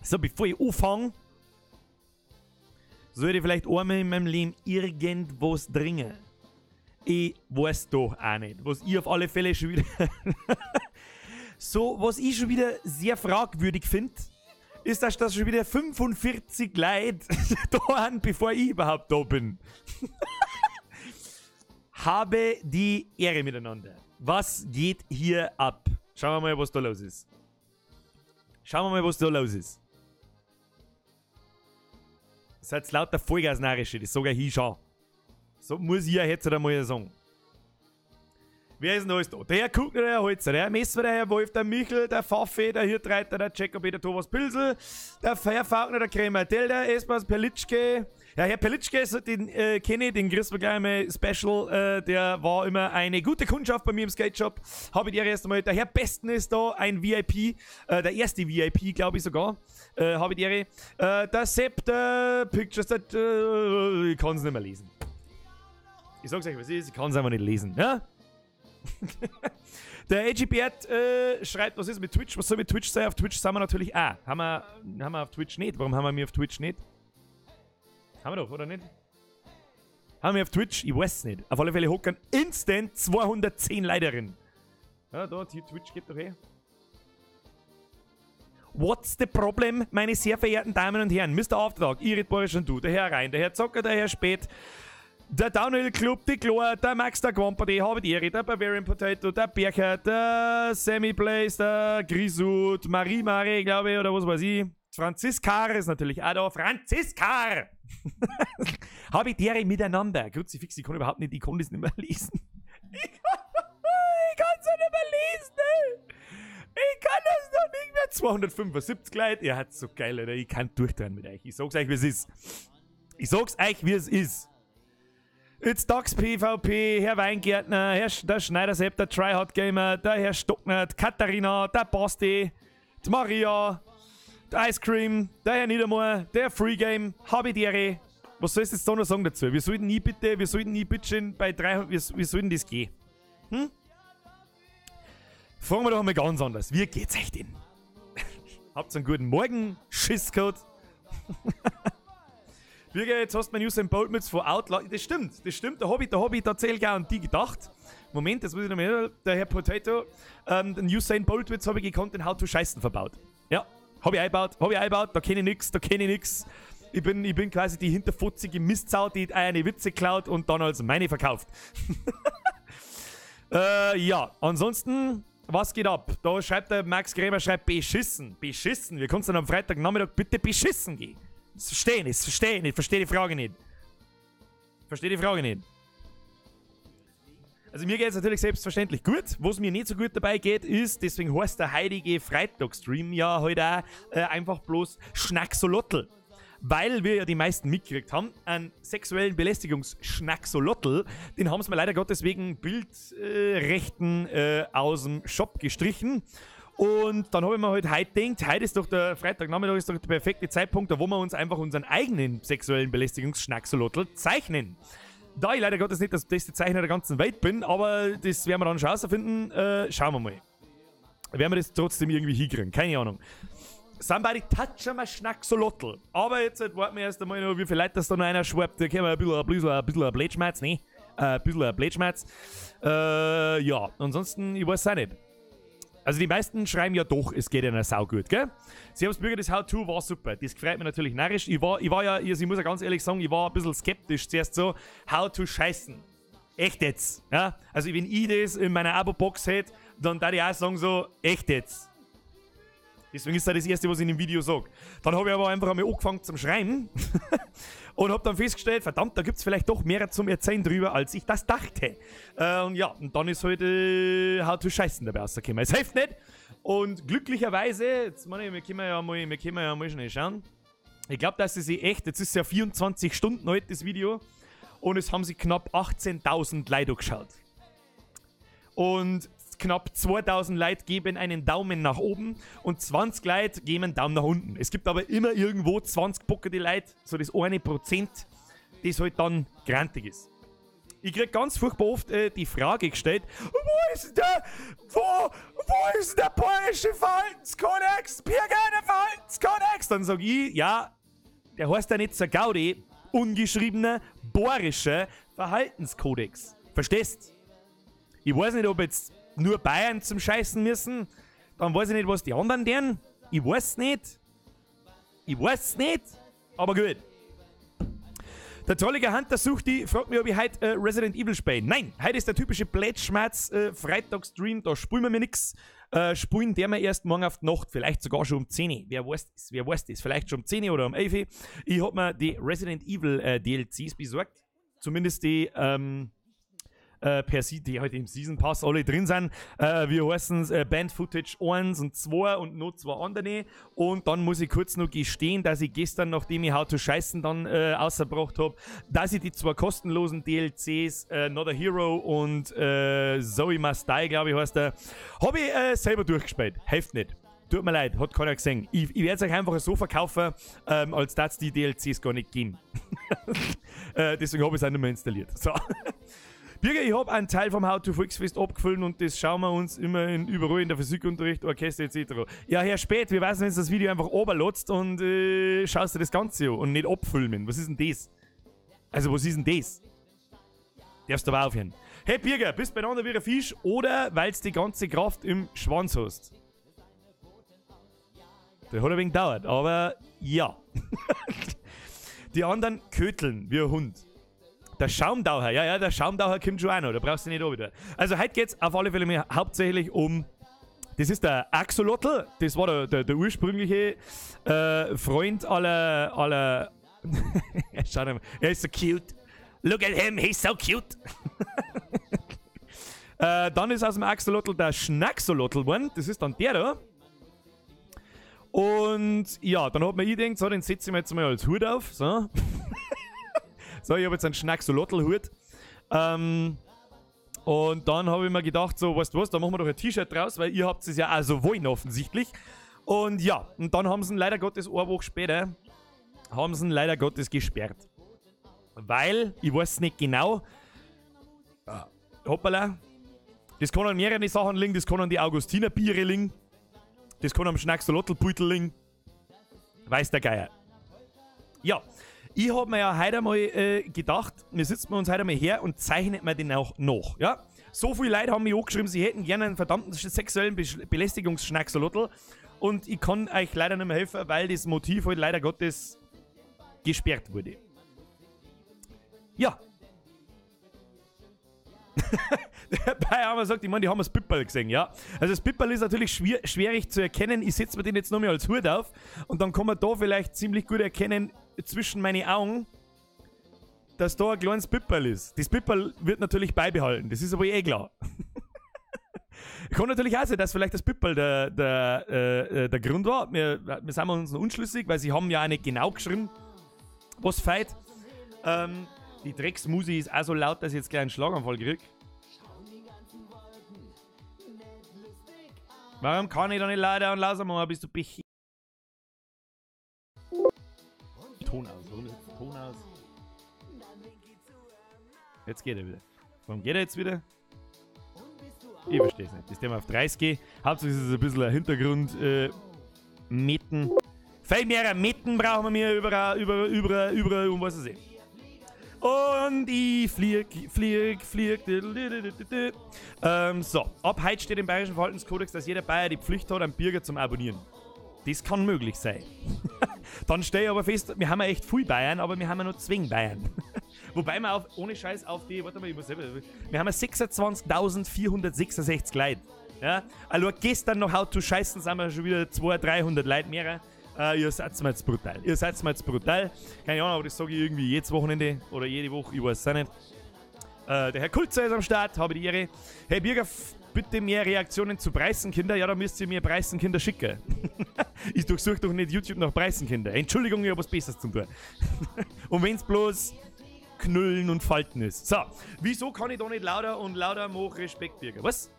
So, bevor ich anfange, sollte ich vielleicht einmal in meinem Leben irgendwas dringen. Ich weiß doch auch nicht, was ich auf alle Fälle schon wieder... So, was ich schon wieder sehr fragwürdig finde, ist, dass das schon wieder 45 Leute da sind, bevor ich überhaupt da bin. Habe die Ehre miteinander. Was geht hier ab? Schauen wir mal, was da los ist. Das ist lauter Vollgas-Narische, das sage ich schon. So muss ich ja jetzt einmal sagen. Wer ist denn alles da? Der Herr Kuckner, der Herr Holzer, der Herr Messmer, der Herr Wolf, der Michel, der Pfaffe, der Hirtreiter, der Jacob, der Thomas Pilsel, der Herr Faulkner, der Krämer Tell, der Espas Perlitschke. Ja, Herr Perlitschke, den kenne ich, den kriegst du gleich mal Special. Der war immer eine gute Kundschaft bei mir im Skate-Shop. Habe ich dir erst einmal. Der Herr Besten ist da, ein VIP. Der erste VIP, glaube ich sogar. Habe ich dir. Der Sepp, der Pictures, ich kann es nicht mehr lesen. Ich sag's euch, was ist, ich kann es einfach nicht lesen. Ja? Der AG Bert schreibt, was ist mit Twitch? Was soll mit Twitch sein? Auf Twitch sind wir natürlich auch. Haben wir auf Twitch nicht? Warum haben wir mir auf Twitch nicht? Haben wir doch, oder nicht? Haben wir auf Twitch? Ich weiß es nicht. Auf alle Fälle hocken instant 210 Leute drin. Ja, da, hier Twitch geht doch her. What's the problem, meine sehr verehrten Damen und Herren? Mr. Auftrag, Irit Boris und du, der Herr Rein, der Herr Zocker, der Herr Spät, der Downhill Club, die Chlor, der Max, der Quamper, die habe die Ehre, der Bavarian Potato, der Bercher, der Sammy Blaze, der Grisut, Marie, glaube ich, oder was weiß ich. Franziskar ist natürlich auch da. Franziskar! Habe ich die Ehre miteinander. Kruzifix, ich kann überhaupt nicht, ich kann das nicht mehr lesen. Ich kann es nicht mehr lesen, ey. Ich kann das doch nicht mehr. 275 Leute. Ihr habt so geil, Alter. Ich kann durchdrehen mit euch. Ich sag's euch, wie es ist. It's Docs PvP, Herr Weingärtner, der Schneider-Sepp, der Tryhard Gamer, der Herr Stockner, Katharina, der Basti, die Maria, der Ice Cream, der Herr Niedermoor, der Free Game, Habidere. Was sollst du jetzt da noch sagen dazu? Wir sollten nie bitteschön bei 300, wie sollten das gehen? Fragen wir doch einmal ganz anders. Wie geht's euch denn? Habt ihr einen guten Morgen, Schisscode? Birger, jetzt hast du mein Usain Bolt Mütze von Outlaw. Das stimmt. Da hab ich tatsächlich auch an die gedacht. Moment, jetzt muss ich noch mal. Der Herr Potato, den Usain Bolt Witz habe ich gekonnt, den How to Scheißen verbaut. Ja, hab ich eingebaut, da kenne ich nix. Ich bin quasi die hinterfutzige Mistsau, die eine Witze klaut und dann als meine verkauft. Ja, ansonsten, was geht ab? Da schreibt der Max Gräber, beschissen. Wie kannst du dann am Freitagnachmittag bitte beschissen gehen? Das verstehe ich nicht. Verstehe die Frage nicht. Also mir geht es natürlich selbstverständlich gut. Was mir nicht so gut dabei geht, ist, deswegen heißt der heilige Freitag-Stream ja heute auch einfach bloß Schnacksolotl. Weil wir ja die meisten mitgekriegt haben, einen sexuellen Belästigungsschnacksolotl, den haben sie mir leider Gottes wegen Bildrechten aus dem Shop gestrichen. Und dann habe ich mir halt heute gedacht, heute ist doch der Freitagnachmittag, ist doch der perfekte Zeitpunkt, da wo wir uns einfach unseren eigenen sexuellen Belästigungsschnacksolotl zeichnen. Da ich leider Gottes nicht das beste Zeichner der ganzen Welt bin, aber das werden wir dann schon herausfinden. Schauen wir mal. Werden wir das trotzdem irgendwie hinkriegen, keine Ahnung. Somebody touch my Schnacksolotl. Aber jetzt warten wir erst einmal noch, wie viele Leute das da noch einer schreibt. Da können wir ein bisschen Blätschmerz, ne? Ein bisschen Blätschmerz. Ja, ansonsten, ich weiß auch nicht. Also die meisten schreiben ja doch, es geht ihnen saugut, gell? Servus-Bürger, das How-To war super. Das gefreut mich natürlich narrisch. Ich muss ja ganz ehrlich sagen, ich war ein bisschen skeptisch zuerst so, How-To scheißen. Echt jetzt? Ja? Also wenn ich das in meiner Abo-Box hätte, dann würde ich auch sagen so, echt jetzt? Deswegen ist das das Erste, was ich in dem Video sage. Dann habe ich aber einfach einmal angefangen zum Schreiben und habe dann festgestellt, verdammt, da gibt es vielleicht doch mehr zum Erzählen drüber, als ich das dachte. Und ja, und dann ist halt How to Scheißen dabei rausgekommen. Es hilft nicht. Und glücklicherweise, jetzt meine ich, wir können ja mal schnell schauen. Ich glaube, dass es echt, jetzt ist es ja 24 Stunden alt, das Video. Und es haben sich knapp 18.000 Leute angeschaut. Und knapp 2000 Leute geben einen Daumen nach oben und 20 Leute geben einen Daumen nach unten. Es gibt aber immer irgendwo 20 bockerte Leute, so das 1%, das halt dann grantig ist. Ich krieg ganz furchtbar oft die Frage gestellt, wo ist der bayerische Verhaltenskodex? Birger, der Verhaltenskodex! Dann sag ich, ja, der heißt ja nicht so Gaudi, ungeschriebener bayerischer Verhaltenskodex. Verstehst? Ich weiß nicht, ob jetzt nur Bayern zum Scheißen müssen, dann weiß ich nicht, was die anderen deren. Ich weiß nicht, aber gut. Der trollige Hunter sucht die, fragt mich, ob ich heute Resident Evil spiele. Nein, heute ist der typische Blätschmerz Freitagsstream, da spielen wir mir nix. Spielen der wir erst morgen auf die Nacht, vielleicht sogar schon um 10 Uhr. Wer weiß das, vielleicht schon um 10 Uhr oder um 11 Uhr. Ich hab mir die Resident Evil DLCs besorgt. Zumindest die die heute im Season Pass alle drin sind. Wir heißen Band Footage 1 und 2 und noch 2 andere. Und dann muss ich kurz noch gestehen, dass ich gestern, nachdem ich How to Scheißen dann ausgebracht habe, dass ich die 2 kostenlosen DLCs Not a Hero und Zoe Must Die, glaube ich, heißt der, habe ich selber durchgespielt. Hilft nicht. Tut mir leid, hat keiner gesehen. Ich werde es euch einfach so verkaufen, als dass die DLCs gar nicht gehen. Deswegen habe ich es auch nicht mehr installiert. So. Birger, ich habe einen Teil vom How to Volksfest abgefüllt und das schauen wir uns immer überall in der Physikunterricht, Orchester etc. Ja, Herr Spät, wir wissen, wenn du das Video einfach oberlotzt und schaust dir das Ganze an und nicht abfilmen. Was ist denn das? Also, was ist denn das? Darfst du aber aufhören. Hey Birger, bist du beieinander wie ein Fisch oder weil du die ganze Kraft im Schwanz hast? Das hat ein wenig gedauert, aber ja. Die anderen köteln wie ein Hund. Der Schaumtaucher, ja, der Schaumtaucher kommt schon auch noch, da brauchst du nicht wieder. Also heute geht's auf alle Fälle mehr hauptsächlich um, das ist der Axolotl, das war der ursprüngliche Freund aller schau mal, er ist so cute. Look at him, he's so cute. Dann ist aus dem Axolotl der Schnacksolotl geworden, das ist dann der da. Und ja, dann hat man gedacht, so, den setze ich mir jetzt mal als Hut auf, so. So, ich habe jetzt einen Schnacksolotl-Hut. Und dann habe ich mir gedacht, so, weißt du was, da machen wir doch ein T-Shirt draus, weil ihr habt es ja auch so wollen offensichtlich. Und ja, und dann haben sie ihn leider Gottes eine Woche später, gesperrt. Weil, ich weiß nicht genau, hoppala, das kann an mehreren Sachen liegen, das kann an die Augustiner-Biere liegen, das kann am Schnacksolotl-Beutel liegen, weiß der Geier. Ja. Ich habe mir ja heute mal gedacht, wir sitzen uns heute mal her und zeichnen mir den auch noch. Ja? So viele Leute haben mich angeschrieben, sie hätten gerne einen verdammten sexuellen Belästigungsschnacksolotl und ich kann euch leider nicht mehr helfen, weil das Motiv halt leider Gottes gesperrt wurde. Ja. Dabei haben wir gesagt, ich meine, die haben das Pipperl gesehen, ja. Also das Pipperl ist natürlich schwierig zu erkennen. Ich setze mir den jetzt nochmal als Hut auf und dann kann man da vielleicht ziemlich gut erkennen, zwischen meine Augen, dass da ein kleines Pipperl ist. Das Pipperl wird natürlich beibehalten, das ist aber eh klar. Kann natürlich auch sein, dass vielleicht das Pipperl der Grund war. Wir sind uns noch unschlüssig, weil sie haben ja auch nicht genau geschrieben, was feit. Die Drecksmusi ist auch so laut, dass ich jetzt gleich einen Schlaganfall kriege. Warum kann ich da nicht leider und lauser machen, bist du Pech? Ton aus, warum ist jetzt der Ton aus? Jetzt geht er wieder. Warum geht er jetzt wieder? Ich verstehe es nicht. Das Thema auf 30. Hauptsächlich ist es ein bisschen ein Hintergrund. Metten. Viel mehr Metten brauchen wir überall, um was zu sehen. Und ich flieg. So, ab heute steht im Bayerischen Verhaltenskodex, dass jeder Bayer die Pflicht hat, einen Bürger zum Abonnieren. Das kann möglich sein. Dann stelle ich aber fest, wir haben ja echt viel Bayern, aber wir haben ja nur Zwing Bayern. Wobei wir ohne Scheiß auf die, warte mal, ich muss selber, wir haben ja 26.466 Leute. Ja? Also gestern noch How to Scheißen sind wir schon wieder 200-300 Leute mehr. Ihr seid mir jetzt brutal. Keine Ahnung, aber das sage ich irgendwie jedes Wochenende oder jede Woche, ich weiß es auch nicht. Der Herr Kulzer ist am Start, habe die Ehre. Hey Birger, bitte mehr Reaktionen zu Preißenkinder. Ja, da müsst ihr mir Preißenkinder schicken. Ich durchsuche doch nicht YouTube nach Preißenkinder. Entschuldigung, ich habe was Besseres zu tun. Und wenn es bloß Knüllen und Falten ist. So, wieso kann ich da nicht lauter und lauter machen Respekt, Birger? Was?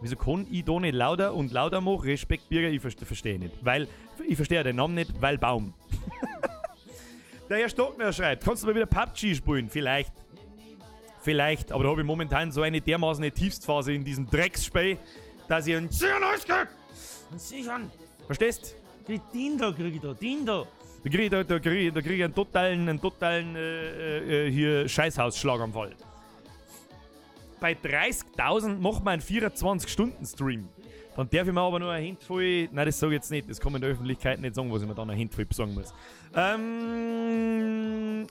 Wieso kann ich da nicht lauter und lauter machen Respekt, Birger? Ich verstehe nicht. Weil, ich verstehe den Namen nicht, weil Baum. Der Herr Stockner schreibt, kannst du mal wieder PUBG spielen? Vielleicht. Vielleicht, aber da habe ich momentan so eine dermaßen Tiefstphase in diesem Drecksspiel, dass ich einen Sicher auskrieg. Sichern. Verstehst? Den da krieg ich da, den da. Da krieg ich einen totalen hier Scheißhaus-Schlaganfall. Bei 30.000 macht man einen 24-Stunden-Stream. Dann darf ich mir aber nur ein Handvoll. Nein, das sage ich jetzt nicht. Das kann man in der Öffentlichkeit nicht sagen, was ich mir dann ein Handvoll besorgen muss.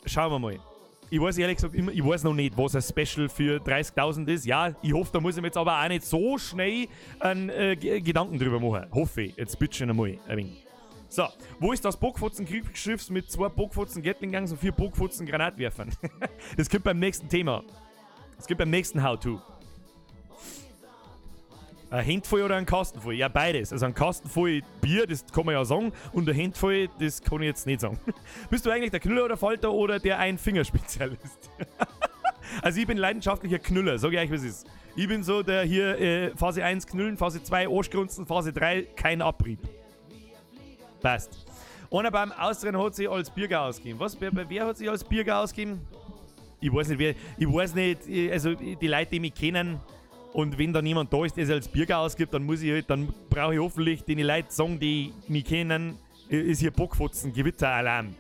Schauen wir mal. Ich weiß ehrlich gesagt ich weiß noch nicht, was ein Special für 30.000 ist. Ja, ich hoffe, da muss ich mir jetzt aber auch nicht so schnell einen Gedanken drüber machen. Hoffe ich. Jetzt bitte schon einmal ein wenig. So, wo ist das Bockfotzen-Kriegsschiff mit 2 Bockfotzen-Gatling-Guns und 4 Bockfotzen-Granatwerfern? Das gibt beim nächsten Thema. Das gibt beim nächsten How-To. Ein Handvoll oder ein Kasten voll? Ja, beides. Also ein Kasten voll Bier, das kann man ja sagen. Und ein Handvoll, das kann ich jetzt nicht sagen. Bist du eigentlich der Knüller oder Falter oder der Ein-Finger-Spezialist? Also ich bin leidenschaftlicher Knüller, sag ich euch, was es ist. Ich bin so der hier Phase 1 knüllen, Phase 2 Arschgrunzen, Phase 3 kein Abrieb. Passt. Einer beim Austrian hat sich als Bürger ausgegeben. Was? Wer hat sich als Bürger ausgegeben? Ich weiß nicht, wer. Ich weiß nicht, also die Leute, die mich kennen, und wenn da niemand da ist, der sich als Bürger ausgibt, dann brauche ich hoffentlich die Leute sagen, die mich kennen, ist hier Bockfotzen, Gewitteralarm.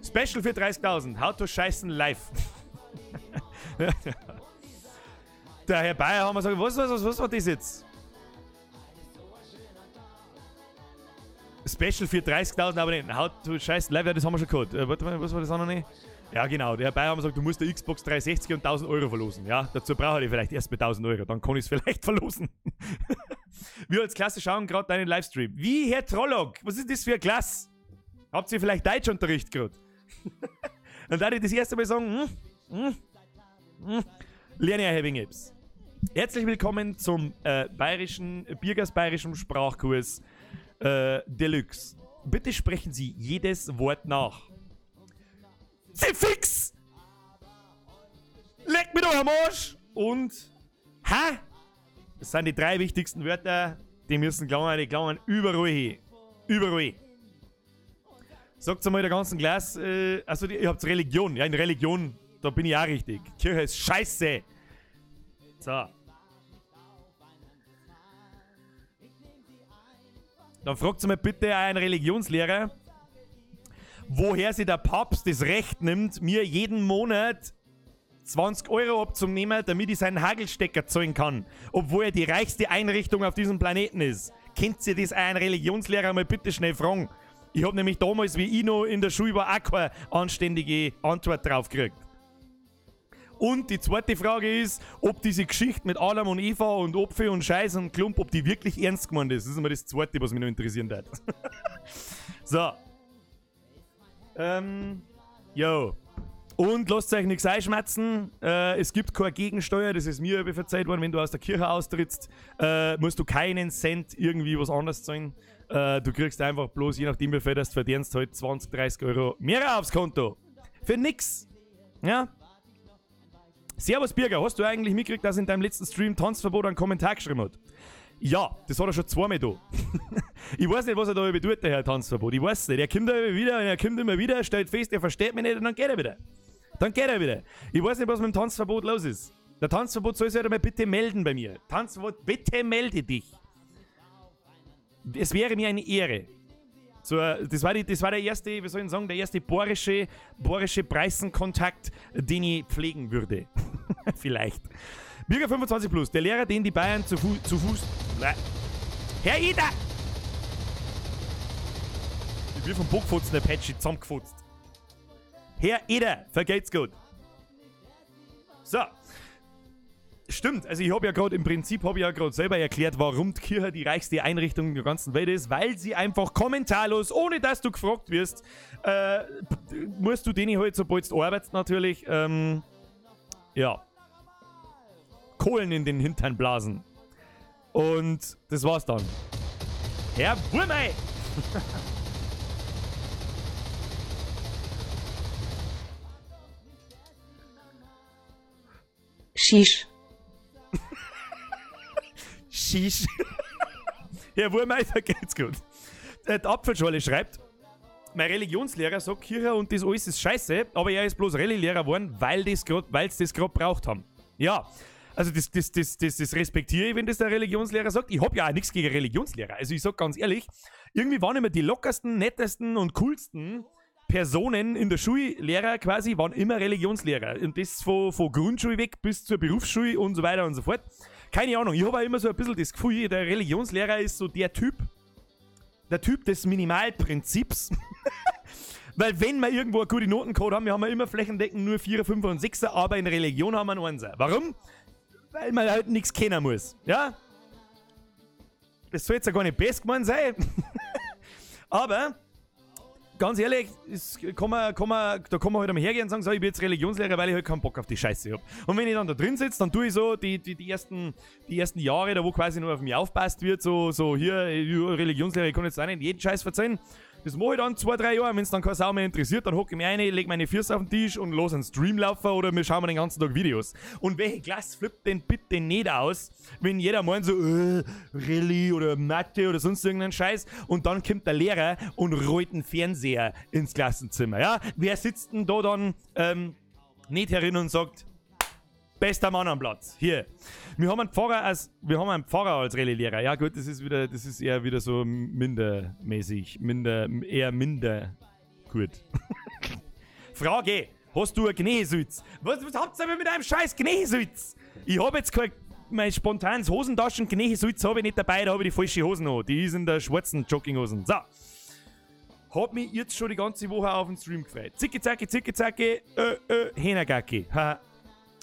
Special für 30.000, How to Scheißen live. Der Herr Bayer haben wir gesagt, was war das jetzt? Special für 30.000 Abonnenten. How to Scheißen live, ja, das haben wir schon gehabt. Warte mal, was war das andere nicht? Ja, genau. Der Herr Bayer haben gesagt, du musst der Xbox 360 und 1.000 Euro verlosen. Ja, dazu brauche ich vielleicht erst bei 1.000 Euro. Dann kann ich es vielleicht verlosen. Wir als Klasse schauen gerade deinen Livestream. Wie, Herr Trollog? Was ist das für eine Klasse? Habt ihr vielleicht Deutschunterricht gerade? Dann darf ich das erste Mal sagen, lerne ich Herr Wingeps. Herzlich willkommen zum bayerischen Sprachkurs Deluxe. Bitte sprechen Sie jedes Wort nach. Sie fix! Leck mir doch am Arsch! Und ha! Das sind die 3 wichtigsten Wörter, die müssen klammern überall hin. Überall. Sagt's einmal der ganzen Klasse, also ihr habt Religion. Ja, in Religion, da bin ich auch richtig. Kirche ist scheiße. So. Dann fragt mal bitte einen Religionslehrer, woher sich der Papst das Recht nimmt, mir jeden Monat 20 Euro abzunehmen, damit ich seinen Hagelstecker zahlen kann, obwohl er die reichste Einrichtung auf diesem Planeten ist. Kennt ihr das einen Religionslehrer mal bitte schnell fragen? Ich habe nämlich damals, wie ich noch in der Schule war, auch keine anständige Antwort drauf gekriegt. Und die zweite Frage ist, ob diese Geschichte mit Adam und Eva und Opfer und Scheiß und Klump, ob die wirklich ernst gemeint ist. Das ist immer das zweite, was mich noch interessieren wird. So. Jo. Und lasst euch nichts einschmerzen. Es gibt keine Gegensteuer, das ist mir verzeiht worden. Wenn du aus der Kirche austrittst, musst du keinen Cent irgendwie was anderes zahlen. Du kriegst einfach bloß, je nachdem wie viel du verdienst, halt 20, 30 Euro mehr aufs Konto. Für nix. Ja. Servus Birger, hast du eigentlich mitgekriegt, dass in deinem letzten Stream Tanzverbot einen Kommentar geschrieben hat? Ja, das hat er schon zweimal da. Ich weiß nicht, was er da über tut, der Herr Tanzverbot. Ich weiß nicht. Er kommt immer wieder, stellt fest, er versteht mich nicht und dann geht er wieder. Ich weiß nicht, was mit dem Tanzverbot los ist. Der Tanzverbot soll sich halt mal bitte melden bei mir. Tanzverbot, bitte melde dich. Es wäre mir eine Ehre. So, das war der erste, wie soll ich sagen, der erste bohrische Preißenkontakt, den ich pflegen würde. Vielleicht. Bürger 25 plus, der Lehrer, den die Bayern zu Fuß. Herr Ida! Ich bin vom Bockfotzen der Patchy zusammengefutzt. Herr Ida, vergeht's gut. So. Stimmt, also ich habe ja gerade selber erklärt, warum die Kirche die reichste Einrichtung der ganzen Welt ist, weil sie einfach kommentarlos, ohne dass du gefragt wirst, musst du denen halt, sobald du arbeitest natürlich, ja, Kohlen in den Hintern blasen. Und das war's dann. Herr Wurmei! Shish. Shish. Herr Wurmeister, geht's gut. Der Apfelschorle schreibt, mein Religionslehrer sagt, Kirche und das alles ist scheiße, aber er ist bloß Rallye-Lehrer geworden, weil sie das gerade braucht haben. Ja, also das respektiere ich, wenn das der Religionslehrer sagt. Ich habe ja auch nichts gegen Religionslehrer. Also ich sag ganz ehrlich, irgendwie waren immer die lockersten, nettesten und coolsten Personen in der Schullehrer quasi, waren immer Religionslehrer. Und das von Grundschule weg bis zur Berufsschule und so weiter und so fort. Keine Ahnung, ich habe auch immer so ein bisschen das Gefühl, der Religionslehrer ist so der Typ des Minimalprinzips. Weil wenn wir irgendwo eine gute Notencode haben, wir haben ja immer flächendeckend nur 4er, 5er und 6er, aber in Religion haben wir einen 1er. Warum? Weil man halt nichts kennen muss. Ja? Das soll jetzt ja gar nicht best gemeint sein. Aber, ganz ehrlich, da kann man halt einmal hergehen und sagen, so, ich bin jetzt Religionslehrer, weil ich halt keinen Bock auf die Scheiße habe. Und wenn ich dann da drin sitze, dann tue ich so die ersten Jahre, da wo quasi nur auf mich aufpasst wird, so hier, Religionslehrer, ich kann jetzt auch nicht jeden Scheiß verzeihen. Das mache ich dann 2-3 Jahre, wenn es dann keine Sau mehr interessiert, dann hocke ich mich rein, lege meine Füße auf den Tisch und los einen Stream laufen oder wir schauen den ganzen Tag Videos. Und welche Klasse flippt denn bitte nicht aus, wenn jeder meint so, Rallye oder Mathe oder sonst irgendeinen Scheiß und dann kommt der Lehrer und rollt einen Fernseher ins Klassenzimmer, ja? Wer sitzt denn da dann nicht herin und sagt, bester Mann am Platz, hier. Wir haben einen Pfarrer als Rallye-Lehrer. Ja gut, das ist eher wieder so mindermäßig, eher minder gut. Frage, hast du ein Gnähsütz? Was habt ihr denn mit einem scheiß Gnähsütz? Ich habe jetzt mein spontanes Hosentaschen Gnähsütz habe ich nicht dabei, da habe ich die falsche Hose noch. Die ist in der schwarzen Jogginghosen. So. Hab mich jetzt schon die ganze Woche auf den Stream gefreut. Zicki zacki, Hähnergacki. Haha.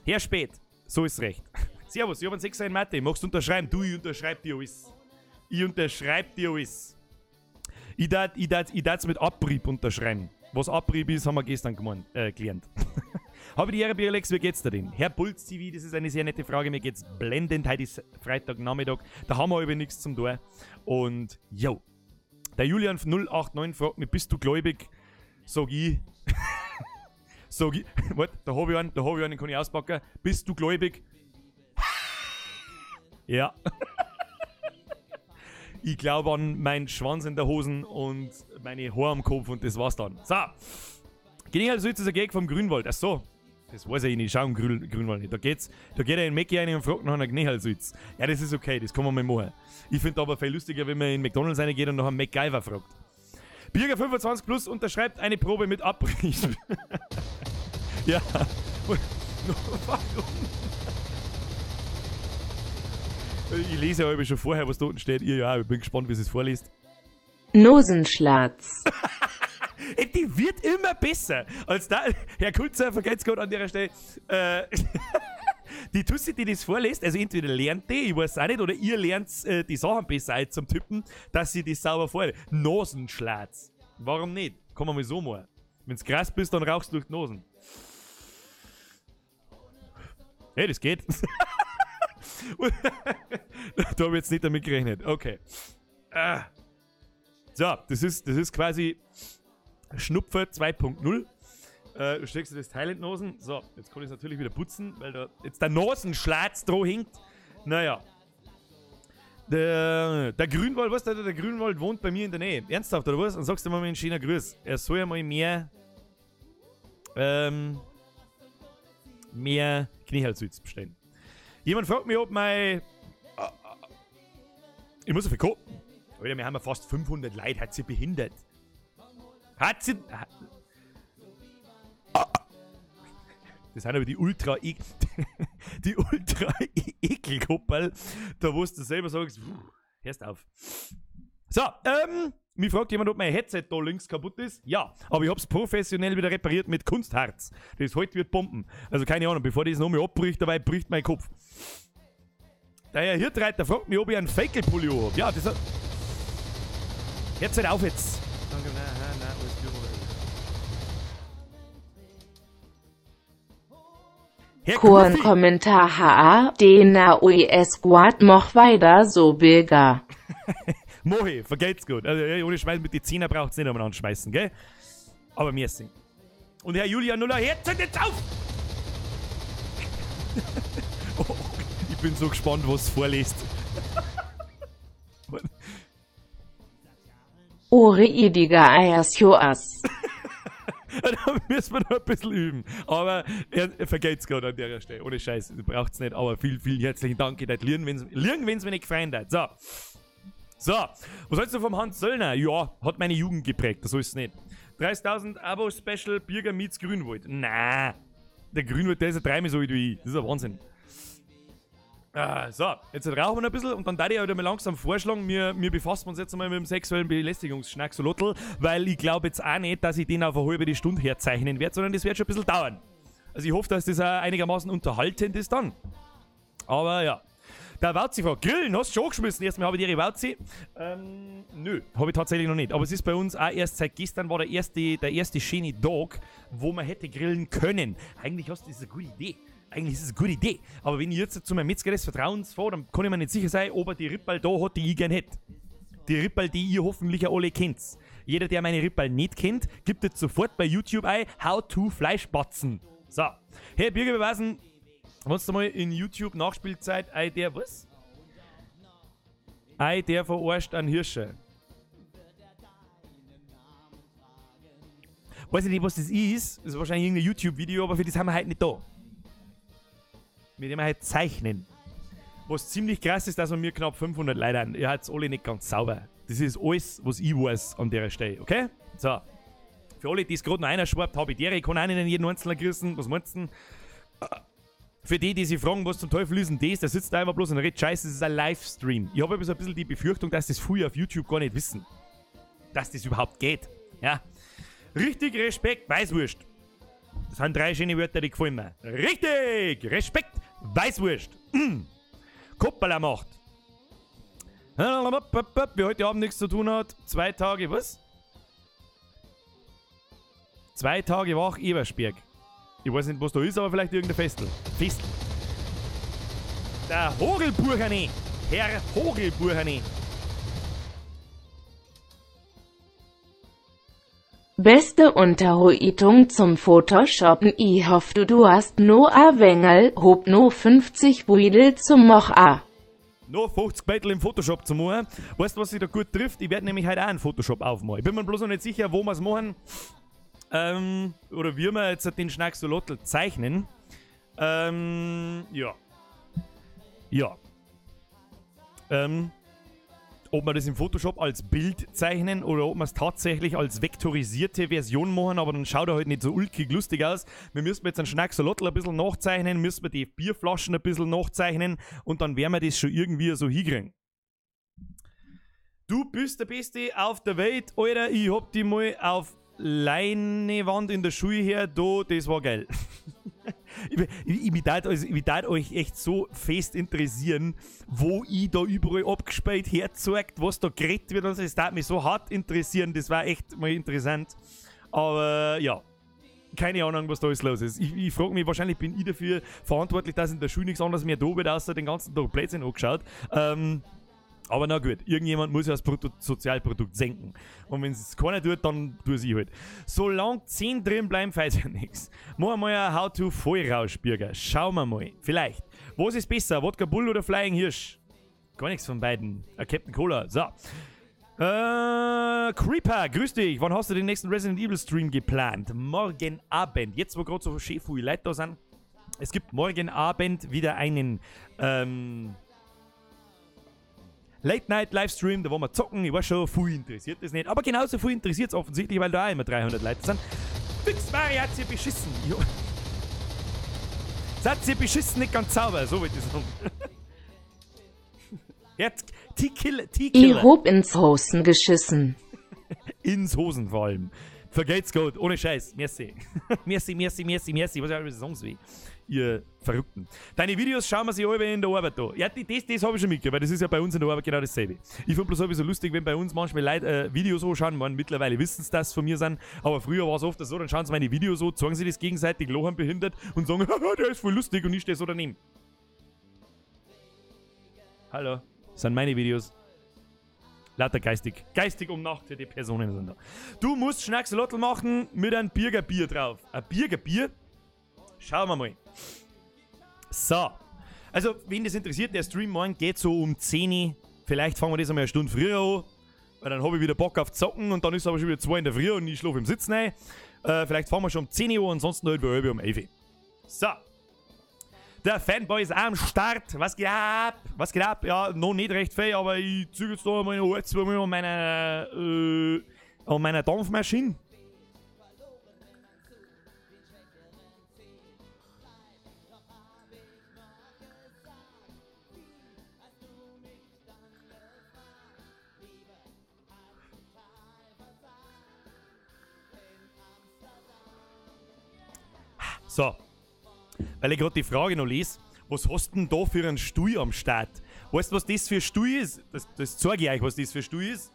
Herr Spät, so ist recht. Servus, ich hab einen 6er in Mathe. Magst du unterschreiben? Du, ich unterschreib dir alles. Ich darf's mit Abrieb unterschreiben. Was Abrieb ist, haben wir gestern gelernt. Habe die Ehre, Alex, wie geht's dir denn? Herr Puls TV, das ist eine sehr nette Frage. Mir geht's blendend. Heute ist Freitagnachmittag. Da haben wir aber nichts zum Tor. Und, yo. Der Julian 089 fragt mich, bist du gläubig? Sag ich. Warte, da hab ich einen, den kann ich auspacken. Bist du gläubig? Ja. Ich glaube an meinen Schwanz in der Hosen und meine Haare am Kopf und das war's dann. So. Gnähalsütz ist ein Gag vom Grünwald. Ach so. Das weiß ich nicht. Ich schau im Grünwald nicht. Da geht er in Mackie rein und fragt nach einer Gnähalsütz. Ja, das ist okay. Das kann man mal machen. Ich finde aber viel lustiger, wenn man in McDonalds reingeht und nach einem MacGyver fragt. Bürger 25 Plus unterschreibt eine Probe mit Abrieb. Ja. Warum? Ich lese ja schon vorher, was da unten steht. Ihr ja, ich bin gespannt, wie sie es vorliest. Nosenschlatz. Die wird immer besser. Als da, Herr Kulzer, vergesst gerade an der Stelle. Die Tussi, die das vorliest, also entweder lernt die, ich weiß auch nicht, oder ihr lernt die Sachen besser als zum Tippen, dass sie das sauber vorliest. Nosenschlatz. Warum nicht? Kann man mal so machen. Wenn du krass bist, dann rauchst du durch die Nosen. Hey, das geht. Da habe ich jetzt nicht damit gerechnet. Okay. So, das ist quasi Schnupfer 2.0. Du steckst dir das Teil in die Nosen. So, jetzt kann ich es natürlich wieder putzen, weil da jetzt der Nosenschlatz drauf hinkt. Naja. Der Grünwald, was der Grünwald wohnt bei mir in der Nähe. Ernsthaft, oder was? Und sagst du mal einen schönen Grüß. Er soll ja mal mehr Kniehalswitz bestellen. Jemand fragt mich, ob mein... Ich muss auf den Kopen. Alter, wir haben ja fast 500 Leute. Hat sie behindert? Hat sie... Das sind aber die Ultra-Ekelkoppel. Da wo du selber sagst, hörst auf. So, mich fragt jemand, ob mein Headset da links kaputt ist. Ja, aber ich hab's professionell wieder repariert mit Kunstharz. Das heute wird bomben. Also keine Ahnung, bevor das nochmal abbricht, dabei bricht mein Kopf. Der Herr Hirtreiter fragt mich, ob ich einen Fäkelpulli habe. Ja, das hat... Headset auf jetzt. Danke, nein, alles gut. Korn-Kommentar HA, dena US Squad moch weiter so billiger. Mohi, vergeht's gut. Also, ohne Scheiß mit die Zehner braucht's nicht umeinander schmeißen, gell? Aber mir singen. Und Herr Julian Nuller, jetzt auf! Oh, ich bin so gespannt, was es vorliest. Ore idiger Eiersjoas. Da müssen wir noch ein bisschen üben. Aber er vergeht's gerade an der Stelle. Ohne Scheiß, braucht's nicht. Aber viel herzlichen Dank. Ich würde liegen, wenn's mir nicht gefallen hat. So, was hältst du vom Hans Söllner? Ja, hat meine Jugend geprägt, das ist nicht. 30.000 Abo-Special Bürger meets Grünwald. Na, der Grünwald, der ist ja dreimal so wie ich. Das ist ein Wahnsinn. So, jetzt rauchen wir noch ein bisschen und dann darf ich halt mal langsam vorschlagen, wir befassen uns jetzt einmal mit dem sexuellen Belästigungsschnacksolotl, weil ich glaube jetzt auch nicht, dass ich den auf eine halbe Stunde herzeichnen werde, sondern das wird schon ein bisschen dauern. Also ich hoffe, dass das auch einigermaßen unterhaltend ist dann. Aber ja. Der Wauzi fragt, Grillen, hast du schon angeschmissen? Erstmal habe ich die Wauzi. Nö, habe ich tatsächlich noch nicht. Aber es ist bei uns auch erst seit gestern war der erste schöne Tag, wo man hätte grillen können. Eigentlich ist das eine gute Idee. Aber wenn ich jetzt zu meinem Metzger des Vertrauens fahre, dann kann ich mir nicht sicher sein, ob er die Rippal da hat, die ich gern hätte. Die Rippal, die ihr hoffentlich alle kennt. Jeder, der meine Rippal nicht kennt, gibt jetzt sofort bei YouTube ein How to Fleischbatzen. So. Hey, Bürger beweisen, wenn du mal in YouTube Nachspielzeit der verarscht an Hirsche. Weiß ich nicht, was das ist. Das ist wahrscheinlich irgendein YouTube-Video, aber für das haben wir halt nicht da. Mit dem wir halt zeichnen. Was ziemlich krass ist, dass wir mir knapp 500 Leute haben. Ihr habt es alle nicht ganz sauber. Das ist alles, was ich weiß an der Stelle, okay? So. Für alle, die es gerade noch einer schreibt, habe ich der. Ich kann auch nicht in jeden Einzelnen gerissen. Was meinst du denn? Für die sich fragen, was zum Teufel ist denn das, der sitzt da einfach bloß und redet Scheiße, das ist ein Livestream. Ich habe so ein bisschen die Befürchtung, dass das früher auf YouTube gar nicht wissen. Dass das überhaupt geht. Ja. Richtig, Respekt, Weißwurst. Das sind 3 schöne Wörter, die gefallen mir. Richtig, Respekt, Weißwurst. Koppala macht. Wer heute Abend nichts zu tun hat, 2 Tage, was? 2 Tage wach, Ebersberg. Ich weiß nicht, was da ist, aber vielleicht irgendein Festel. Der Hogelburcherne. Herr Hogelburcherne. Beste Unterhaltung zum Photoshoppen. Ich hoffe, du hast no a Wengel, hob no 50 Buidel zum Moch a. Noch 50 Beutel im Photoshop zu machen. Weißt du, was sich da gut trifft? Ich werde nämlich heute auch einen Photoshop aufmachen. Ich bin mir bloß noch nicht sicher, wo wir es machen. Oder wie wir jetzt den Schnacksolotl zeichnen. Ja. Ob wir das im Photoshop als Bild zeichnen oder ob wir es tatsächlich als vektorisierte Version machen, aber dann schaut er halt nicht so ulkig lustig aus. Wir müssen jetzt einen Schnacksolotl ein bisschen nachzeichnen, müssen wir die Bierflaschen ein bisschen nachzeichnen und dann werden wir das schon irgendwie so hinkriegen. Du bist der Beste auf der Welt, Alter. Ich hab die mal auf Leinewand in der Schule her, das war geil. Ich würde euch echt so fest interessieren, wo ich da überall abgespielt herzeigt, was da geredet wird. Also das würde mich so hart interessieren, das war echt mal interessant. Aber ja, keine Ahnung, was da alles los ist. Ich frage mich, wahrscheinlich bin ich dafür verantwortlich, dass in der Schule nichts anderes mehr da wird, außer den ganzen Tag Blödsinn angeschaut. Aber na gut, irgendjemand muss ja das Sozialprodukt senken. Und wenn es keiner tut, dann tue ich halt. Solange 10 drin bleiben, fällt ja nichts. Machen wir mal ein How-to-Vollrausch, Bürger. Schauen wir mal. Vielleicht. Was ist besser, Wodka Bull oder Flying Hirsch? Gar nichts von beiden. Captain Cola. So. Creeper, grüß dich. Wann hast du den nächsten Resident Evil Stream geplant? Morgen Abend. Jetzt, wo gerade so schön viele Leute da sind. Es gibt morgen Abend wieder einen, Late-Night-Livestream, da wollen wir zocken. Ich weiß schon, viel interessiert das nicht. Aber genauso viel interessiert es offensichtlich, weil da auch immer 300 Leute sind. Fix Mari hat sie beschissen. Jo. Hat sie beschissen, nicht ganz sauber. So wird das sagen. Jetzt T-Killer. Ich hab ins Hosen geschissen. Ins Hosen vor allem. Vergeht's gut, ohne Scheiß. Merci. merci. Was soll ich sagen, wie? Ihr Verrückten. Deine Videos schauen wir sich alle in der Arbeit da. Ja, das habe ich schon mitgekriegt, weil das ist ja bei uns in der Arbeit genau dasselbe. Ich finde bloß sowieso lustig, wenn bei uns manchmal Leute Videos anschauen. Mittlerweile wissen sie, dass es von mir sind. Aber früher war es oft so, dann schauen sie meine Videos so, zeigen sie das gegenseitig, lachen behindert und sagen, haha, der ist voll lustig und ich stehe so daneben. Hallo, das sind meine Videos. Lauter geistig umnachtete Personen sind da. Du musst Schnacksolotl machen mit einem Bürgerbier drauf. Ein Bürgerbier? Schauen wir mal. So. Also, wen das interessiert, der Stream morgen geht so um 10 Uhr. Vielleicht fangen wir das einmal eine Stunde früher an. Weil dann habe ich wieder Bock auf Zocken und dann ist es aber schon wieder 2 in der Früh und ich schlafe im Sitzen rein. Vielleicht fahren wir schon um 10 Uhr, ansonsten halt wieder um 11 Uhr. So. Der Fanboy ist auch am Start. Was geht ab? Was geht ab? Ja, noch nicht recht viel, aber ich züge jetzt da meine Holz an meiner Dampfmaschine. So. Weil ich gerade die Frage noch lese, was hast du denn da für einen Stuhl am Start? Weißt du, was das für ein Stuhl ist? Das zeige ich euch, was das für ein Stuhl ist.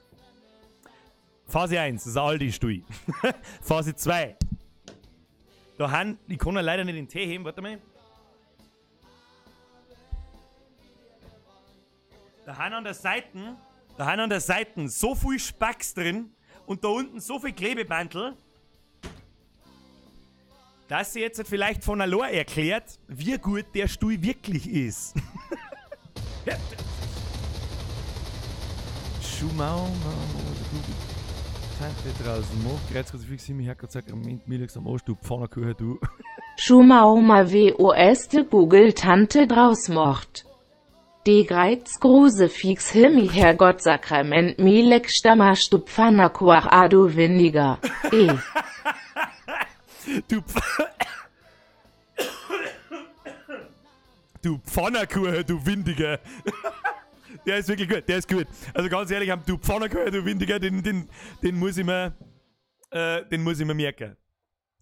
Phase 1, das ist ein Aldi-Stuhl. Phase 2. Ich kann ja leider nicht den Tee heben, warte mal. Da haben an der Seite so viel Spacks drin und da unten so viel Klebebandel, dass sie jetzt vielleicht von allein erklärt, wie gut der Stuhl wirklich ist. Schumau, Tante draußen, Moch, Kreuzkrucifix, Himmel, Herrgott, Sakrament, Mittags am Arsch, du Pfannerkuchen, du. Schumauma WOS de Google Tante draus mocht. De Greiz Kruzifix Himmel, Herrgott, Sakrament, Milek, Stammasch, du Pfannerkuch, du Windiger. Du Pfannerkuchen, du Windiger. Der ist wirklich gut, der ist gut. Also ganz ehrlich, du Pfannerkuchen, du Windiger, den muss ich mir merken.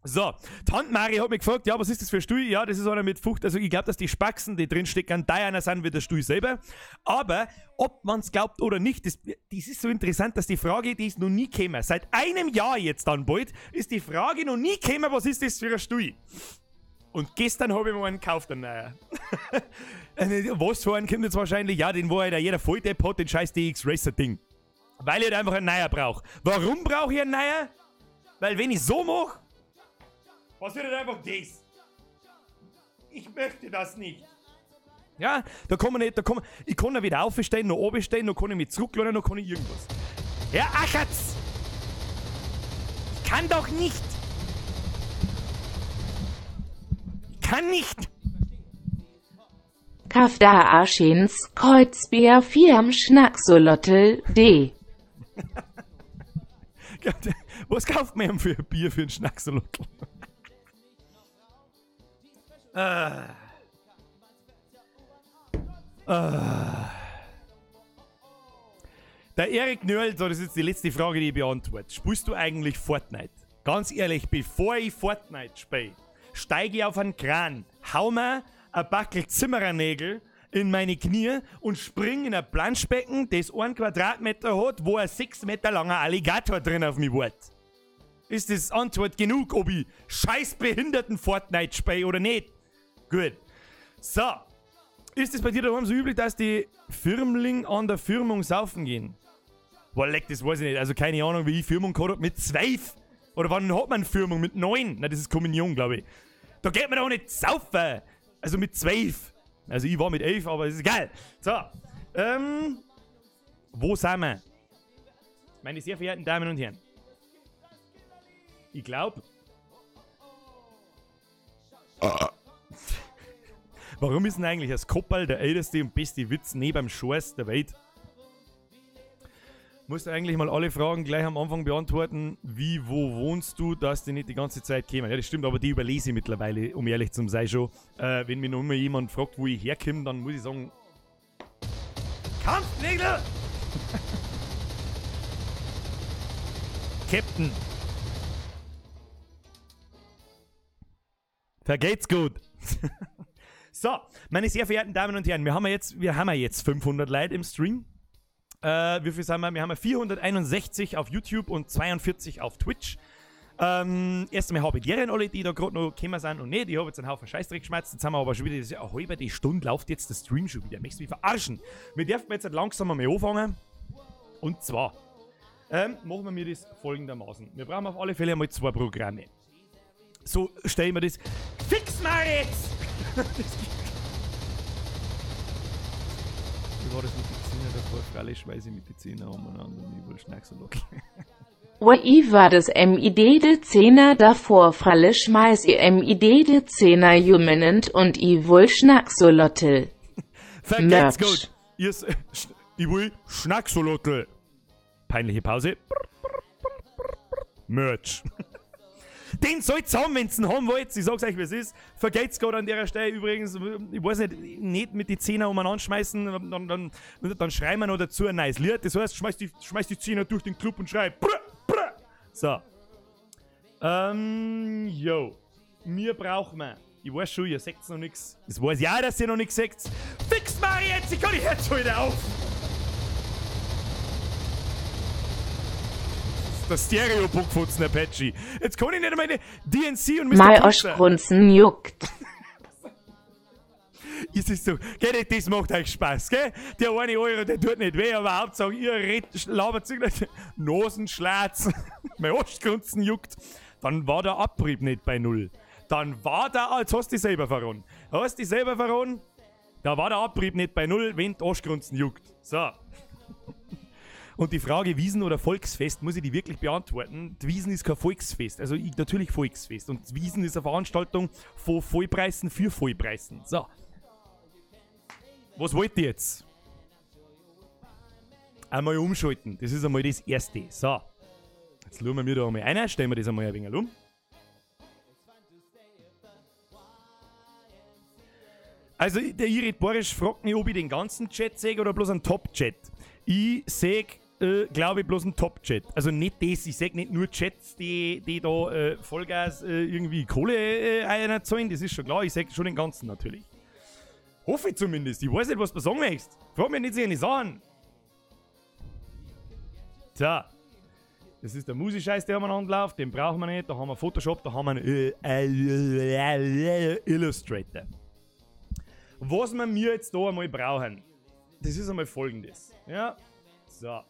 So, Tante Mari hat mich gefragt, ja, was ist das für ein Stuhl? Ja, das ist einer mit Frucht. Also ich glaube, dass die Spaxen, die drin stecken, einer sind wie der Stuhl selber. Aber, ob man es glaubt oder nicht, das ist so interessant, dass die Frage, die ist noch nie gekommen. Seit einem Jahr jetzt dann bald, ist die Frage noch nie gekommen, was ist das für ein Stuhl? Und gestern habe ich mir einen gekauft, einen neuen. Was für einen kommt jetzt wahrscheinlich? Ja, den, wo halt jeder Volldepp hat, den scheiß DX Racer Ding. Weil ich halt einfach einen neuen brauche. Warum brauche ich einen neuen? Weil wenn ich so mache, passiert halt einfach das. Ich möchte das nicht. Ja, da kann man nicht, ich kann ja wieder aufstehen, noch oben stehen, noch kann ich mich zurücklassen, noch kann ich irgendwas. Ja, Achatz! Ich kann doch nicht! Ich kann nicht! Kafda Aschins, Kreuzbier, Firm, Schnacksolottel, D. Was kauft man für ein Bier für einen Schnacksolottel? Der Erik Nörl, so, das ist jetzt die letzte Frage, die ich beantworte. Spielst du eigentlich Fortnite? Ganz ehrlich, bevor ich Fortnite spiele, steige ich auf einen Kran, hau mir ein Backel Zimmerernägel in meine Knie und spring in ein Planschbecken, das 1 Quadratmeter hat, wo ein 6 Meter langer Alligator drin auf mich wartet. Ist das Antwort genug, ob ich scheiß behinderten Fortnite spiele oder nicht? Gut. So. Ist es bei dir daheim so üblich, dass die Firmling an der Firmung saufen gehen? Boah, leck, das weiß ich nicht. Also keine Ahnung, wie ich Firmung gehabt habe. Mit 12. Oder wann hat man Firmung? Mit 9? Na, das ist Kommunion, glaube ich. Da geht man doch nicht saufen. Also mit 12. Also ich war mit 11, aber es ist geil. So. Wo sind wir? Meine sehr verehrten Damen und Herren. Ich glaube... Warum ist denn eigentlich das Kopperl der älteste und beste Witz neben dem Scheiß der Welt? Musst du eigentlich mal alle Fragen gleich am Anfang beantworten. Wie, wo wohnst du, dass die nicht die ganze Zeit kämen? Ja, das stimmt, aber die überlese ich mittlerweile, um ehrlich zu sein schon. Wenn mich noch immer jemand fragt, wo ich herkomme, dann muss ich sagen... Kampfnägel! Captain! Vergeht's gut! So, meine sehr verehrten Damen und Herren, wir haben jetzt 500 Leute im Stream. Wie viel sind wir? Wir haben 461 auf YouTube und 42 auf Twitch. Erst einmal habe ich deren alle, die da gerade noch gekommen sind und nicht. Ich habe jetzt einen Haufen Scheißdreck geschmerzt. Jetzt haben wir aber schon wieder eine halbe Stunde läuft jetzt der Stream schon wieder. Möchtest du mich verarschen? Wir dürfen jetzt langsam mal anfangen. Und zwar machen wir das folgendermaßen. Wir brauchen auf alle Fälle einmal 2 Programme. So stellen wir das. Fix mal jetzt! Wie war das mit Zehner davor, freilich schmeiße ich mit die Zehner umeinander und ich will Schnacksalotl. I war das MID de 10er davor, fralle schmeiß I MID de 10er juminent und I wohl Schnacksolotl. Vergesst gut! Ich will Schnacksolotl. Peinliche Pause. Merch. Den sollt's haben, wenn's ihn haben wollt. Ich sag's euch, wie es ist. Vergeht's gerade an der Stelle übrigens. Ich weiß nicht mit die Zehner umeinander schmeißen. Dann schreiben wir noch dazu ein neues Lied. Das heißt, schmeiß die Zehner durch den Club und schrei. Brr, brr. So. Jo. Wir brauchen wir. Ich weiß schon, ihr seht's noch nix. Das weiß ich auch, dass ihr noch nix seht. Fix mal jetzt! Ich kann die Herz schon wieder auf! Der Stereo-Puckfutzen, der Patchy. Jetzt kann ich nicht einmal DNC und Mr. Mein Oschgrunzen juckt. Ist es so? Gell, das macht euch Spaß, gell? Der eine Euro, der tut nicht weh, aber Hauptsache ihr labert sich nicht. Nosenschlatz. Mein Oschgrunzen juckt. Dann war der Abrieb nicht bei 0. Dann war der, als hast du dich selber verraten. Hast du dich selber verraten? Da war der Abrieb nicht bei 0, wenn der Oschgrunzen juckt. So. Und die Frage Wiesen oder Volksfest, muss ich die wirklich beantworten? Die Wiesen ist kein Volksfest, also natürlich Volksfest. Und Wiesen ist eine Veranstaltung von Vollpreisen für Vollpreisen. So. Was wollt ihr jetzt? Einmal umschalten, das ist einmal das Erste. So. Jetzt schauen wir da einmal ein, stellen wir das einmal ein wenig um. Also der Irit Borisch fragt mich, ob ich den ganzen Chat sehe oder bloß einen Top-Chat. Ich sehe, glaube ich, bloß einen Top-Chat. Also nicht das, ich sehe nicht nur Chats, die da Vollgas irgendwie Kohle einzahlen, das ist schon klar, ich sehe schon den ganzen natürlich. Hoffe ich zumindest, ich weiß nicht, was du sagen möchtest. Frag mich nicht so eine Sachen. So. Das ist der Musikscheiß, der umeinander läuft, den brauchen wir nicht, da haben wir Photoshop, da haben wir einen Illustrator. Was wir mir jetzt da einmal brauchen, das ist einmal folgendes. Ja, so.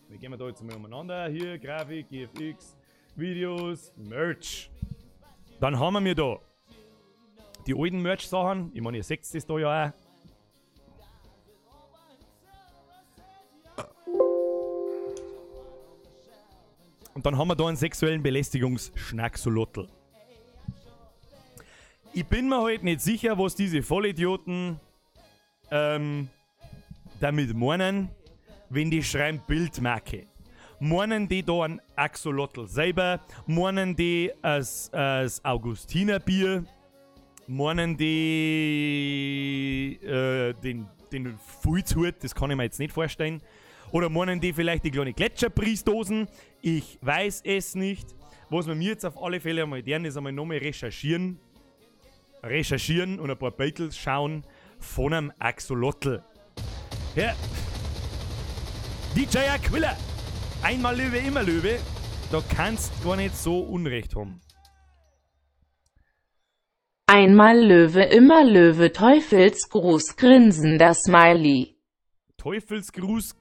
Wir gehen da jetzt mal umeinander. Hier, Grafik, GFX, Videos, Merch. Dann haben wir da die alten Merch-Sachen. Ich meine, ihr seht das da ja auch. Und dann haben wir da einen sexuellen Belästigungsschnacksolotl. Ich bin mir halt nicht sicher, was diese Vollidioten damit meinen, wenn die schreiben Bildmarke. Meinen die da ein Axolotl selber? Meinen die als Augustinerbier? Meinen die den Fulzhut? Das kann ich mir jetzt nicht vorstellen. Oder meinen die vielleicht die kleine Gletscherpriesdosen? Ich weiß es nicht. Was wir mir jetzt auf alle Fälle einmal werden, ist einmal nochmal recherchieren und ein paar Beutel schauen von einem Axolotl. Ja. DJ Aquila. Einmal Löwe, immer Löwe. Da kannst du gar nicht so Unrecht haben. Einmal Löwe, immer Löwe, Teufelsgruß, grinsender Smiley. Teufelsgruß.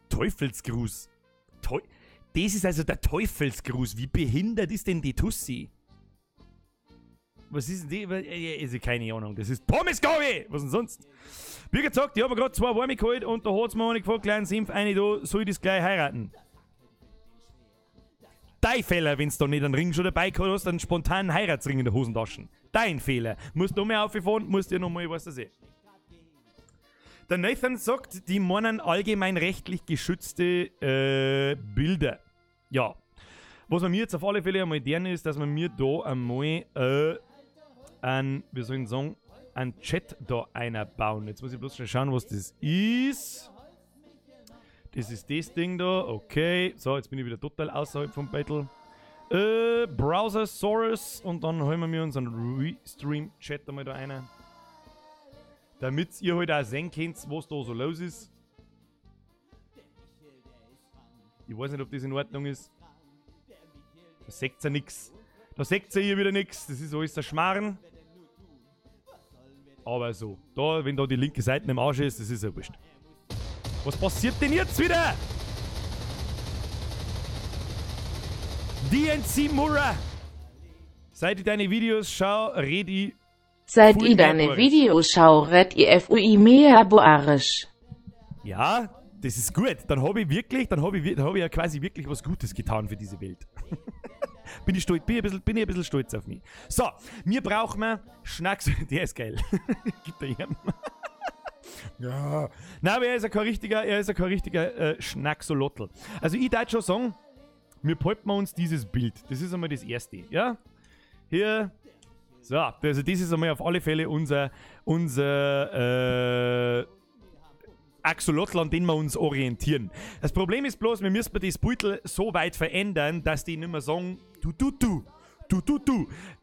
Das ist also der Teufelsgruß. Wie behindert ist denn die Tussi? Was ist denn die? Also keine Ahnung. Das ist Pommesgabe! Was denn sonst? Wie gesagt, ich habe gerade 2 Warme geholt und da hat es mir eine gefragt, kleinen Simpf, eine da, soll ich das gleich heiraten? Dein Fehler, wenn du da nicht einen Ring schon dabei gehabt hast, einen spontanen Heiratsring in der Hosentasche. Dein Fehler. Musst du mehr auffahren, musst dir nochmal was sehen. Der Nathan sagt, die meinen allgemein rechtlich geschützte Bilder. Ja. Was wir mir jetzt auf alle Fälle einmal deren ist, dass wir mir da einmal einen Chat da einbauen. Jetzt muss ich bloß schon schauen, was das ist. Das ist das Ding da. Okay. So, jetzt bin ich wieder total außerhalb vom Battle. Browser Source. Und dann holen wir unseren Restream-Chat einmal da rein. Damit ihr halt auch sehen könnt, was da so los ist. Ich weiß nicht, ob das in Ordnung ist. Da seht ihr nix. Da seht ihr hier wieder nix. Das ist alles der Schmarrn. Aber so. Da, wenn da die linke Seite im Arsch ist, das ist ja wurscht. Was passiert denn jetzt wieder? DNC Murra. Seit ich deine Videos schau, red ich. Seit ich deine Videos schau, red ich FUI mehr boarisch. Ja, Das ist gut. Dann habe ich ja quasi wirklich was Gutes getan für diese Welt. Bin ich ein bisschen stolz auf mich. So, wir brauchen Schnacks. Der ist geil. Gibt er ihm. Ja. Nein, aber er ist ja kein richtiger Schnacksolotl. Also ich darf schon sagen, wir behalten uns dieses Bild. Das ist einmal das erste. Ja? Hier. So, also das ist einmal auf alle Fälle unser Axolotl, an den wir uns orientieren. Das Problem ist bloß, wir müssen das Beutel so weit verändern, dass die nicht mehr sagen, du.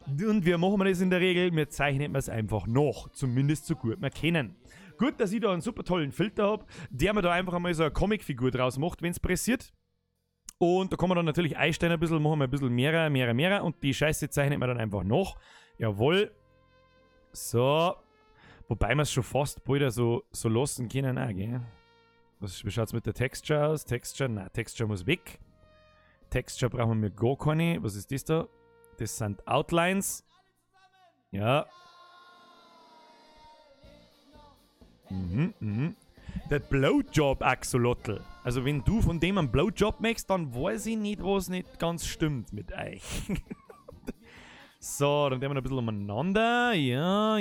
Und wie machen wir das in der Regel? Wir zeichnen es einfach nach, zumindest so gut wir können. Gut, dass ich da einen super tollen Filter habe, der mir da einfach einmal so eine Comicfigur draus macht, wenn es pressiert. Und da kann man dann natürlich einstellen, machen wir ein bisschen mehr und die Scheiße zeichnet man dann einfach nach. Jawohl. So. Wobei wir es schon fast bald so lassen können auch, gell? Wie schaut es mit der Texture aus? Texture muss weg. Texture brauchen wir gar keine. Was ist das da? Das sind Outlines. Ja. Der Blowjob-Axolotl. Also wenn du von dem einen Blowjob machst, dann weiß ich nicht, was nicht ganz stimmt mit euch. So, dann gehen wir ein bisschen umeinander. Ja.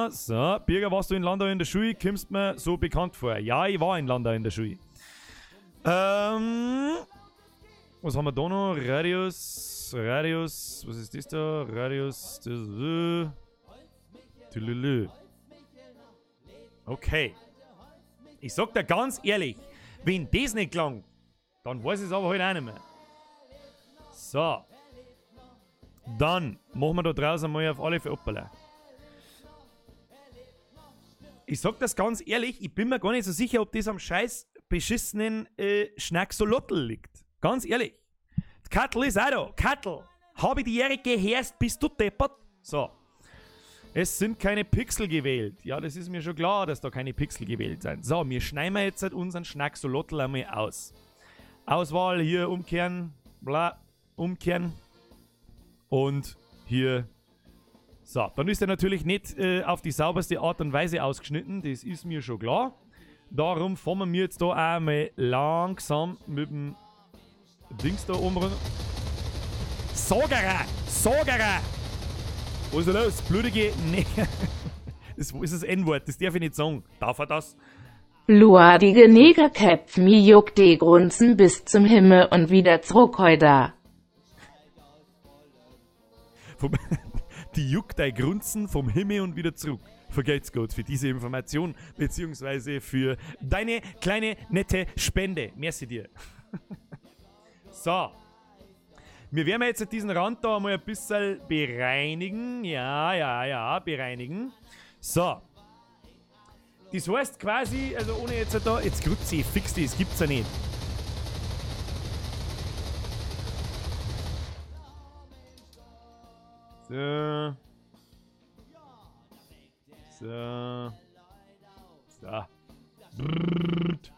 So, Birger, warst du in Landau in der Schule? Kommst mir so bekannt vor? Ja, ich war in Landau in der Schule. Was haben wir da noch? Radius. Was ist das da? Radius. Okay. Ich sag dir ganz ehrlich, wenn das nicht klang, dann weiß ich es aber halt auch nicht mehr. So. Dann machen wir da draußen mal auf alle Fälle Oppala. Ich sag das ganz ehrlich, ich bin mir gar nicht so sicher, ob das am scheiß beschissenen Schnacksolotl liegt. Ganz ehrlich. Kattel ist auch da. Kattel, habe ich die Jährige gehörst, bist du deppert? So. Es sind keine Pixel gewählt. Ja, das ist mir schon klar, dass da keine Pixel gewählt sind. So, wir schneiden jetzt unseren Schnacksolotl einmal aus. Auswahl, hier umkehren, bla, umkehren. Und hier. So, dann ist er natürlich nicht auf die sauberste Art und Weise ausgeschnitten. Das ist mir schon klar. Darum fahren wir jetzt da einmal langsam mit dem Dings da oben runter. Sagerer! Was ist los? Blutige. Nee. Das ist das N-Wort, das darf ich nicht sagen. Darf er das? Luadige Negerköpf, mi juckt die Grunzen bis zum Himmel und wieder zurück heute. Die juckt dein Grunzen vom Himmel und wieder zurück. Vergelt's Gott für diese Information, beziehungsweise für deine kleine, nette Spende. Merci dir. So. Wir werden jetzt diesen Rand da mal ein bisschen bereinigen. Ja, bereinigen. So. Das heißt quasi, also ohne jetzt da, jetzt grütze ich, fix das gibt's ja nicht. So. Brrrt.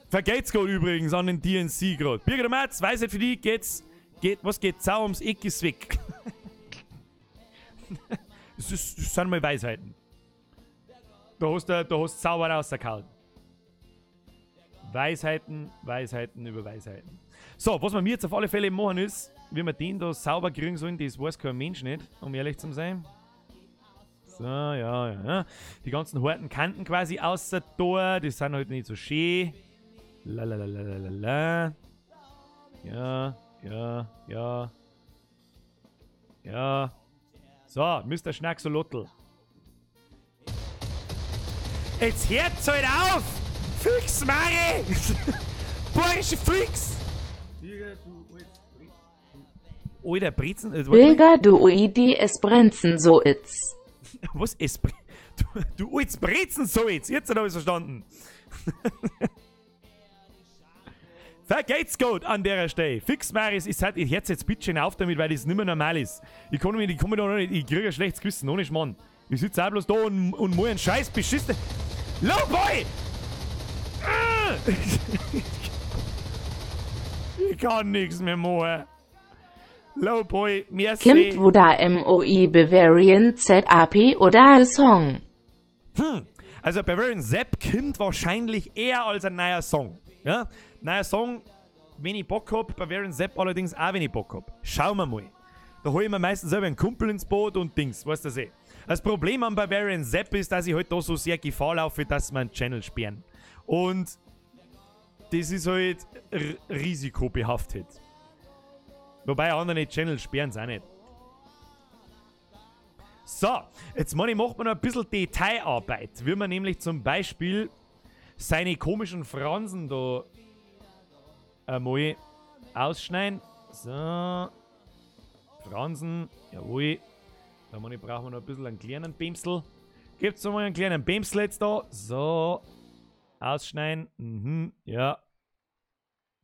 Vergeht's gerade übrigens an den DNC gerade. Birger Matz, Weisheit für die, was geht Sau ums Eck ist weg. das sind mal Weisheiten. Da hast du sauber rausgehauen. Weisheiten über Weisheiten. So, was wir jetzt auf alle Fälle machen ist, wie wir den da sauber kriegen sollen, das weiß kein Mensch nicht, um ehrlich zu sein. So, ja. Die ganzen harten Kanten quasi außer da, die sind halt nicht so schön. Lalalala. Ja. So, Mr. Schnacksolotl. Jetzt hört's halt auf! Fix, Mari! Bayerische Fix! Alter, Brezen... Bilger, du Oidi, es brenzen so itz. Was? Du altes Brezen so jetzt! Jetzt habe ich es verstanden. Vergeht's gut an der Stelle. Fix, Maris, ich jetzt bitte auf damit, weil das nicht mehr normal ist. Ich kriege ein schlechtes Gewissen, ohne Schmarrn. Ich sitze auch bloß da und mal einen scheiß beschissen. Low Boy! Ich kann nichts mehr machen. Low Boy, mir Kimmt wo da MOI Bavarian ZAP oder Song? Also Bavarian Sepp kommt wahrscheinlich eher als ein neuer Song. Ja? Neuer Song, wenn ich Bock hab, Bavarian Sepp allerdings auch, wenn ich Bock hab. Schauen wir mal. Da hole ich mir meistens selber einen Kumpel ins Boot und Dings, weißt du das eh. Das Problem am Bavarian Sepp ist, dass ich halt da so sehr Gefahr laufe, dass wir einen Channel sperren. Und das ist halt risikobehaftet. Wobei andere Channel sperren es auch nicht. So, jetzt macht man noch ein bisschen Detailarbeit. Wie man nämlich zum Beispiel seine komischen Fransen da einmal ausschneiden. So. Fransen, jawohl. Da brauchen wir noch ein bisschen einen kleinen Bämsel. Gibt's noch mal einen kleinen Bämsel jetzt da. So. Ausschneiden. Ja.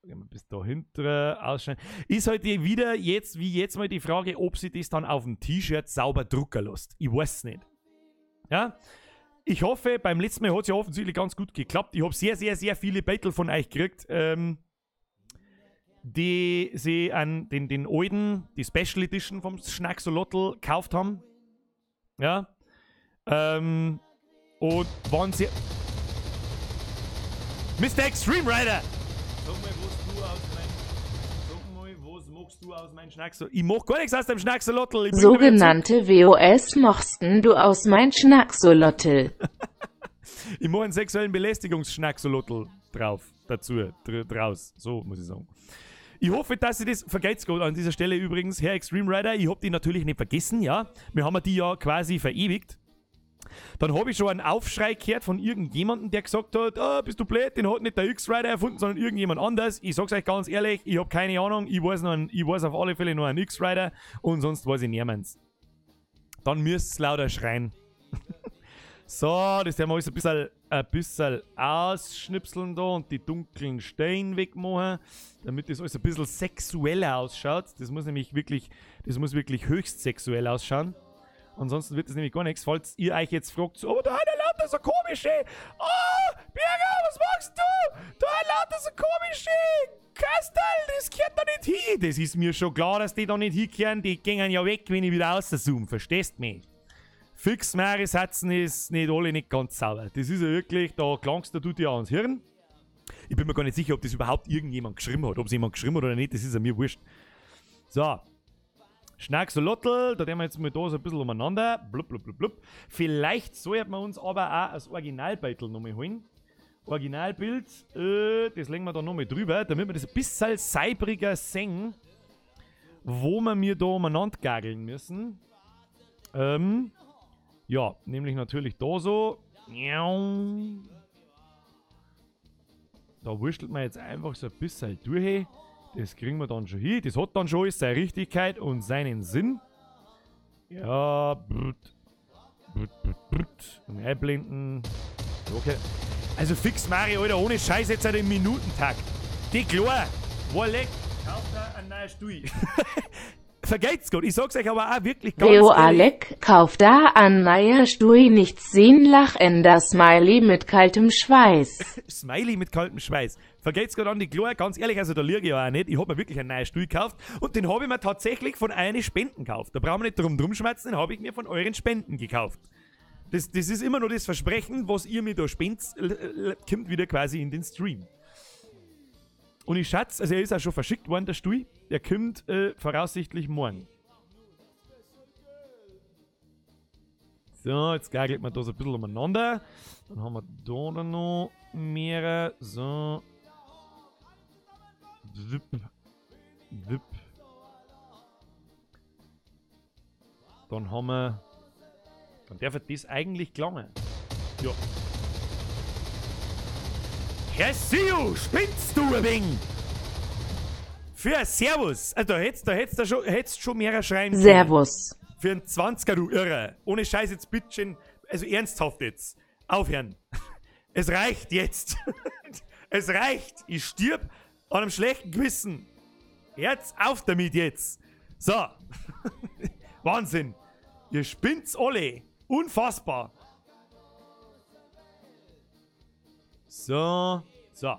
Gehen wir bis da hinten ausschneiden. Ist halt wieder jetzt, wie jetzt mal die Frage, ob sie das dann auf dem T-Shirt sauber drucken lässt. Ich weiß es nicht. Ja. Ich hoffe, beim letzten Mal hat es ja offensichtlich ganz gut geklappt. Ich habe sehr, sehr, sehr viele Battle von euch gekriegt, die sie an den alten, die Special Edition vom Schnacksolotl gekauft haben. Ja. Und waren sie. Mr. Extreme Rider! Sag mal, was magst du aus meinem Schnacksolotl? Ich mach gar nichts aus dem Schnacksolotl. Sogenannte WOS machsten du aus mein Schnacksolotl. Ich mache einen sexuellen Belästigungsschnacksolotl draus. So muss ich sagen. Ich hoffe, dass ihr das, vergeht's Gott an dieser Stelle übrigens, Herr Extreme Rider, ich hab die natürlich nicht vergessen, ja. Wir haben die ja quasi verewigt. Dann habe ich schon einen Aufschrei gehört von irgendjemandem, der gesagt hat, bist du blöd, den hat nicht der X-Rider erfunden, sondern irgendjemand anders. Ich sag's euch ganz ehrlich, ich habe keine Ahnung, ich weiß auf alle Fälle nur einen X-Rider und sonst weiß ich niemanden. Dann müsst's lauter schreien. So, das werden wir alles ein bisschen ausschnipseln da und die dunklen Steine wegmachen, damit das alles ein bisschen sexueller ausschaut. Das muss wirklich höchst sexuell ausschauen. Ansonsten wird das nämlich gar nichts, falls ihr euch jetzt fragt, oh, da hat er lauter so komische, oh, Birger, was machst du? Da hat er lauter so komische Kastel, das gehört da nicht hin. Das ist mir schon klar, dass die da nicht hinkehren, die gehen ja weg, wenn ich wieder rauszoome, verstehst du mich? Fix mehrere Sätzen ist nicht ganz sauber. Das ist ja wirklich, da klangst du dir ans Hirn. Ich bin mir gar nicht sicher, ob das überhaupt irgendjemand geschrieben hat. Ob es jemand geschrieben hat oder nicht, das ist ja mir wurscht. So. Schnacksolotl, da gehen wir jetzt mal da so ein bisschen umeinander. Blub, blub, blub, blub. Vielleicht sollten wir uns aber auch das Originalbeitel nochmal holen. Originalbild, das legen wir da nochmal drüber, damit wir das ein bisschen seibriger sehen, wo wir mir da umeinander gageln müssen. Ja, nämlich natürlich da so. Da wurschtelt man jetzt einfach so ein bisschen durch. Das kriegen wir dann schon hin. Das hat dann schon seine Richtigkeit und seinen Sinn. Ja, und einblenden. Okay. Also fix Mario, Alter, ohne Scheiß jetzt einen Minutentakt. Die klar. Walleck, kauft da einen neuen Stuhl. Vergeht's gut, ich sag's euch aber auch wirklich ganz Leo ehrlich. Alec, kauf da an neuer Stui nichts sehen, lachender Smiley mit kaltem Schweiß. Smiley mit kaltem Schweiß. Vergeht's gerade an die Klar, ganz ehrlich, also da liege ich ja auch nicht. Ich hab mir wirklich einen neuen Stuhl gekauft und den habe ich mir tatsächlich von euren Spenden gekauft. Da brauchen wir nicht drum schmerzen, den habe ich mir von euren Spenden gekauft. Das ist immer nur das Versprechen, was ihr mir da spendet, kommt wieder quasi in den Stream. Und ich schätze, also er ist auch schon verschickt worden, der Stuhl. Der kommt voraussichtlich morgen. So, jetzt gagelt man da so ein bisschen umeinander. Dann haben wir da dann noch mehrere. So. Wipp. Wipp. Dann haben wir. Dann darf das eigentlich gelangen. Ja. Herr Siu, spinnst du ein wenig? Für ein Servus. Also da hättest schon mehrere schreien können. Servus. Für einen 20er, du Irre. Ohne Scheiß jetzt bitte. Also ernsthaft jetzt. Aufhören. Es reicht jetzt. Es reicht. Ich stirb an einem schlechten Gewissen. Herz auf damit jetzt. So. Wahnsinn. Ihr spinnt's alle. Unfassbar. So. So.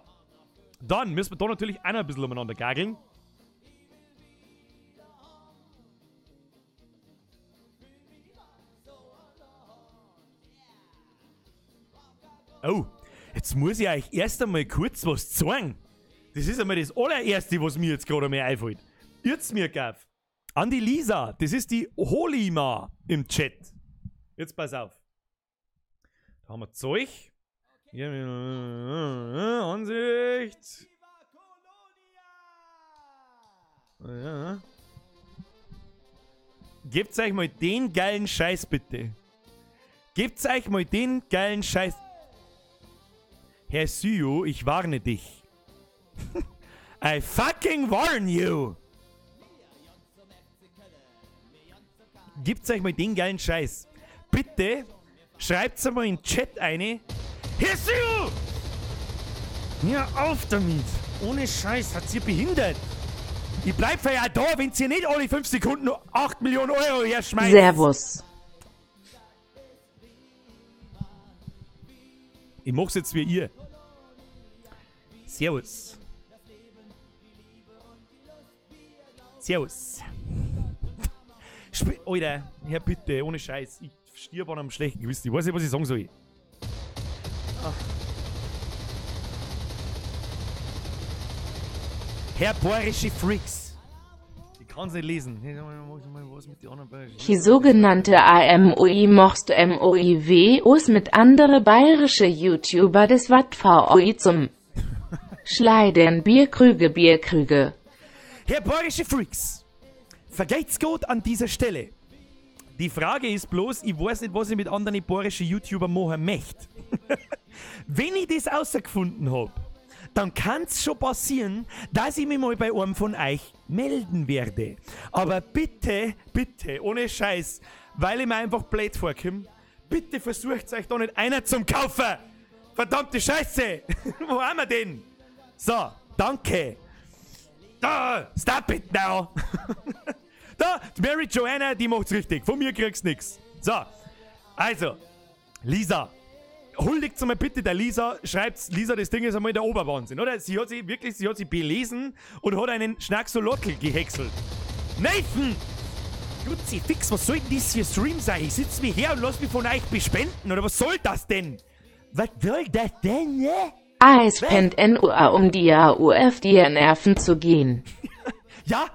Dann müssen wir da natürlich auch noch ein bisschen umeinander gageln. Oh, jetzt muss ich euch erst einmal kurz was zeigen. Das ist einmal das allererste, was mir jetzt gerade einmal einfällt. Jetzt mir gaff. An die Lisa, das ist die Holima im Chat. Jetzt pass auf. Da haben wir Zeug. Hier, Ansicht. Ja. Gebt euch mal den geilen Scheiß, bitte. Gebt euch mal den geilen Scheiß. Herr Syu, ich warne dich. I fucking warn you. Gebt euch mal den geilen Scheiß. Bitte schreibt's mal in den Chat eine. Herr Syu! Hör auf damit. Ohne Scheiß, hat's ihr behindert. Ich bleib für ja da, wenn ihr nicht alle 5 Sekunden 8 Millionen Euro herschmeißt. Servus. Ich mach's jetzt wie ihr. Servus. Servus. Alter, Herr, bitte, ohne Scheiß. Ich stirb an einem schlechten Gewissen. Ich weiß nicht, was ich sagen soll. Ach. Herr Bohrische Freaks. Ich kann's nicht lesen. Was mit den anderen Die sogenannte AMOI mochst MOIWOs mit andere bayerische YouTuber des WattVOI zum Schleidern Bierkrüge. Herr Bohrische Freaks. Vergeht's gut an dieser Stelle. Die Frage ist bloß, ich weiß nicht, was ich mit anderen bohrischen YouTubern machen möchte. Wenn ich das rausgefunden habe, dann kann es schon passieren, dass ich mich mal bei einem von euch melden werde. Aber bitte, bitte, ohne Scheiß, weil ich mir einfach blöd vorkomme, bitte versucht euch da nicht einer zum Kaufen. Verdammte Scheiße. Wo haben wir denn? So, danke. Da, stop it now. Da, Mary Joanna, die macht's richtig. Von mir kriegst nix. So, also, Lisa. Huldigt mal bitte der Lisa, schreibt's, Lisa, das Ding ist einmal der Oberwahnsinn, oder? Sie hat sich belesen und hat einen Schnacksolotl gehäckselt. Nathan! Grüezi, fix, was soll denn das für Stream sein? Ich sitz mir her und lass mich von euch bespenden, oder was soll das denn? Was soll das denn, ne? AS pennt NUA, um die AUF dir Nerven zu gehen. Ja,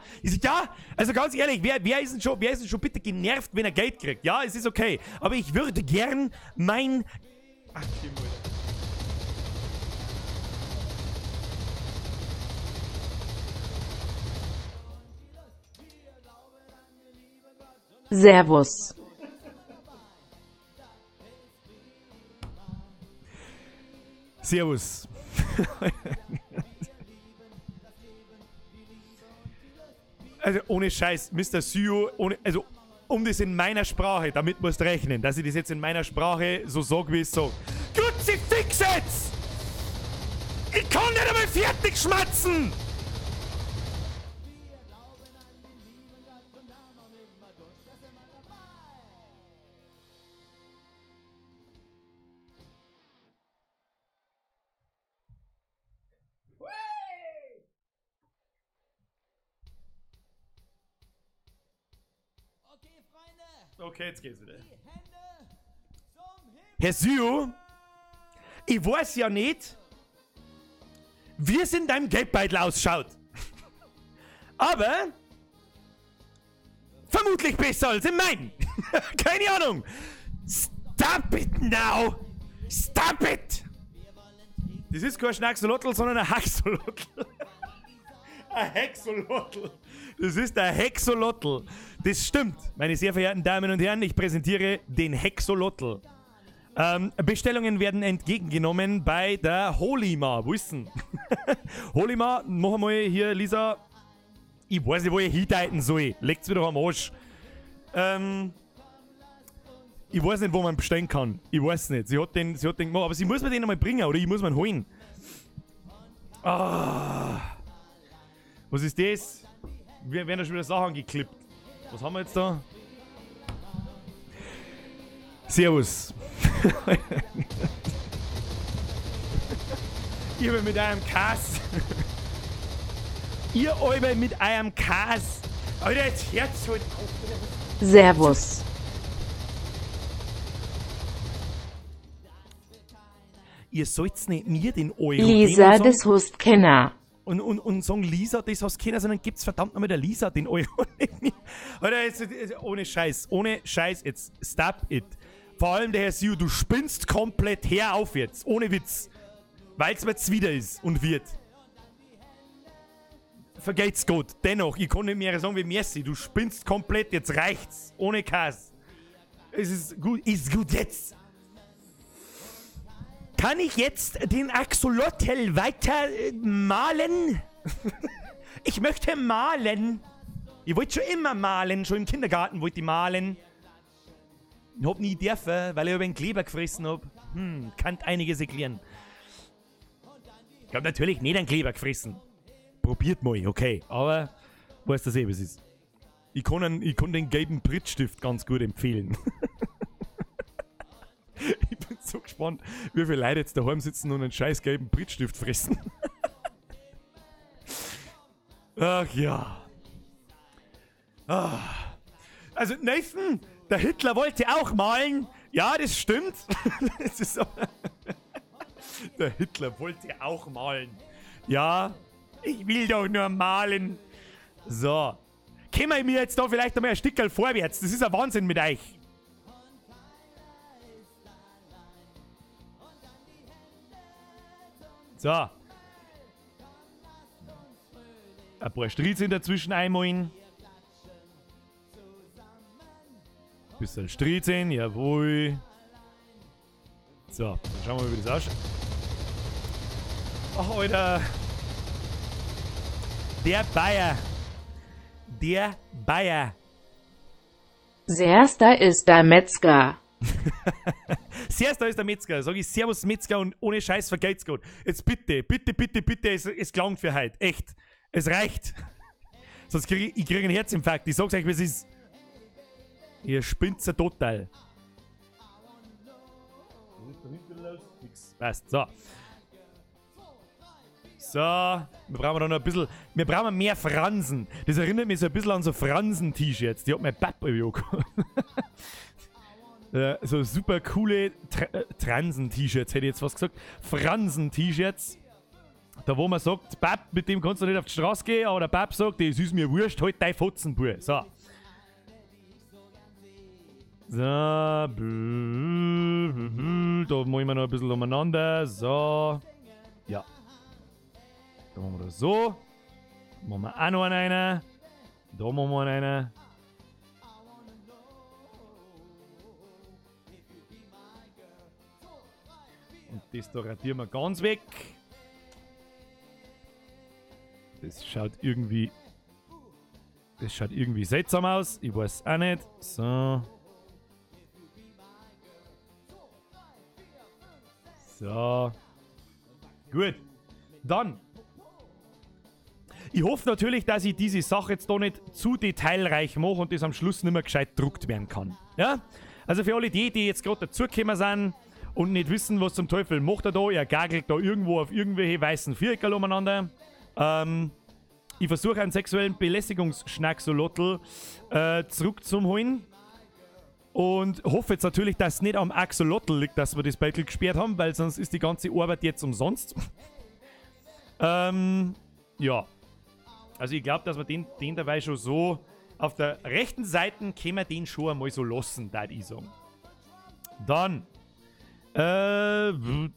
also ganz ehrlich, wer ist denn schon bitte genervt, wenn er Geld kriegt? Ja, es ist okay, aber ich würde gern mein... Ach, Servus. Servus. Also ohne Scheiß, Mr. Syu, um das in meiner Sprache, damit musst du rechnen, dass ich das jetzt in meiner Sprache so sage, wie ich es sage. Kruzifix jetzt! Ich kann nicht einmal fertig schmatzen! Okay, jetzt geht's wieder. Herr Syu, ich weiß ja nicht, wie es in deinem Geldbeutel ausschaut. Aber vermutlich besser als in meinen. Keine Ahnung. Stop it now. Stop it. Das ist kein Schnacksolotl, sondern ein Haxolotl. Ein Hexolotl. Das ist der Hexolotl. Das stimmt, meine sehr verehrten Damen und Herren. Ich präsentiere den Hexolotl. Bestellungen werden entgegengenommen bei der Holima. Wo ist denn? Holima, noch einmal hier, Lisa. Ich weiß nicht, wo ich hindeuten soll. Legt's wieder am Arsch. Ich weiß nicht, wo man bestellen kann. Ich weiß nicht. Sie hat den gemacht. Aber sie muss mir den einmal bringen, oder ich muss mir holen. Ah. Was ist das? Wir werden da schon wieder Sachen geklippt. Was haben wir jetzt da? Servus. Ihr mit eurem Kass. Ihr alle mit eurem Kass. Alter, jetzt hört's halt auf. Servus. ihr sollt nicht mir den Euro Lisa, geben und das hast Kenner. und sagen, Lisa, das hast keiner, sondern gibt's verdammt nochmal der Lisa den Euro nicht mehr. Alter, jetzt, ohne Scheiß, jetzt stop it. Vor allem der Herr Siu, du spinnst komplett her auf jetzt, ohne Witz. Weil's mir zuwider ist und wird. Vergeht's Gott, dennoch, ich kann nicht mehr sagen wie Messi, du spinnst komplett, jetzt reicht's, ohne Kass. Es ist gut jetzt. Kann ich jetzt den Axolotl weiter malen? Ich möchte malen. Ich wollte schon immer malen, schon im Kindergarten wollte ich malen. Ich hab nie dürfen, weil ich über den Kleber gefressen hab. Kann einiges erklären. Ich hab natürlich nicht einen Kleber gefressen. Probiert mal, okay. Aber weißt du eh, was ist. Ich kann den gelben Prittstift ganz gut empfehlen. Ich bin so gespannt, wie viele Leute jetzt daheim sitzen und einen scheiß gelben Prittstift fressen. Ach ja. Also Nathan, der Hitler wollte auch malen. Ja, das stimmt. Das ist so. Der Hitler wollte auch malen. Ja, ich will doch nur malen. So. Können wir mir jetzt da vielleicht einmal ein Stückchen vorwärts? Das ist ein Wahnsinn mit euch. So. Ein paar Striezeln dazwischen einmalen. Bisschen Striezeln, jawohl. So, dann schauen wir mal, wie das ausschaut. Ach, Alter. Der Bayer. Serster ist der Metzger. Serster ist der Metzger. Sag ich Servus Metzger und ohne Scheiß vergeht's gut. Jetzt bitte, es gelangt für heute. Echt. Es reicht. Sonst krieg ich einen Herzinfarkt. Ich sag's euch, was ist. Ihr spinnt's ja total. Passt. So. So. Wir brauchen da noch ein bisschen. Wir brauchen mehr Fransen. Das erinnert mich so ein bisschen an so Fransen-T-Shirts. Die hat mein Papa gehabt. So super coole Transen-T-Shirts, hätte ich jetzt was gesagt. Fransen-T-Shirts. Da wo man sagt, Pap, mit dem kannst du nicht auf die Straße gehen, aber der Pap sagt, das ist mir wurscht, halt dein Fotzenbuhr. So. So. Da machen wir noch ein bisschen umeinander. So. Ja. Da machen wir das so. Da machen wir auch noch einen. Da machen wir einen. Und das da radieren wir ganz weg. Das schaut irgendwie seltsam aus. Ich weiß auch nicht. So. So. Gut. Dann. Ich hoffe natürlich, dass ich diese Sache jetzt da nicht zu detailreich mache und das am Schluss nicht mehr gescheit gedruckt werden kann. Ja? Also für alle die jetzt gerade dazugekommen sind und nicht wissen, was zum Teufel macht er da, er gagelt da irgendwo auf irgendwelche weißen Viereckerl umeinander. Ich versuche einen sexuellen Belästigungsschnacksolotl zurückzuholen. Und hoffe jetzt natürlich, dass es nicht am Axolotl liegt, dass wir das Battle gesperrt haben, weil sonst ist die ganze Arbeit jetzt umsonst. Ja. Also ich glaube, dass wir den dabei schon so auf der rechten Seite können wir den schon einmal so lassen, da ich sagen. Dann machen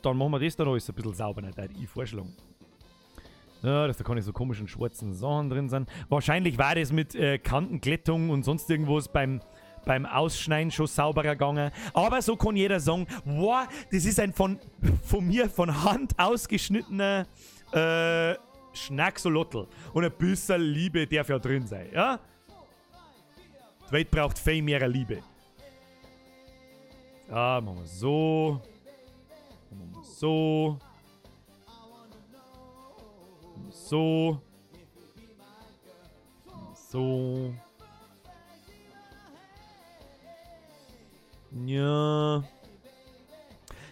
wir das dann alles ein bisschen sauberer, da ich vorschlagen. Ja, dass da keine so komischen schwarzen Sachen drin sind. Wahrscheinlich war das mit Kantenglättung und sonst irgendwas beim Ausschneiden schon sauberer gegangen. Aber so kann jeder sagen, wow, das ist ein von mir von Hand ausgeschnittener Schnacksolotl. Und ein bisschen Liebe darf ja drin sein, ja? Die Welt braucht viel mehr Liebe. Ja, machen wir so. Machen wir so. So. So. Ja.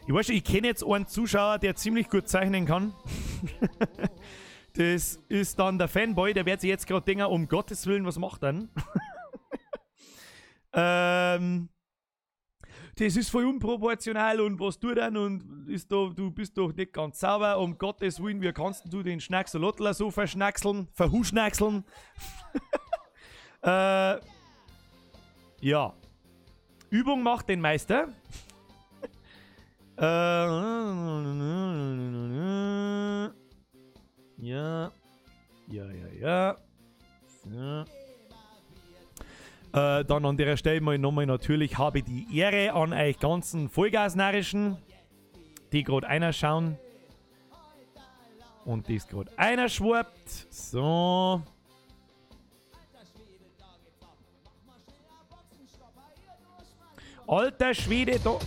Ich weiß schon, ich kenne jetzt einen Zuschauer, der ziemlich gut zeichnen kann. Das ist dann der Fanboy, der wird sich jetzt gerade denken, um Gottes Willen, was macht er denn? das ist voll unproportional und was du dann und du bist doch nicht ganz sauber, um Gottes Willen, wie kannst du den Schnacksalotler so verhuschnackseln? Ja. Übung macht den Meister. Ja. So. Dann an der Stelle mal nochmal natürlich habe die Ehre an euch ganzen Vollgasnarrischen, die gerade einer schauen. Und die ist gerade einer schwappt. So. Alter Schwede, da.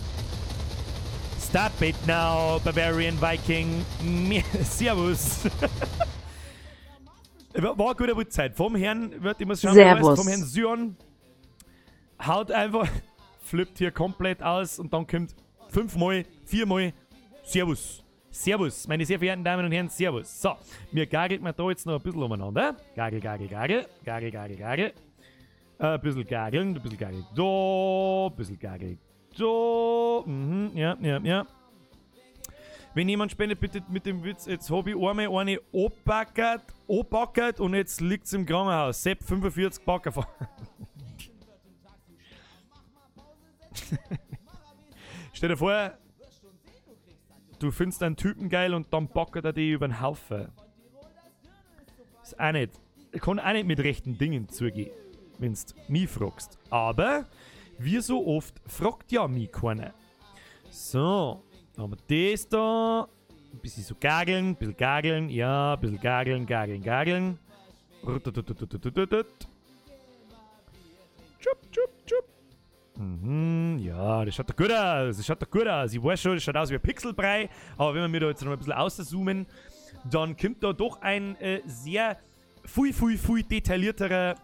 Stop it now, Bavarian Viking. Servus. War eine gute Uhrzeit. Vom Herrn, wird immer schauen, Servus. Vom Herrn Syon haut einfach, flippt hier komplett aus und dann kommt 5-mal, 4-mal Servus. Servus, meine sehr verehrten Damen und Herren, Servus. So, mir gagelt man da jetzt noch ein bisschen umeinander. Gagel. Ein bisschen gageln da, ein bisschen gagel da. Ja. Wenn jemand spendet, bitte mit dem Witz, jetzt habe ich einmal eine angepackert und jetzt liegt es im Krankenhaus. Sepp 45 Backer vor. Stell dir vor, du findest einen Typen geil und dann packert er die über den Haufen. Ist auch nicht. Ich kann auch nicht mit rechten Dingen zugehen, wenn du mich fragst. Aber, wie so oft, fragt ja mich keiner. So, dann haben wir das da. Ein bisschen so gageln, ja, ein bisschen gageln. Chup. Ja, das schaut doch gut aus. Ich weiß schon, das schaut aus wie ein Pixelbrei. Aber wenn wir mir da jetzt noch ein bisschen auszoomen, dann kommt da doch ein sehr viel detaillierterer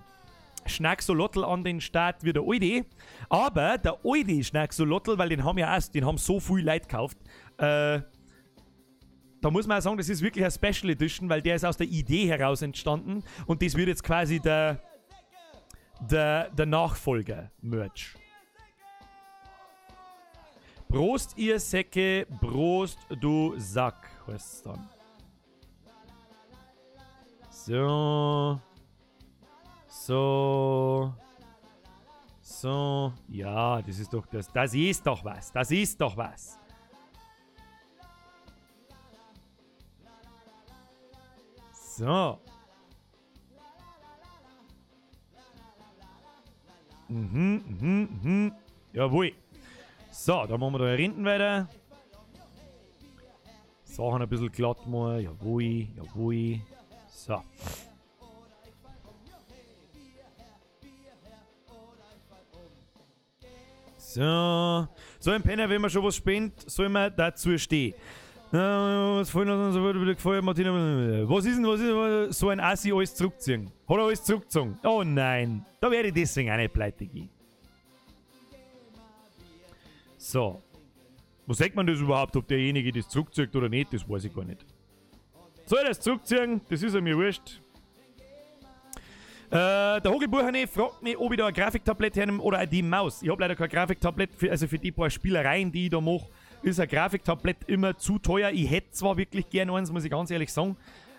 Schnacksolotl an den Start wie der alte. Aber der alte Schnacksolotl, weil den haben so viel Leute gekauft, da muss man auch sagen, das ist wirklich eine Special Edition, weil der ist aus der Idee heraus entstanden und das wird jetzt quasi der Nachfolger-Merch. Prost, ihr Säcke, Prost, du Sack, heißt es dann. So. Ja, das ist doch das. Das ist doch was. So. Jawohl. So, dann machen wir da hinten weiter. Sachen ein bisschen glatt machen. Jawohl. So. So ein Penner, wenn man schon was spendet, soll man dazu stehen. Was gefällt, Martina? Was ist denn so ein Assi alles zurückziehen? Hat er alles zurückgezogen? Oh nein, da werde ich deswegen auch nicht pleite gehen. So. Wo sagt man das überhaupt, ob derjenige das zurückzieht oder nicht? Das weiß ich gar nicht. Soll er das zurückziehen? Das ist ja mir wurscht. Der Hogelbucherne fragt mich, ob ich da ein Grafiktablett hernehme oder die Maus. Ich habe leider kein Grafiktablett, für die paar Spielereien, die ich da mache, ist ein Grafiktablett immer zu teuer. Ich hätte zwar wirklich gerne eins, muss ich ganz ehrlich sagen,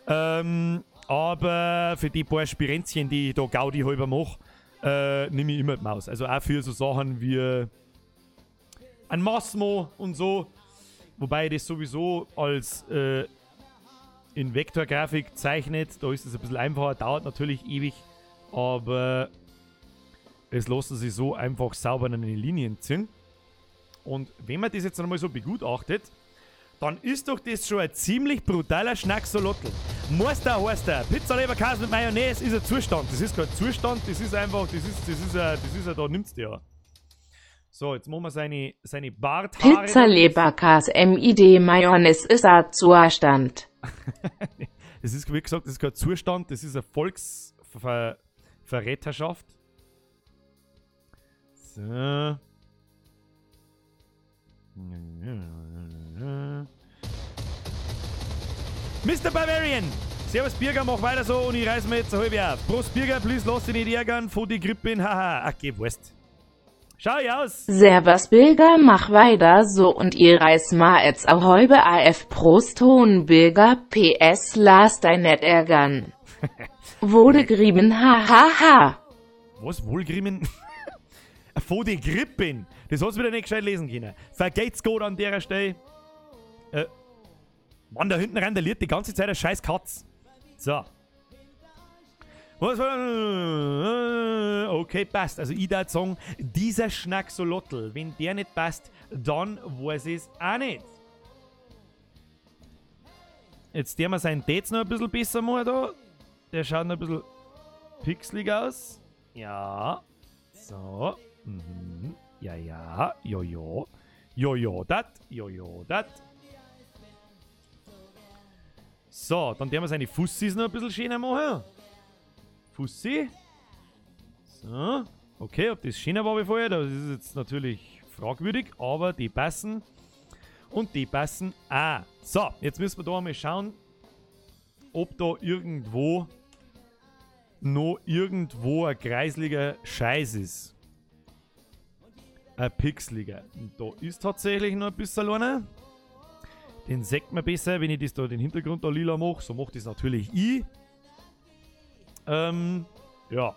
aber für die paar Spirenzchen, die ich da Gaudi halber mache, nehme ich immer die Maus. Also auch für so Sachen wie ein Massmo und so, wobei das sowieso als in Vektorgrafik zeichnet, da ist es ein bisschen einfacher, dauert natürlich ewig, aber es lassen sich so einfach sauber an die Linien ziehen. Und wenn man das jetzt einmal so begutachtet, dann ist doch das schon ein ziemlich brutaler Schnacksolotl. Meister heißt der. Pizza Leberkäse mit Mayonnaise ist ein Zustand. Das ist kein Zustand, das ist einfach, das ist da nimmt's der. So, jetzt machen wir seine Barthaare. Pizza Leberkäse MID Mayonnaise ist ein Zustand. Das ist, wie gesagt, das ist kein Zustand, das ist eine Volksverräterschaft. So. Mr. Bavarian! Servus Birger, mach weiter so und ich reiß mir jetzt eine halbe auf. Prost Birger, please lass dich nicht ärgern von die Grippe in haha. Ach, geh, weißt. Schau ich aus. Servus Bilger, mach weiter so und ihr reiß mal jetzt auch heute AF Prost Ton Bilger, PS las dein net ärgern. Wurde grieben, hahaha. Was, wohlgrimmen? Von die Grippen. Das hast du wieder nicht gescheit lesen können. Vergeht's gut an der Stelle. Mann, da hinten randaliert die ganze Zeit eine scheiß Katz. So. Was war... Okay, passt. Also ich würde sagen, dieser Schnacksolotl, wenn der nicht passt, dann weiß ich es auch nicht. Jetzt der wir seinen Dates noch ein bisschen besser machen da. Der schaut noch ein bisschen pixelig aus. Ja. So. Mhm. Ja, ja. Jojo. Jojo, dat. Jojo, dat. So, dann werden wir seine Fussis noch ein bisschen schöner machen. Fussi. So. Okay, ob das schöner war wie vorher, das ist jetzt natürlich fragwürdig, aber die passen. Und die passen auch. So, jetzt müssen wir da mal schauen, ob da irgendwo ein kreisliger Scheiß ist. Ein pixeliger. Und da ist tatsächlich noch ein bisschen einer. Den sagt man besser, wenn ich das da den Hintergrund da lila mache. So mache ich das natürlich ich. Ja.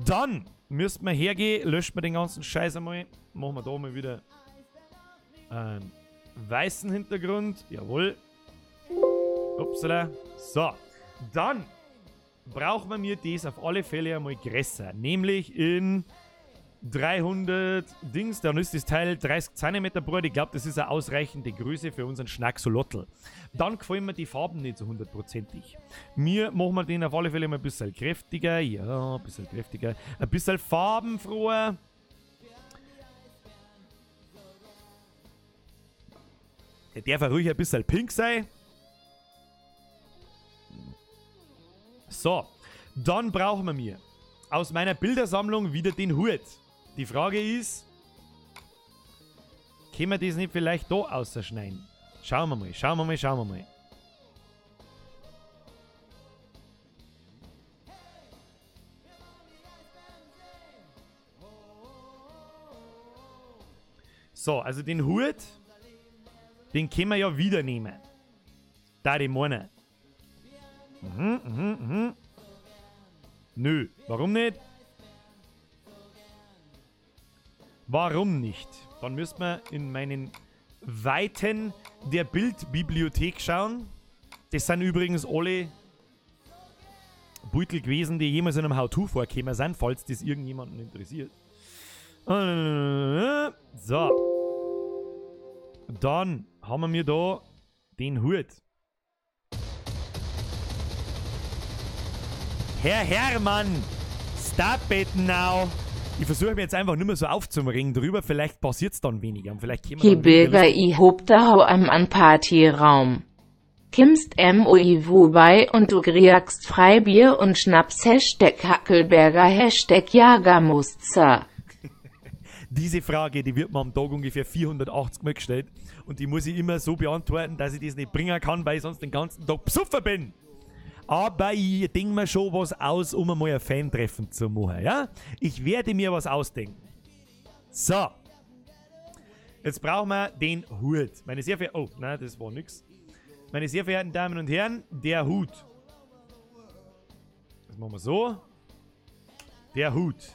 Dann müssten wir hergehen, löscht wir den ganzen Scheiß einmal. Machen wir da mal wieder einen weißen Hintergrund. Jawohl. Upsala. So. Dann brauchen wir das auf alle Fälle einmal größer. Nämlich in 300 Dings, dann ist das Teil 30 cm breit. Ich glaube, das ist eine ausreichende Größe für unseren Schnacksolotl. Dann gefallen mir die Farben nicht so hundertprozentig. Mir machen wir den auf alle Fälle mal ein bisschen kräftiger. Ja, ein bisschen kräftiger. Ein bisschen farbenfroher. Der darf ruhig ein bisschen pink sein. So, dann brauchen wir mir aus meiner Bildersammlung wieder den Hut. Die Frage ist, können wir das nicht vielleicht da ausschneiden? Schauen wir mal, schauen wir mal, schauen wir mal. So, also den Hut, den können wir ja wieder nehmen. Da die meine. Nö, warum nicht? Warum nicht? Dann müssen wir in meinen Weiten der Bildbibliothek schauen. Das sind übrigens alle Beutel gewesen, die jemals in einem How-To vorgekommen sind, falls das irgendjemanden interessiert. So. Dann haben wir da den Hut. Herr Herrmann, stop it now. Ich versuche mich jetzt einfach nur mehr so aufzuregen drüber, vielleicht passiert es dann weniger. Und vielleicht die Bürger ich hob da hau am Partyraum. Kimmst MOI wobei und du kriegst Freibier und Schnaps Hashtag Hackelberger Hashtag Jagermuster. Diese Frage, die wird mir am Tag ungefähr 480 Mal gestellt. Und die muss ich immer so beantworten, dass ich das nicht bringen kann, weil ich sonst den ganzen Tag besoffen bin. Aber ich denke mir schon was aus, um einmal ein Fan-Treffen zu machen, ja? Ich werde mir was ausdenken. So. Jetzt brauchen wir den Hut. Meine sehr verehrten... Oh, nein, das war nix. Meine sehr verehrten Damen und Herren, der Hut. Das machen wir so. Der Hut.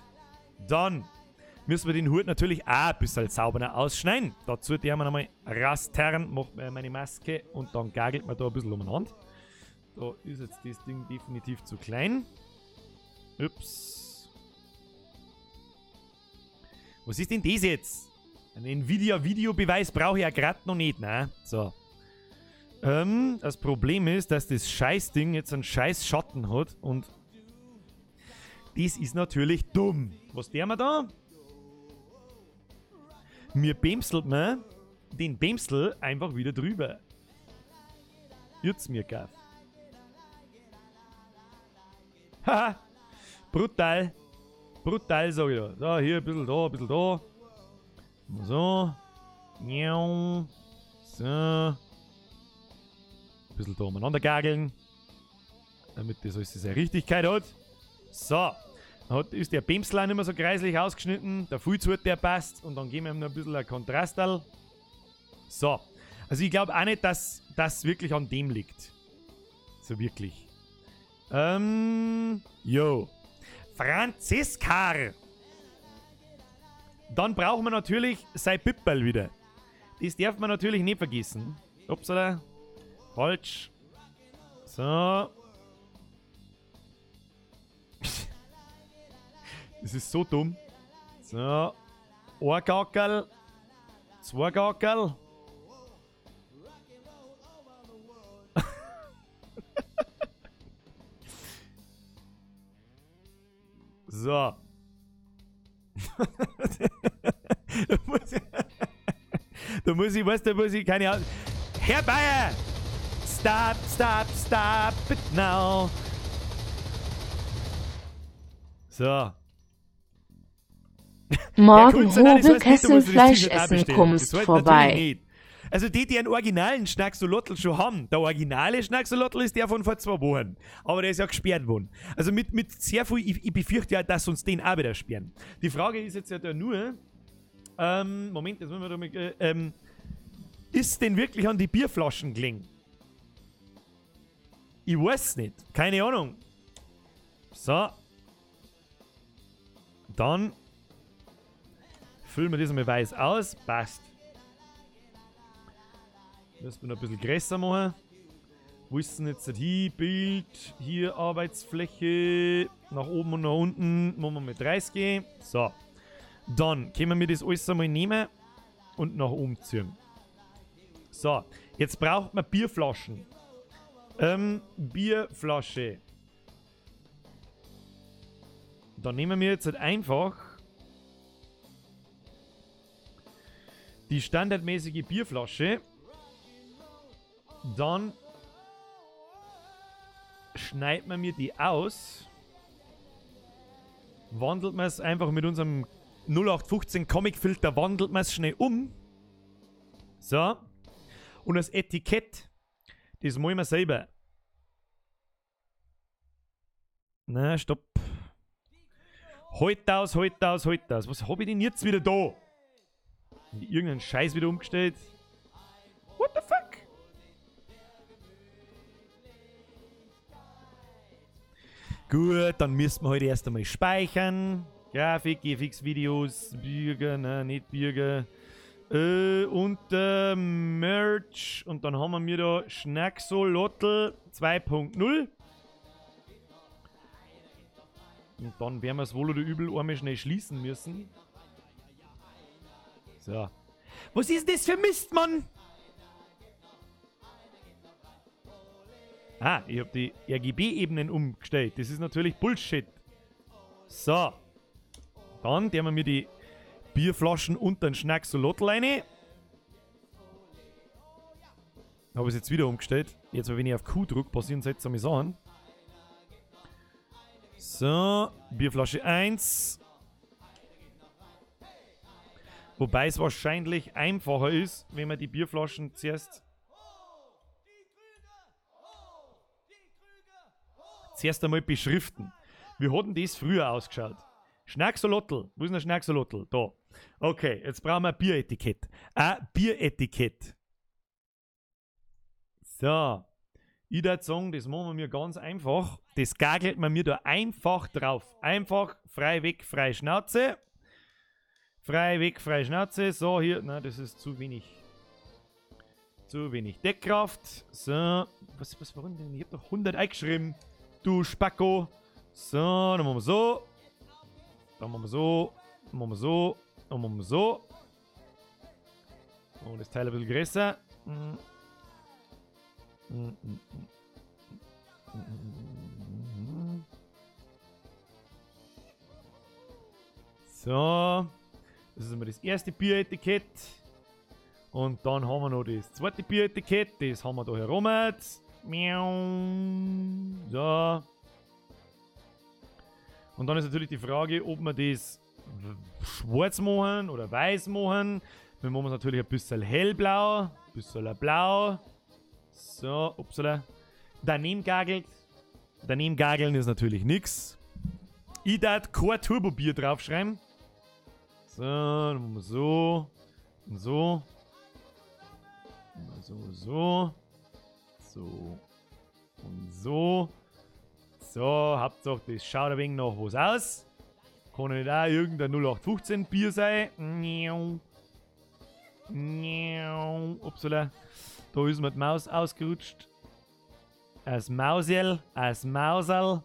Dann müssen wir den Hut natürlich auch ein bisschen sauberer ausschneiden. Dazu werden wir nochmal rastern, macht meine Maske und dann gagelt man da ein bisschen umeinander. Da ist jetzt das Ding definitiv zu klein. Ups. Was ist denn das jetzt? Einen Nvidia-Videobeweis brauche ich ja gerade noch nicht, ne? So. Das Problem ist, dass das Scheißding jetzt einen scheiß Schatten hat und das ist natürlich dumm. Was tun wir da? Mir bämselt man den Bämsel einfach wieder drüber. Jetzt mir gaff. Haha, brutal. Brutal, sag ich da. So, hier ein bisschen da, ein bisschen da. So. So. Ein bisschen da umeinander gageln. Damit das alles seine Richtigkeit hat. So. Ist der Bämsler nicht mehr so kreislich ausgeschnitten, der Fullzut, der passt und dann geben wir ihm noch ein bisschen ein Kontrastal. So, also ich glaube auch nicht, dass das wirklich an dem liegt. So wirklich. Jo. Franziskar. Dann brauchen wir natürlich sein Pipperl wieder. Das darf man natürlich nicht vergessen. Upsala. Falsch. So. Das ist so dumm. So. Ein Gackerl. 2 Gackerl. So. da muss ich, keine Ahnung. Herr Bayer! Stop it now. So. Morgen Hobe Kesselfleisch essen kommst vorbei. Also die einen originalen Schnacksolotl schon haben. Der originale Schnacksolotl ist der von vor 2 Wochen. Aber der ist ja gesperrt worden. Also mit sehr viel, ich befürchte ja, dass uns den auch wieder sperren. Die Frage ist jetzt ja da nur, Moment, jetzt müssen wir da mal, ist denn wirklich an die Bierflaschen gelegen? Ich weiß nicht. Keine Ahnung. So. Dann füllen wir das mal weiß aus. Passt. Müssen wir noch ein bisschen größer machen. Wo ist denn jetzt das hier? Bild, hier Arbeitsfläche, nach oben und nach unten. Machen wir mit 30. So. Dann können wir das alles einmal nehmen und nach oben ziehen. So. Jetzt braucht man Bierflaschen. Bierflasche. Dann nehmen wir jetzt halt einfach die standardmäßige Bierflasche. Dann schneidet man mir die aus. Wandelt man es einfach mit unserem 0815 Comic-Filter, wandelt man es schnell um. So. Und das Etikett, das malen wir selber. Na, stopp. Halt aus. Was habe ich denn jetzt wieder da? Irgendeinen Scheiß wieder umgestellt. What the fuck? Gut, dann müssen wir heute erst einmal speichern. Grafik, GFX-Videos, Bürger, nicht Bürger. Und Merch. Und dann haben wir da Schnacksolotl 2.0. Und dann werden wir es wohl oder übel einmal schnell schließen müssen. So. Was ist das für Mist, Mann? Ah, ich habe die RGB-Ebenen umgestellt. Das ist natürlich Bullshit. So. Dann nehmen wir mir die Bierflaschen unter den Schnacksolotl rein. Habe es jetzt wieder umgestellt. Jetzt, wenn ich auf Q drücke, passieren seltsame Sachen. So, Bierflasche 1. Wobei es wahrscheinlich einfacher ist, wenn man die Bierflaschen zuerst einmal beschriften. Wie hat denn das früher ausgeschaut? Schnacksolotl. Wo ist denn der Schnacksolotl? Da. Okay, jetzt brauchen wir ein Bieretikett. Ein Bieretikett. So. Ich würde sagen, das machen wir mir ganz einfach. Das gagelt man mir da einfach drauf. Einfach frei weg, frei Schnauze. Frei weg, frei Schnauze. So, hier. Nein, das ist zu wenig. Zu wenig Deckkraft. So. Warum denn? Ich hab doch 100 eingeschrieben. Du Spacko. So, dann machen wir so. Dann machen wir so. Dann machen wir so. Dann machen wir so. Und das Teil ein bisschen größer. So. Das ist immer das erste Bieretikett. Und dann haben wir noch das zweite Bieretikett. Das haben wir da herum. So. Und dann ist natürlich die Frage, ob wir das schwarz machen oder weiß machen. Dann machen wir es natürlich ein bisschen hellblau, ein bisschen blau. So, upsala. Daneben gageln ist natürlich nichts. Ich darf kein Turbobier draufschreiben. So, dann machen wir so. Und so. So. So. Und so. So, Hauptsache, das schaut ein wenig nach was aus. Kann nicht auch irgendein 0815 Bier sein. Upsala. Da ist mir die Maus ausgerutscht. Als Mausel. So.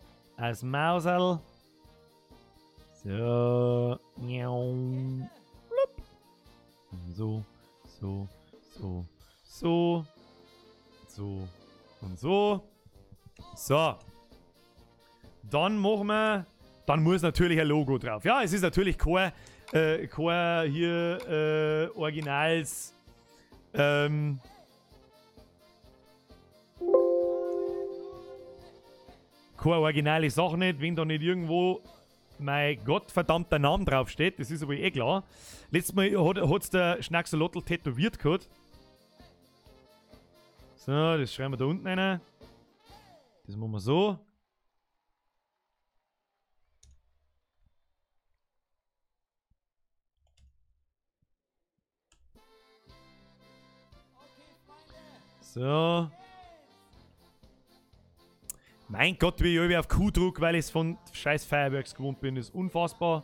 So. Und so. So. Dann machen wir. Dann muss natürlich ein Logo drauf. Ja, es ist natürlich kein hier Originals. Keine originale Sache nicht, wenn da nicht irgendwo mein gottverdammter Name draufsteht. Das ist aber eh klar. Letztes Mal hat es der Schnacksolotl tätowiert gehabt. So, das schreiben wir da unten rein. Das machen wir so. So. Mein Gott, wie ich auf Q druck, weil ich es von scheiß Fireworks gewohnt bin, ist unfassbar.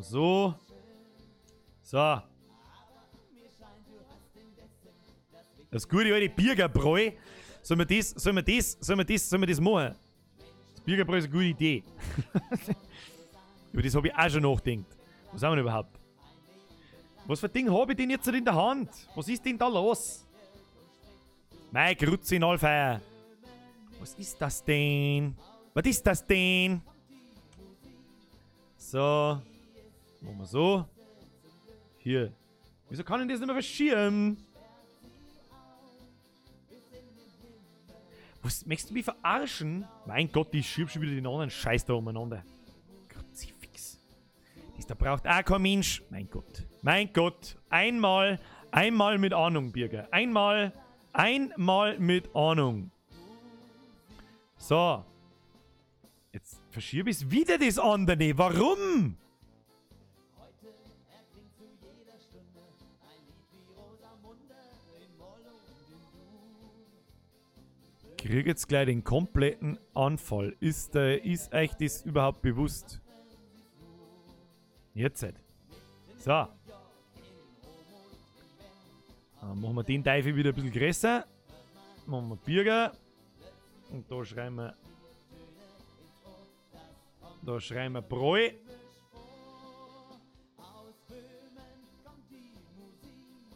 So. So. Das gute alte Biergerbräu. Sollen wir das machen? Das Biergerbräu ist eine gute Idee. Über das habe ich auch schon nachgedacht. Was haben wir denn überhaupt? Was für ein Ding habe ich denn jetzt in der Hand? Was ist denn da los? Mein Grütze in Allfeier. Was ist das denn? Was ist das denn? So. Machen wir so. Hier. Wieso kann ich das nicht mehr verschieben? Was, möchtest du mich verarschen? Mein Gott, ich schieb schon wieder den anderen Scheiß da umeinander. Kruzifix. Das da braucht auch kein Mensch. Mein Gott. Mein Gott. Einmal mit Ahnung, Birger. Einmal mit Ahnung. So. Jetzt verschiebe ich wieder das andere. Warum? Ich kriege jetzt gleich den kompletten Anfall. Ist euch das überhaupt bewusst? Jetzt. So. Dann machen wir den Teufel wieder ein bisschen größer. Machen wir Birger. Und da schreiben wir Bräu.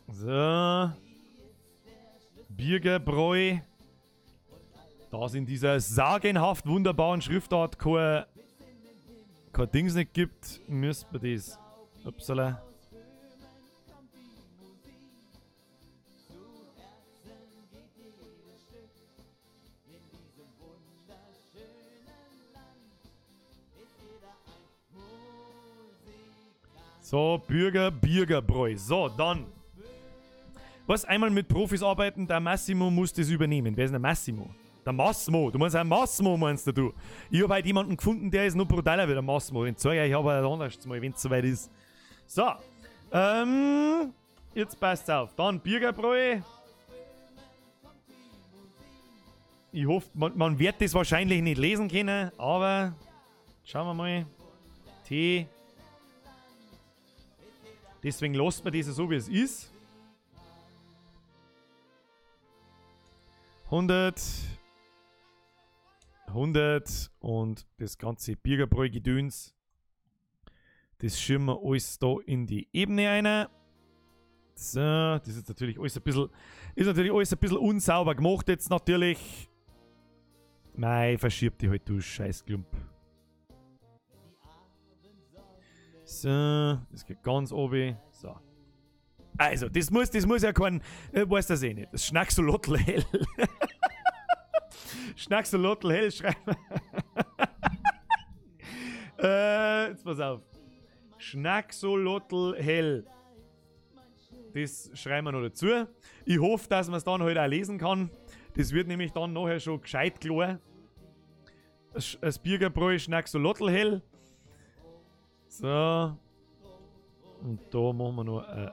So. Birgerbräu. Da es in dieser sagenhaft wunderbaren Schriftart kein Dings nicht gibt, müsste man das. Upsala. So, Biergerbräu. So, dann. Was einmal mit Profis arbeiten, der Massimo muss das übernehmen. Wer ist denn der Massimo? Der Massimo. Du meinst ein Massimo, meinst du? Ich habe halt jemanden gefunden, der ist noch brutaler wie der Massimo. Den zeige ich aber anders mal, wenn es soweit ist. So. Jetzt passt auf. Dann Biergerbräu. Ich hoffe, man wird das wahrscheinlich nicht lesen können, aber schauen wir mal. T. Deswegen lasst man das so, wie es ist. 100 und das ganze Biergerbräu-Gedöns. Das schieben wir alles da in die Ebene rein. So, das ist natürlich alles ein bisschen unsauber gemacht jetzt natürlich. Mei, verschiebt die halt, du Scheißklump. So, das geht ganz oben. So. Also, das muss ja kein. Weiß das eh nicht. Das Schnacksolotl hell. Schnacksolotl hell schreiben. Jetzt pass auf. Schnacksolotl hell. Das schreiben wir noch dazu. Ich hoffe, dass man es dann halt auch lesen kann. Das wird nämlich dann nachher schon gescheit klar. Das Biergerbräu Schnacksolotl hell. So. Und da machen wir noch eine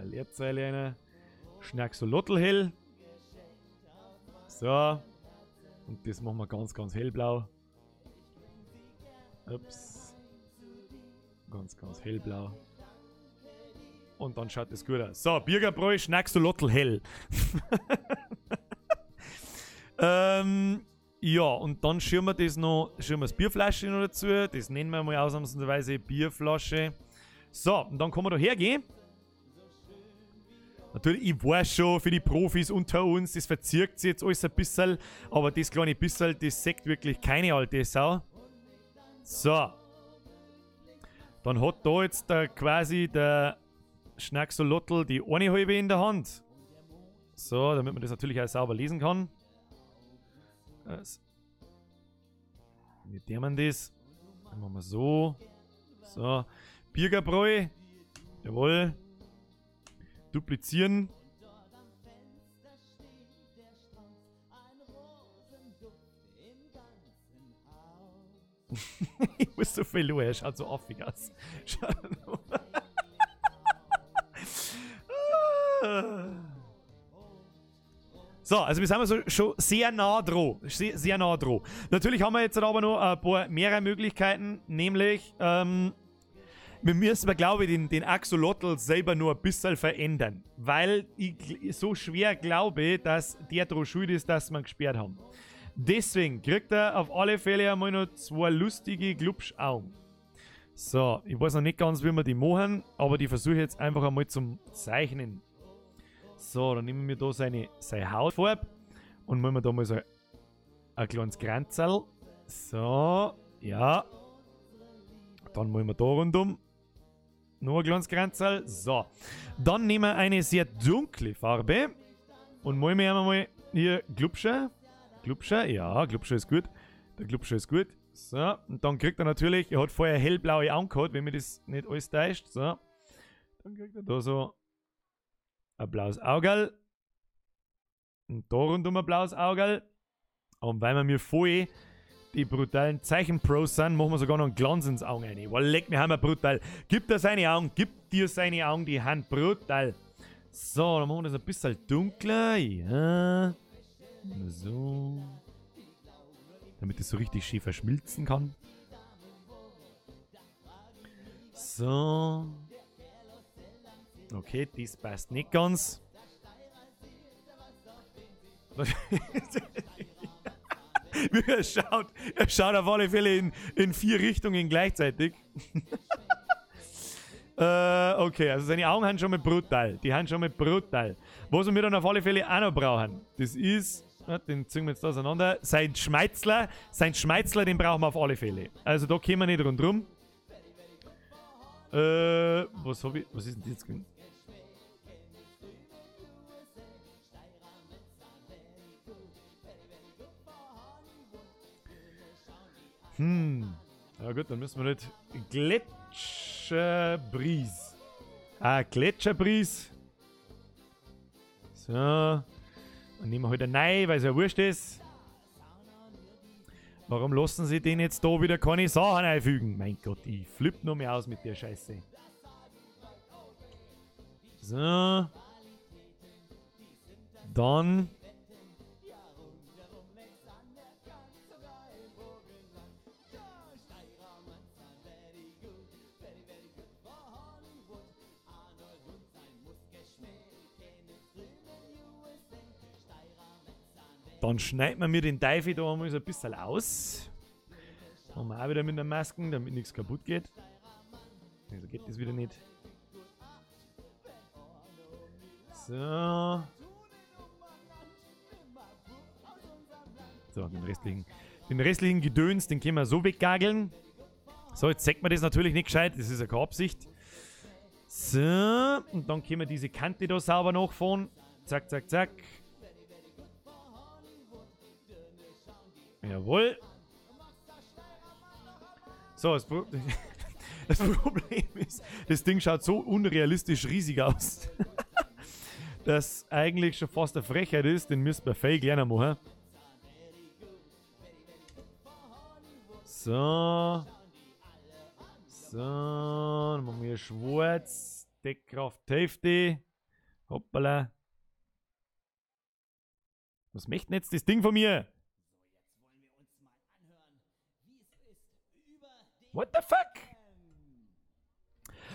Leerzeile rein. Schnacksolotl hell. So. Und das machen wir ganz, ganz hellblau. Ups. Ganz, ganz hellblau. Und dann schaut das gut aus. So, Bürgerbräu, Schnacksolotl hell. Ja, und dann schirmen wir das Bierflasche noch dazu. Das nennen wir mal ausnahmsweise Bierflasche. So, und dann kann man da hergehen. Natürlich, ich weiß schon, für die Profis unter uns, das verzirkt sich jetzt alles ein bisschen. Aber das kleine bisschen, das sagt wirklich keine alte Sau. So. Dann hat da jetzt quasi der Schnacksolotl die eine halbe in der Hand. So, damit man das natürlich auch sauber lesen kann. Wie dämmen das? Dann machen wir so. So. Biergerbräu. Jawohl. Duplizieren. Ich muss so viel er schaut so affig aus. So, also wir sind also schon sehr nah dran. Sehr nah dran. Natürlich haben wir jetzt aber noch ein paar mehrere Möglichkeiten, nämlich wir müssen, glaube ich, den Axolotl selber nur ein bisschen verändern. Weil ich so schwer glaube, dass der daran schuld ist, dass wir gesperrt haben. Deswegen kriegt er auf alle Fälle einmal noch 2 lustige Glubschaugen. So, ich weiß noch nicht ganz, wie wir die machen, aber die versuche ich jetzt einfach einmal zum Zeichnen. So, dann nehmen wir da seine Hautfarbe und machen wir da mal so ein kleines Kranzerl. So, ja. Dann machen wir da rundum noch ein kleines Kranzerl. So, dann nehmen wir eine sehr dunkle Farbe und malen wir einmal hier Glubscher. Glubscher, ja, Glubscher ist gut. Der Glubscher ist gut. So, und dann kriegt er natürlich, er hat vorher hellblaue Augen gehabt, wenn mir das nicht alles täuscht. So, dann kriegt er da so ein blaues Augerl. Und da rundum ein blaues Augerl. Und weil wir mir voll die brutalen Zeichenpros sind, machen wir sogar noch einen Glanz ins Auge rein. Weil leck, wir haben brutal. Gib dir seine Augen, gib dir seine Augen, die Hand, brutal. So, dann machen wir das ein bisschen dunkler. Ja. So. Damit es so richtig schön verschmilzen kann. So. Okay, das passt nicht ganz. Er schaut auf alle Fälle in 4 Richtungen gleichzeitig. Okay, also seine Augen haben schon mal brutal. Die haben schon mal brutal. Was wir dann auf alle Fälle auch noch brauchen, das ist, den ziehen wir jetzt auseinander, sein Schmeizler, den brauchen wir auf alle Fälle. Also da kommen wir nicht rundherum. Was habe ich, was ist denn jetzt? Ja gut, dann müssen wir nicht Gletscherbries. Gletscherbries. So. Und nehmen wir halt eine neue, weil es ja wurscht ist. Warum lassen sie den jetzt da wieder keine Sachen einfügen? Mein Gott, ich flippe noch mehr aus mit der Scheiße. So. Dann. Dann schneiden wir mir den Teufel da einmal so ein bisschen aus. Machen wir auch wieder mit der Maske, damit nichts kaputt geht. Also geht das wieder nicht. So. So, den restlichen Gedöns, den können wir so weggageln. So, jetzt zeigt man das natürlich nicht gescheit, das ist ja keine Absicht. So, und dann können wir diese Kante da sauber nachfahren. Zack, zack, zack. Jawohl. So, das Problem ist, das Ding schaut so unrealistisch riesig aus, dass eigentlich schon fast eine Frechheit ist, den müsst ihr viel kleiner machen. So. So, dann machen wir hier schwarz. Deckkraft Hälfte. Hoppala. Was möchte denn jetzt das Ding von mir? What the fuck?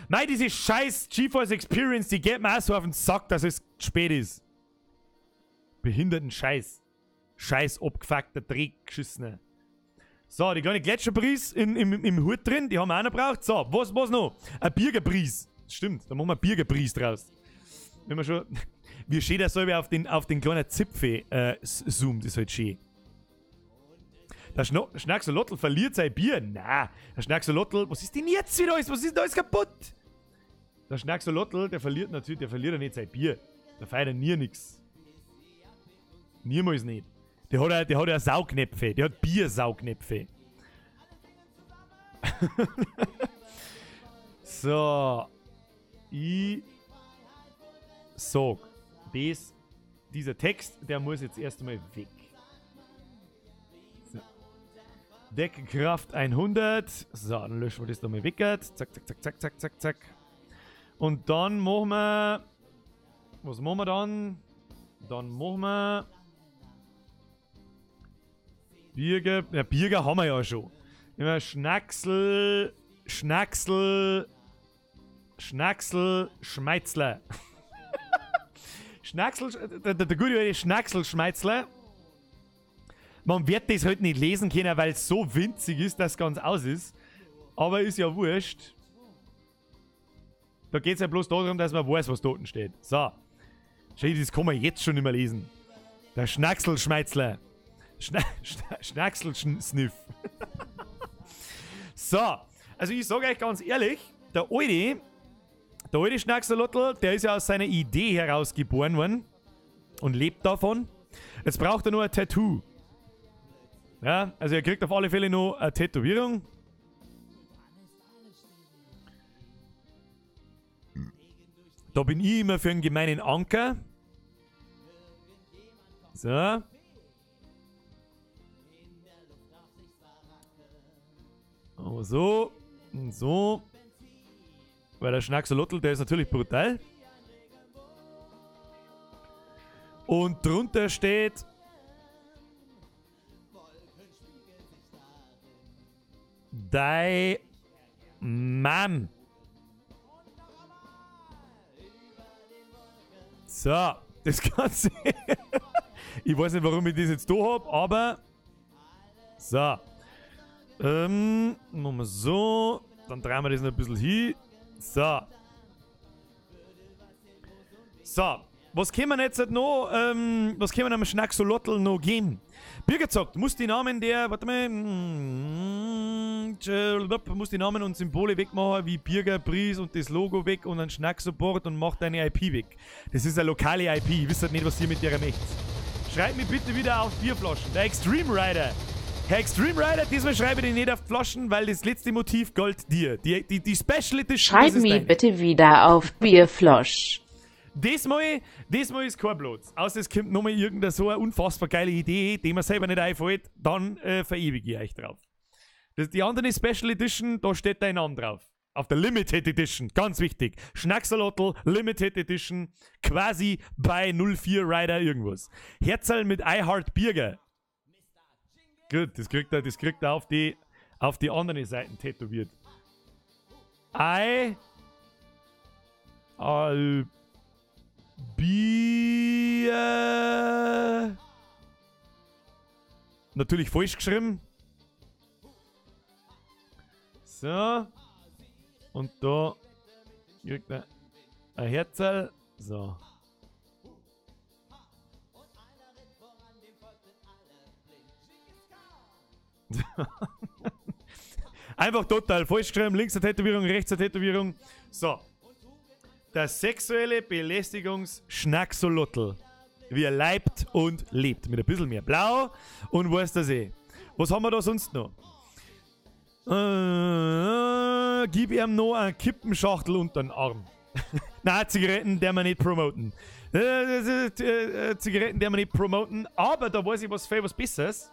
Nein, diese scheiß GeForce Experience, die geht mir auch so auf den Sack, dass es spät ist. Behinderten Scheiß. Scheiß abgefuckter Dreckgeschissener. So, die kleine Gletscherbries im Hut drin, die haben wir auch noch gebraucht. So, was noch? Ein Birgerbries. Stimmt, da machen wir ein Birgerbries draus. Wenn wir schon... Wie schön der selber auf den kleinen Zipfel zoomt, ist halt schön. Der Schnacksolotl verliert sein Bier. Na, der Schnacksolotl, was ist denn jetzt wieder alles? Was ist denn alles kaputt? Der Schnacksolotl, der verliert ja nicht sein Bier. Der feiert ja nie nix. Niemals nicht. Der hat ja Saugnäpfe. Der hat Biersaugnäpfe. So. Ich sag, dieser Text, der muss jetzt erst einmal weg. So. Deckkraft 100. So, dann löschen wir das da mal weg. Zack, zack, zack, zack, zack, zack, zack. Und dann machen wir... Was machen wir dann? Dann machen wir... Birger haben wir ja schon. Immer Schnacksel, Schmeizler. Der gute alte Schnacksel-Schmeizler. Man wird das halt nicht lesen können, weil es so winzig ist, dass es ganz aus ist. Aber ist ja wurscht. Da geht es ja bloß darum, dass man weiß, was dort steht. So. Schau, das kann man jetzt schon nicht mehr lesen. Der Schnacksel-Schmeizler. Schnacksel-Sniff. So. Also ich sage euch ganz ehrlich, der alte Schnacksolotl, der ist ja aus seiner Idee heraus geboren worden und lebt davon. Jetzt braucht er nur ein Tattoo. Ja, also er kriegt auf alle Fälle noch eine Tätowierung. Da bin ich immer für einen gemeinen Anker. So. Aber so. Und so. Weil der Schnacksolotl, der ist natürlich brutal. Und drunter steht... Dei Mann. So, das Ganze. Ich weiß nicht, warum ich das jetzt da habe, aber. So. Machen wir so. Dann drehen wir das noch ein bisschen hin. So. So. Was können wir jetzt noch, was können wir einem Schnacksolotl noch geben? Birger sagt, muss die Namen der, warte mal, muss die Namen und Symbole wegmachen, wie Birger, Bries und das Logo weg und einen Schnacksupport und macht deine IP weg. Das ist eine lokale IP, ihr wisst halt nicht, was ihr mit der macht. Schreibt mir bitte wieder auf Bierflaschen. Der Extreme Rider. Herr Extreme Rider, diesmal schreibe ich den nicht auf Flaschen, weil das letzte Motiv galt dir. Die Special Edition. Schreib mir bitte wieder auf Bierflasch. Diesmal ist kein Blöds. Außer es kommt nochmal irgendeine so eine unfassbar geile Idee, die mir selber nicht einfällt, dann verewige ich euch drauf. Die andere Special Edition, da steht dein Name drauf. Auf der Limited Edition, ganz wichtig. Schnacksolotl, Limited Edition, quasi bei 04 Rider irgendwas. Herzl mit I Heart Birger. Gut, das kriegt er auf die anderen Seiten tätowiert. Bier. Natürlich falsch geschrieben. So. Und da kriegt er ein Herzl. So. Einfach total falsch geschrieben. Links eine Tätowierung, rechts eine Tätowierung. So. Der sexuelle Belästigungs-Schnacksolotl. Wie er leibt und lebt. Mit ein bisschen mehr Blau und weiß das eh. Was haben wir da sonst noch? Gib ihm noch eine Kippenschachtel unter den Arm. Nein, Zigaretten, der wir nicht promoten. Zigaretten, der wir nicht promoten. Aber da weiß ich was Besseres.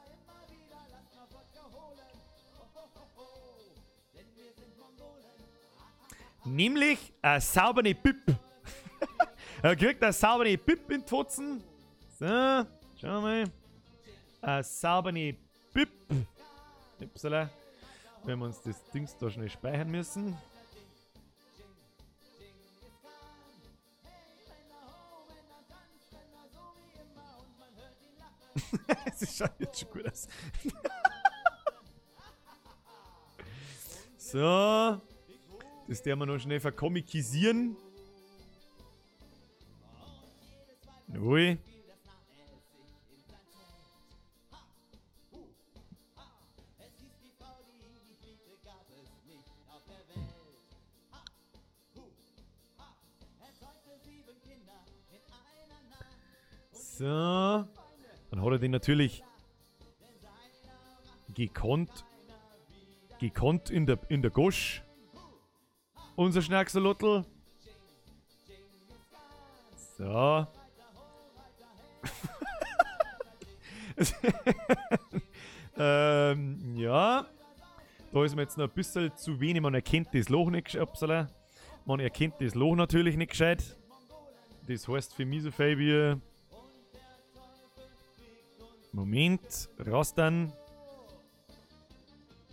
Nämlich eine saubere Pip. Er kriegt eine saubere Pip in die Pfotzen. So, schauen wir mal. Eine saubere Pip. Upsala. Wenn wir uns das Dings da schnell speichern müssen. Es schaut jetzt schon gut aus. So. Das werden wir noch schnell verkomikisieren. Ui. So. Dann hat er den natürlich gekonnt in der Gosch. Unser Schnacksalotl. So. Ja. Da ist mir jetzt noch ein bisschen zu wenig. Man erkennt das Loch nicht gescheit. Man erkennt das Loch natürlich nicht gescheit. Das heißt für mich so viel wie... Moment. Rastern.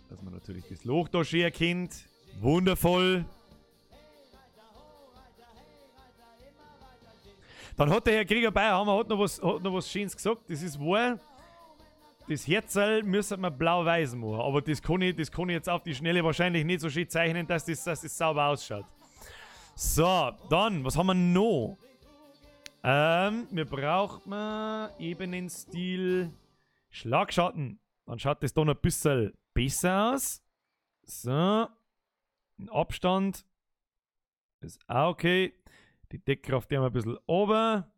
Dass man natürlich das Loch da schön erkennt. Wundervoll. Dann hat der Herr Krieger Bayerhammer hat noch was Schönes gesagt. Das ist wahr. Das Herzl müssen wir blau-weiß machen. Aber das kann ich jetzt auf die Schnelle wahrscheinlich nicht so schön zeichnen, dass das sauber ausschaut. So, dann, was haben wir noch? Wir brauchen eben den Stil Schlagschatten. Dann schaut das da noch ein bisschen besser aus. So. Den Abstand. Ist auch okay. Die Deckkraft haben wir ein bisschen runter.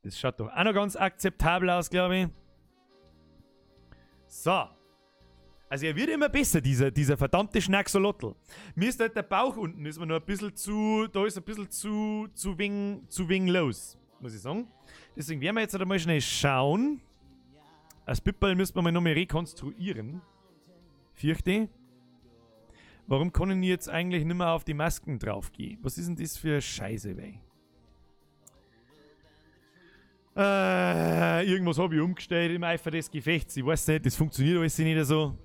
Das schaut doch auch noch ganz akzeptabel aus, glaube ich. So. Also er wird immer besser, dieser verdammte Schnacksalotl. Mir ist halt der Bauch unten, ist mir noch ein bisschen zu, da ist ein bisschen zu wenig los, muss ich sagen. Deswegen werden wir jetzt halt mal schnell schauen. Das Pipperl müssen wir mal nochmal rekonstruieren. Fürchte. Warum kann ich jetzt eigentlich nicht mehr auf die Masken drauf gehen? Was ist denn das für Scheiße, weh? Irgendwas habe ich umgestellt im Eifer des Gefechts. Ich weiß nicht, das funktioniert alles nicht so.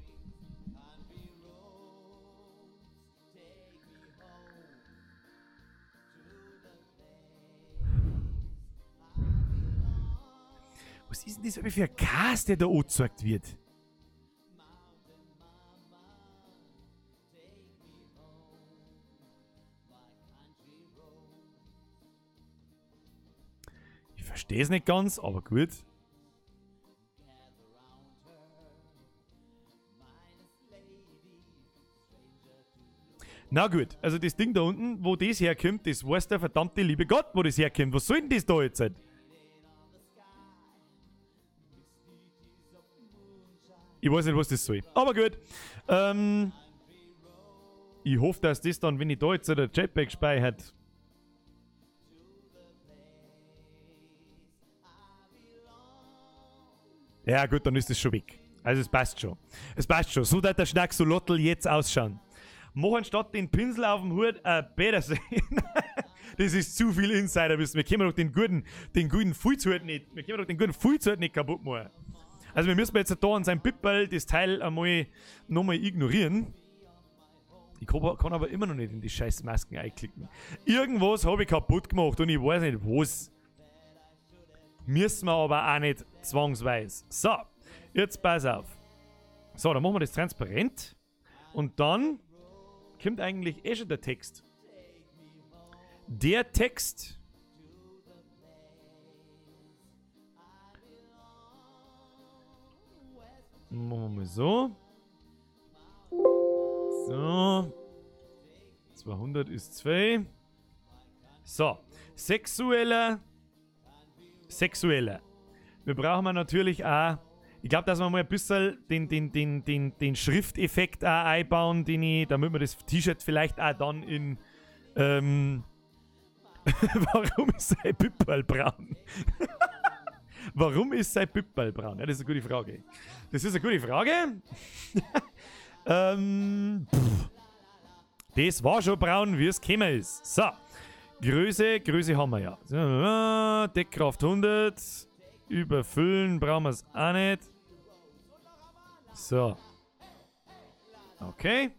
Was ist denn das für ein Cast, der da angezeigt wird? Ich verstehe es nicht ganz, aber gut. Na gut, also das Ding da unten, wo das herkommt, das weiß der verdammte liebe Gott, wo das herkommt. Was soll denn das da jetzt? Ich weiß nicht, was das soll. Aber gut. Ich hoffe, dass das dann, wenn ich da jetzt der Jetpack speichert. Ja gut, dann ist das schon weg. Also es passt schon. Es passt schon. So dass der Schnacksalotl jetzt ausschauen. Mach anstatt den Pinsel auf dem Hut besser sehen. Das ist zu viel Insiderwissen. Wir können doch den guten Fuizhut nicht. Wir können doch den guten Fuizhut nicht kaputt machen. Also wir müssen jetzt da an seinem Pipperl das Teil einmal nochmal ignorieren. Ich kann aber immer noch nicht in die scheiß Masken einklicken. Irgendwas habe ich kaputt gemacht und ich weiß nicht was. Müssen wir aber auch nicht zwangsweise. So, jetzt pass auf. So, dann machen wir das transparent. Und dann kommt eigentlich schon der Text. Der Text... Machen wir mal so. So. 200 ist 2. So. Sexueller. Wir brauchen natürlich auch. Ich glaube, dass wir mal ein bisschen den Schrifteffekt auch einbauen, damit wir das T-Shirt vielleicht auch dann in. Warum ist sein Pipperl braun? Warum ist sein Pipperl braun? Ja, das ist eine gute Frage. Das war schon braun, wie es gekommen ist. So. Größe haben wir ja. So, Deckkraft 100. Überfüllen brauchen wir es auch nicht. So. Okay.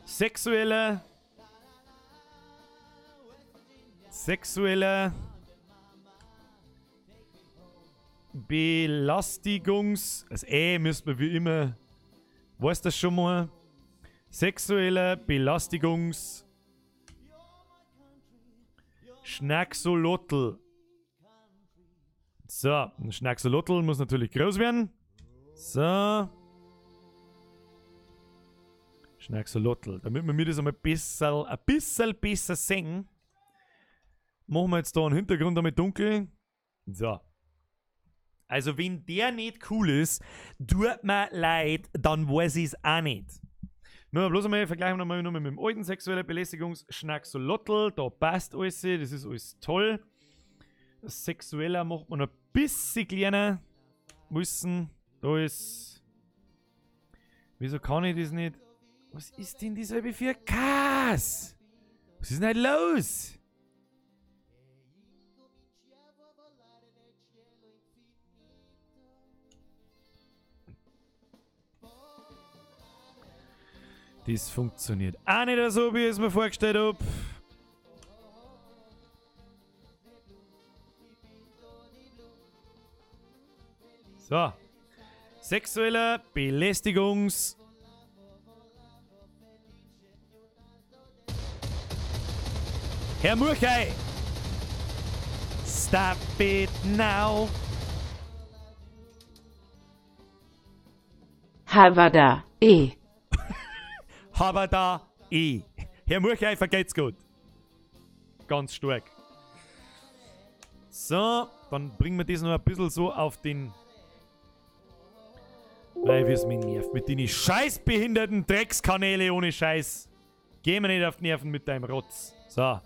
Sexuelle Belästigungs... Das müssen wir wie immer... Weißt du das schon mal? Sexuelle Belästigungs... Schnacksolotl. So, ein Schnacksolotl muss natürlich groß werden. So. Schnacksolotl. Damit wir mir das einmal ein bisschen besser sehen, machen wir jetzt da einen Hintergrund damit dunkel. So. Also, wenn der nicht cool ist, tut mir leid, dann weiß ich es auch nicht. Nur mal bloß einmal vergleichen wir nochmal mit dem alten sexuellen Belästigungsschnacksolotl. Da passt alles, das ist alles toll. Das Sexuelle macht man ein bisschen kleiner. Müssen. Da ist. Wieso kann ich das nicht? Was ist denn dieselbe für Kass? Was ist denn halt los? Das funktioniert auch nicht so, wie ich es mir vorgestellt habe. So. Sexuelle Belästigungs... Herr Murchei! Stop it now! Havada, Havada, Herr Murchei, vergeht's gut. Ganz stark. So, dann bringen wir das noch ein bisschen so auf den... Weil wie es mich nervt. Mit den scheißbehinderten Dreckskanäle ohne Scheiß. Geh mir nicht auf die Nerven mit deinem Rotz. So.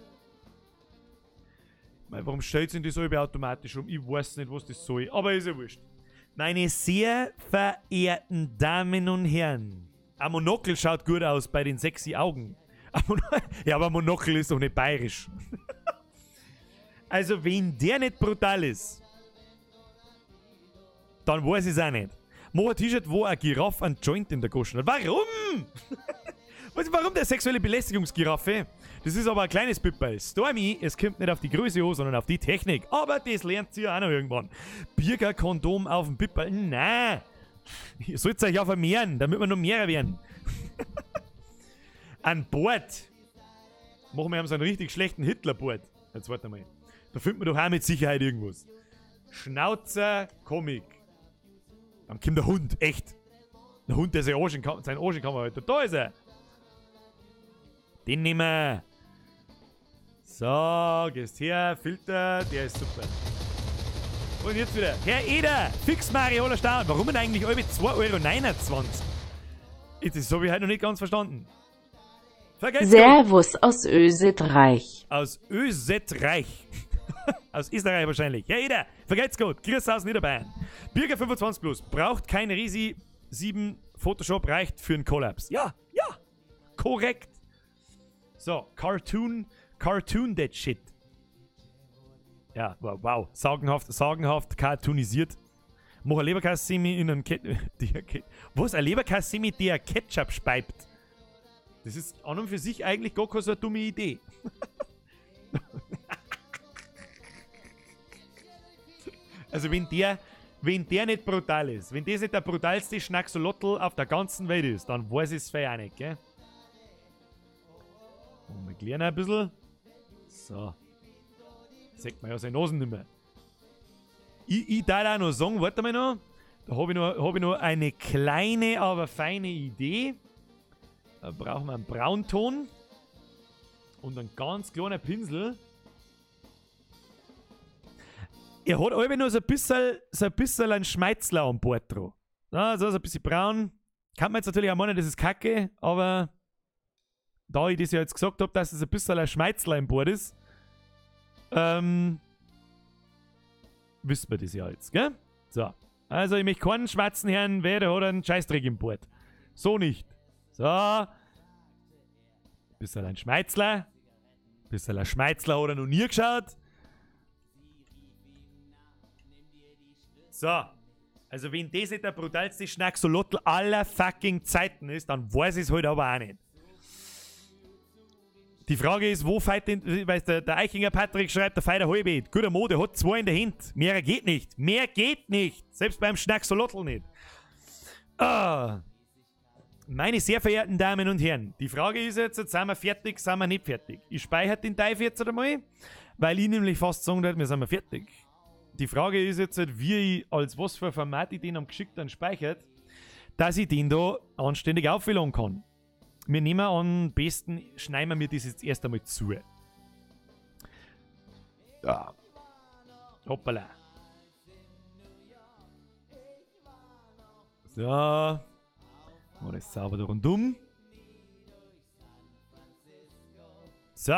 Warum stellt sich das halbe automatisch um? Ich weiß nicht, was das soll. Aber ist ja wurscht. Meine sehr verehrten Damen und Herren. Ein Monokel schaut gut aus bei den sexy Augen. Ja, aber Monokel ist doch nicht bayerisch. Also, wenn der nicht brutal ist, dann weiß ich es auch nicht. Mach ein T-Shirt, wo eine Giraffe einen Joint in der Goschen hat. Warum? Warum der sexuelle Belästigungsgiraffe? Das ist aber ein kleines Pipperl. Stormy, es kommt nicht auf die Größe an, sondern auf die Technik. Aber das lernt sie ja auch noch irgendwann. Birger-Kondom auf dem Pipperl? Nein. Ihr sollt euch ja vermehren, damit wir noch mehr werden. An Bord. Machen wir so einen richtig schlechten Hitler-Bord. Jetzt warte mal. Da findet man doch auch mit Sicherheit irgendwas. Schnauzer Comic. Dann kommt der Hund, echt. Der Hund, der seinen Arsch kann man heute. Da ist er. Den nehmen wir. So, gehst her, Filter, der ist super. Und jetzt wieder. Herr Eder, fix Mariola Start. Warum denn eigentlich alle 2,29 €? Das habe ich halt noch nicht ganz verstanden. Servus aus Österreich. Aus Österreich. Aus Österreich wahrscheinlich. Herr Eder, vergeht's gut. Grüß aus Niederbayern. Birger 25 Plus. Braucht kein Risi 7. Photoshop reicht für einen Kollaps. Ja. Korrekt. So, Cartoon that shit. Ja, wow. Sagenhaft cartoonisiert. Mach ein Leberkassemi in einem Was? Ein Leberkassemi, der Ketchup speibt? Das ist an und für sich eigentlich gar keine so eine dumme Idee. Also wenn der nicht brutal ist, wenn das nicht der brutalste Schnacksolotl auf der ganzen Welt ist, dann weiß ich es für auch nicht, gell? Und wir klären ein bisschen. So. Sagt man ja seine Nasen nicht mehr. Ich darf auch noch sagen, warte mal noch. Da habe ich noch eine kleine, aber feine Idee. Da brauchen wir einen Braunton. Und einen ganz kleinen Pinsel. Er hat aber noch so ein bisschen ein Schmeizler am Bord drauf. Ja, so ein bisschen braun. Kann man jetzt natürlich auch meinen, das ist Kacke, aber da ich das ja jetzt gesagt habe, dass es ein bisschen ein Schmeizler im Bord ist, wissen wir das ja jetzt, gell? So. Also, ich möchte keinen schwarzen Herrn, wer der hat einen Scheißdreck im Bord. So nicht. So. Bisschen ein Schmeizler. Bisschen ein Schmeizler oder noch nie geschaut. So. Also wenn das nicht der brutalste Schnacksolotl aller fucking Zeiten ist, dann weiß ich es halt aber auch nicht. Die Frage ist, wo feit den, weil der Eichinger Patrick schreibt, der Feider Halbet. Guter Mode, hat 2 in der Hand. Mehr geht nicht. Mehr geht nicht. Selbst beim Schnacksolotl nicht. Ah. Meine sehr verehrten Damen und Herren, die Frage ist jetzt sind wir fertig, sind wir nicht fertig? Ich speichere den Teil jetzt einmal, weil ich nämlich fast sagen würde, wir sind fertig. Die Frage ist jetzt, wie ich, als was für ein Format ich den am geschickten speichert, dass ich den da anständig aufladen kann. Wir nehmen am besten, schneiden wir mir das jetzt erst einmal zu. Ja. Hoppala. So. Mal das sauber da rundum. So.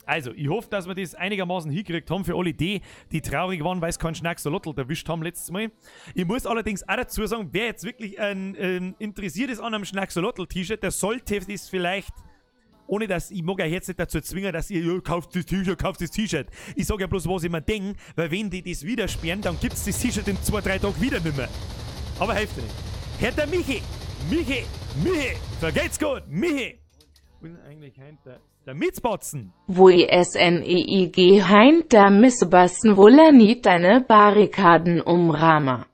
Also, ich hoffe, dass wir das einigermaßen hingekriegt haben für alle die traurig waren, weil es keinen Schnacksolotl erwischt haben letztes Mal. Ich muss allerdings auch dazu sagen, wer jetzt wirklich interessiert ist an einem Schnacksolotl-T-Shirt, der sollte das vielleicht, ohne dass ich mag euch jetzt nicht dazu zwingen, dass ihr kauft das T-Shirt. Ich sage ja bloß, was ich mir denke, weil wenn die das wieder sperren, dann gibt es das T-Shirt in 2-3 Tagen wieder nicht mehr. Aber hilft ja nicht. Hört der Michi, vergeht's gut, Michi. Und eigentlich der Mitzbotzen. Wo SNEIG heint der Missbassen wohl er nicht deine Barrikaden umrahmer.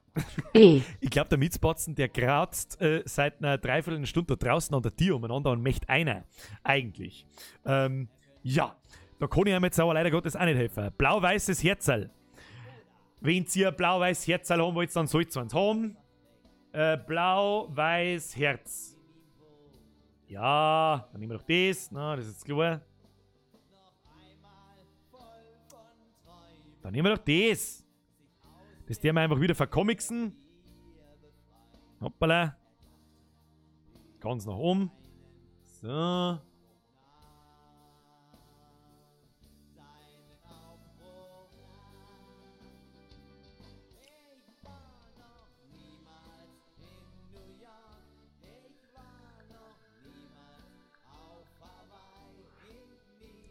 Ich glaube, der Mitzbotzen, der kratzt seit einer Dreiviertelstunde da draußen an der Tür umeinander und möchte einer. Eigentlich. Ja, da kann ich ihm jetzt aber leider Gottes auch nicht helfen. Blau-weißes Herzl. Wenn ihr blau-weiß Herzl haben wollt, dann sollt ihr eins haben. Blau-weiß Herz. Ja, dann nehmen wir doch das. Na, das ist klar. Dann nehmen wir doch das. Das werden wir einfach wieder verkomixen. Hoppala. Ganz nach oben. So.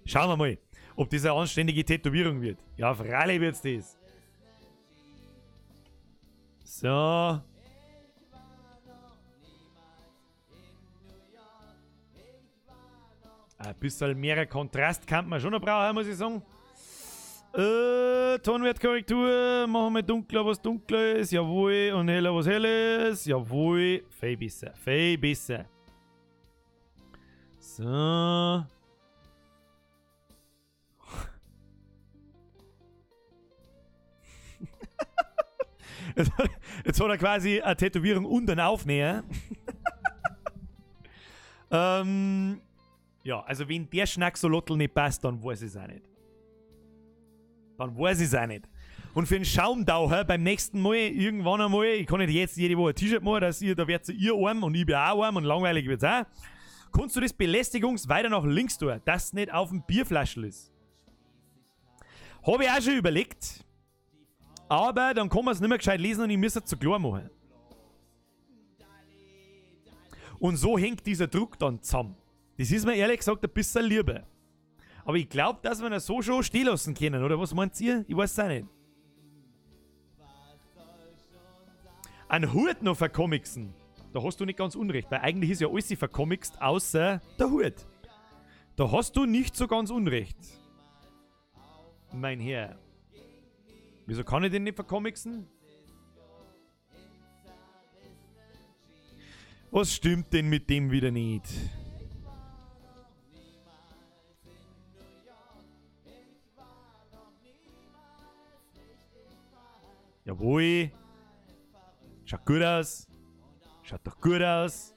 Schauen wir mal, ob das eine anständige Tätowierung wird. Ja, freilich wird's das. So. Ein bisschen mehr Kontrast kann man schon noch brauchen, muss ich sagen. Tonwertkorrektur. Machen wir dunkler, was dunkler ist. Jawohl. Und heller, was helles. Jawohl. Viel besser. Viel besser. So. Jetzt hat er quasi eine Tätowierung und einen Aufnäher. Ja, also wenn der Schnacksolotl nicht passt, dann weiß ich es auch nicht. Und für den Schaumtaucher beim nächsten Mal, irgendwann einmal, ich kann nicht jetzt jede Woche ein T-Shirt machen, dass da werdet ihr arm und ich bin auch arm und langweilig wird's auch. Kannst du das weiter nach links tun, dass es nicht auf dem Bierflaschel ist. Habe ich auch schon überlegt. Aber dann kann man es nicht mehr gescheit lesen und ich muss es zu klar machen. Und so hängt dieser Druck dann zusammen. Das ist mir ehrlich gesagt ein bisschen lieber. Aber ich glaube, dass wir das so schon stehen lassen können, oder was meint ihr? Ich weiß es auch nicht. Ein Hut noch verkomixen. Da hast du nicht ganz unrecht, weil eigentlich ist ja alles verkomixt, außer der Hut. Da hast du nicht so ganz unrecht. Mein Herr. Wieso kann ich den nicht verkomixen? Was stimmt denn mit dem wieder nicht? Jawohl. Schaut gut aus. Schaut doch gut aus.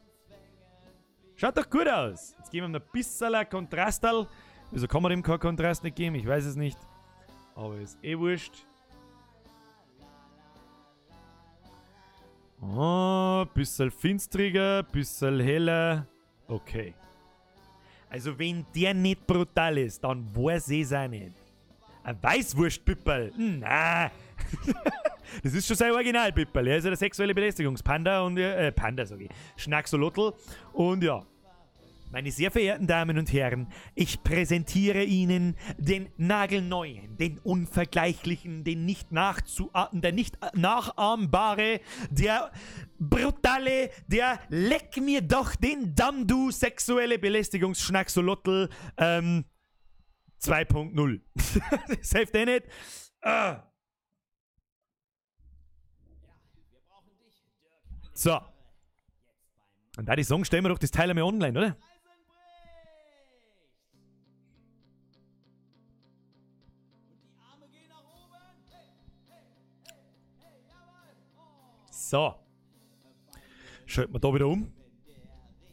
Jetzt geben wir ihm ein bisschen Kontrastal. Wieso kann man dem keinen Kontrast nicht geben? Ich weiß es nicht. Aber ist eh wurscht. Oh, bisschen finstriger, bisschen heller. Okay. Also wenn der nicht brutal ist, dann weiß ich es auch nicht. Ein Weißwurstpipperl? Na. Das ist schon sein Originalpipperl. Er ist ja der sexuelle Belästigungspanda und Panda sag ich. Schnacksolotl. Und ja. Meine sehr verehrten Damen und Herren, ich präsentiere Ihnen den nagelneuen, den unvergleichlichen, der nicht nachahmbare, der brutale, der leck mir doch den Damm, du sexuelle Belästigungsschnacksolottel 2.0. Das hilft eh nicht. So. Und da die sagen, stellen wir doch das Teil einmal online, oder? So. Schalten wir da wieder um.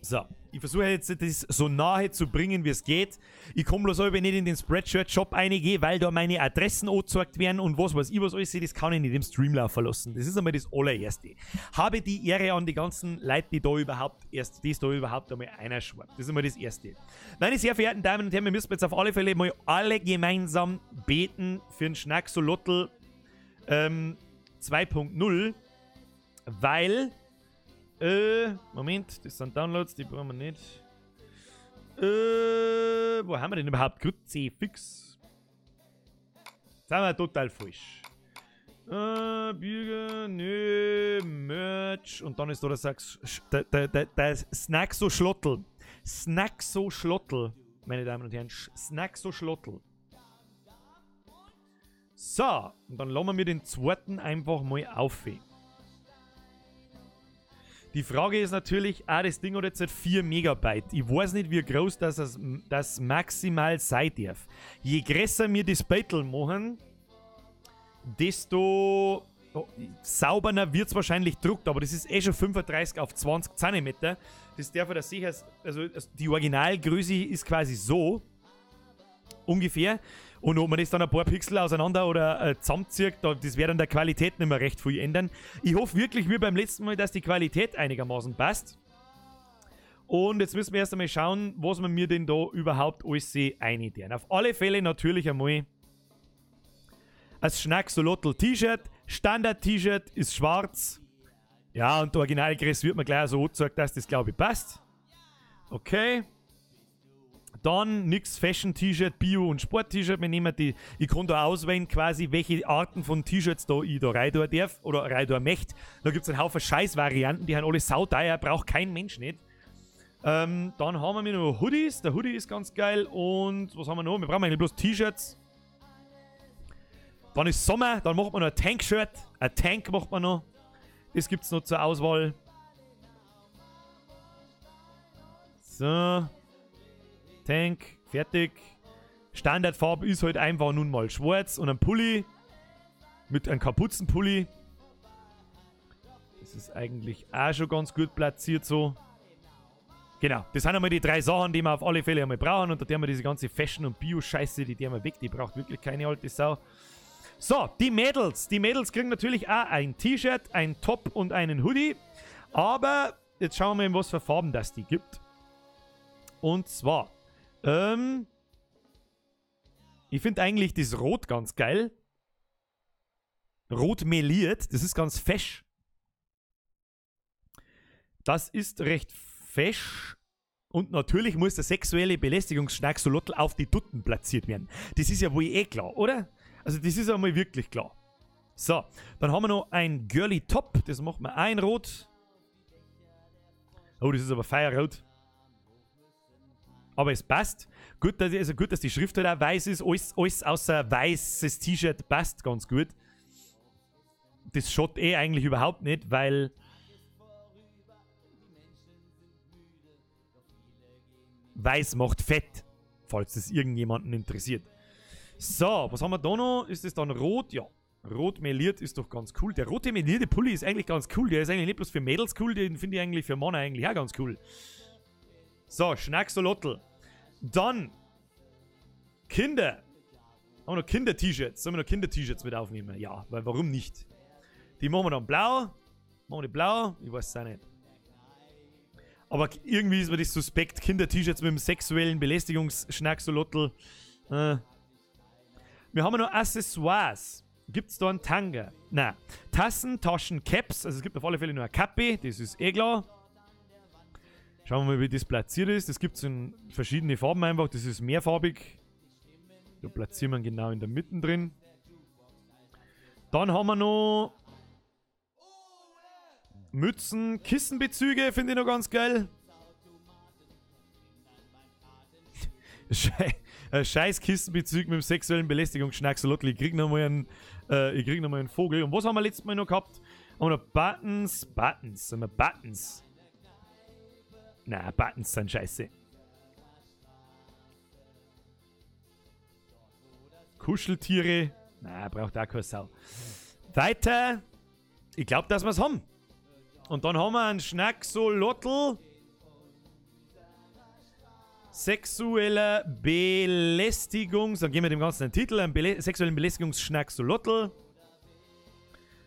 So. Ich versuche jetzt, das so nahe zu bringen, wie es geht. Ich komme bloß aber nicht in den Spreadshirt-Shop reingehe, weil da meine Adressen angezeigt werden und was weiß ich, was alles sehe, das kann ich nicht im Stream laufen lassen. Das ist einmal das allererste. Habe die Ehre an die ganzen Leute, die da überhaupt einmal einschwärmt. Das ist einmal das Erste. Meine sehr verehrten Damen und Herren, wir müssen jetzt auf alle Fälle mal alle gemeinsam beten für den Schnacksolotl 2.0, weil Moment, das sind Downloads, die brauchen wir nicht. Wo haben wir denn überhaupt? C fix. Sind wir total falsch. Bügel, nö, Merch. Und dann ist da der Snackso-Schlottel. Snackso-Schlottel, meine Damen und Herren. Snackso-Schlottel. So, und dann lassen wir den zweiten einfach mal auf. Die Frage ist natürlich, das Ding hat jetzt 4 Megabyte. Ich weiß nicht, wie groß das maximal sein darf. Je größer wir das Beitel machen, desto sauberer wird es wahrscheinlich druckt. Aber das ist schon 35 auf 20 cm. Das darf ich da sicher, also die Originalgröße ist quasi so, ungefähr. Und ob man das dann ein paar Pixel auseinander oder zusammenzieht, das wird dann der Qualität nicht mehr recht viel ändern. Ich hoffe wirklich, wie beim letzten Mal, dass die Qualität einigermaßen passt. Und jetzt müssen wir erst einmal schauen, was wir mir denn da überhaupt alles einnehmen. Auf alle Fälle natürlich einmal als Schnacksolotl T-Shirt. Standard-T-Shirt ist schwarz. Ja, und der Originalgröße wird mir gleich so angezeigt, dass das, glaube ich, passt. Okay. Dann nix Fashion-T-Shirt, Bio- und Sport-T-Shirt. Wir nehmen die, ich kann da auswählen, quasi, welche Arten von T-Shirts ich da rein darf oder rein möchte. Da gibt es einen Haufen Scheiß-Varianten, die haben alle sauteuer, braucht kein Mensch nicht. Dann haben wir noch Hoodies. Der Hoodie ist ganz geil. Und was haben wir noch? Wir brauchen eigentlich bloß T-Shirts. Dann ist Sommer, dann macht man noch ein Tank-Shirt. Ein Tank macht man noch. Das gibt es noch zur Auswahl. So. Tank, fertig. Standardfarbe ist halt einfach nun mal schwarz und ein Pulli mit einem Kapuzenpulli. Das ist eigentlich auch schon ganz gut platziert so. Genau, das sind einmal die 3 Sachen, die wir auf alle Fälle einmal brauchen. Und da haben wir diese ganze Fashion- und Bio-Scheiße, die haben wir weg. Die braucht wirklich keine alte Sau. So, die Mädels. Die Mädels kriegen natürlich auch ein T-Shirt, ein Top und einen Hoodie. Aber jetzt schauen wir mal, was für Farben das die gibt. Und zwar ich finde eigentlich das Rot ganz geil. Rot meliert, das ist ganz fesch. Das ist recht fesch. Und natürlich muss der sexuelle Belästigungsschnacksolotl auf die Dutten platziert werden. Das ist ja wohl eh klar, oder? Also das ist ja mal wirklich klar. So, dann haben wir noch ein Girly Top. Das macht man ein Rot. Oh, das ist aber feierrot. Aber es passt. Gut, dass die Schrift halt auch weiß ist. Alles außer weißes T-Shirt passt ganz gut. Das schaut eigentlich überhaupt nicht, weil weiß macht fett. Falls das irgendjemanden interessiert. So, was haben wir da noch? Ist das dann rot? Ja. Rot meliert ist doch ganz cool. Der rote melierte Pulli ist eigentlich ganz cool. Der ist eigentlich nicht bloß für Mädels cool, den finde ich eigentlich für Männer eigentlich auch ganz cool. So, Schnacksolotl. Dann Kinder. Haben wir noch Kinder-T-Shirts. Sollen wir noch Kinder-T-Shirts mit aufnehmen? Ja, weil warum nicht? Die machen wir dann blau. Machen wir die blau? Ich weiß es auch nicht. Aber irgendwie ist mir das suspekt. Kinder-T-Shirts mit dem sexuellen Belästigungsschnacksolotl. Wir haben noch Accessoires. Gibt es da einen Tanga? Nein. Tassen, Taschen, Caps. Also es gibt auf alle Fälle nur eine Kappe. Das ist eh klar. Schauen wir mal, wie das platziert ist. Das gibt es in verschiedene Farben einfach. Das ist mehrfarbig. Da platzieren wir ihn genau in der Mitte drin. Dann haben wir noch Mützen, Kissenbezüge, finde ich noch ganz geil. Scheiß Kissenbezug mit dem sexuellen Belästigungsschnacksalottel. Ich krieg nochmal einen Vogel. Und was haben wir letztes Mal noch gehabt? Haben wir noch Buttons. Sind wir Buttons? Na, Buttons sind scheiße. Kuscheltiere. Na, braucht auch keine Sau. Weiter. Ich glaube, dass wir es haben. Und dann haben wir einen Schnacksolottel. Sexueller Belästigungs... Dann geben wir dem Ganzen einen Titel. Einen sexuellen Belästigungsschnacksolottel.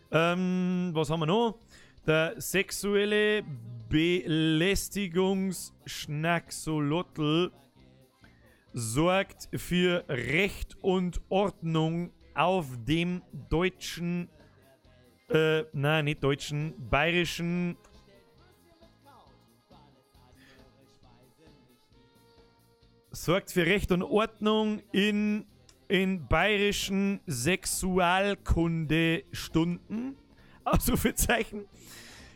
Was haben wir noch? Der sexuelle Belästigungsschnacksolottel sorgt für Recht und Ordnung auf dem deutschen... nein, nicht deutschen, bayerischen... Sorgt für Recht und Ordnung in bayerischen Sexualkundestunden. Ausrufezeichen.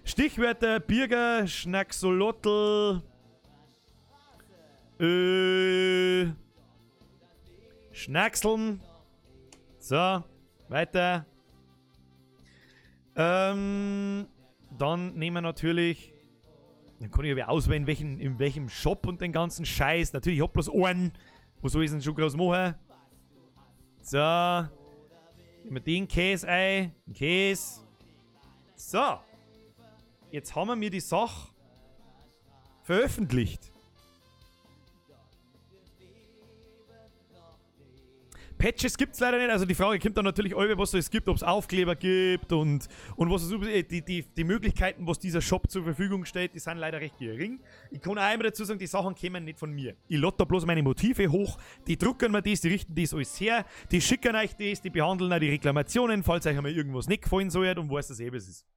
Stichwörter Birger, Schnacksolottel, Schnackseln. So, weiter. Dann nehmen wir natürlich... Dann kann ich aber auswählen, in welchem Shop und den ganzen Scheiß. Natürlich, ich hab bloß einen. Wo soll ich es denn schon groß machen? So. Nehmen wir den Käse ein. Den Käse. So. Jetzt haben wir die Sache veröffentlicht. Patches gibt es leider nicht, also die Frage kommt dann natürlich alle, was es gibt, ob es Aufkleber gibt und was es die Möglichkeiten, was dieser Shop zur Verfügung stellt, die sind leider recht gering. Ich kann auch immer dazu sagen, die Sachen kommen nicht von mir. Ich lade da bloß meine Motive hoch, die drucken mir das, die richten das alles her, die schicken euch das, die behandeln auch die Reklamationen, falls euch einmal irgendwas nicht gefallen soll und weiß das eben es ist.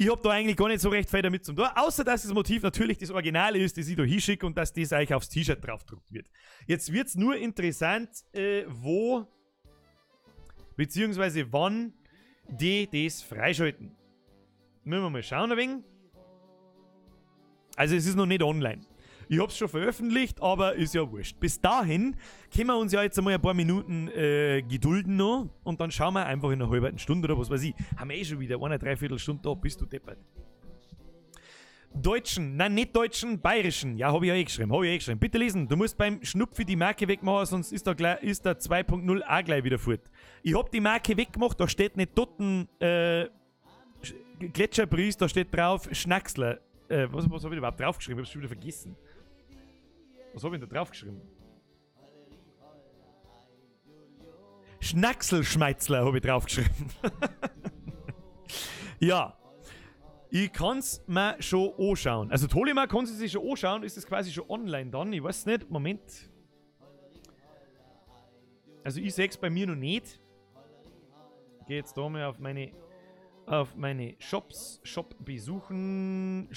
Ich hab da eigentlich gar nicht so recht viel damit zum tun, außer dass das Motiv natürlich das Original ist, das ich da hinschicke und dass das euch aufs T-Shirt draufgedruckt wird. Jetzt wird's nur interessant, wo beziehungsweise wann die das freischalten. Müssen wir mal schauen ein wenig. Also es ist noch nicht online. Ich hab's schon veröffentlicht, aber ist ja wurscht. Bis dahin können wir uns ja jetzt einmal ein paar Minuten gedulden noch und dann schauen wir einfach in einer halben Stunde oder was weiß ich. Haben wir eh schon wieder eine Dreiviertelstunde da, bist du deppert. Deutschen, nein, nicht deutschen, bayerischen. Ja, hab ich ja eh geschrieben, Bitte lesen, du musst beim Schnupfi die Marke wegmachen, sonst ist der 2.0 auch gleich wieder fort. Ich hab die Marke weggemacht, da steht nicht Totten Gletscherbries, da steht drauf Schnacksler. Was hab ich überhaupt draufgeschrieben? Ich hab's schon wieder vergessen. Was hab ich denn da draufgeschrieben? Schnackselschmeitzler habe ich draufgeschrieben. Ja. Ich kann's mir schon anschauen. Also Tolima kann sie sich schon anschauen. Ist das quasi schon online dann? Ich weiß nicht. Moment. Also ich seh's bei mir noch nicht. Ich gehe jetzt da mal auf meine Shops. Shop besuchen.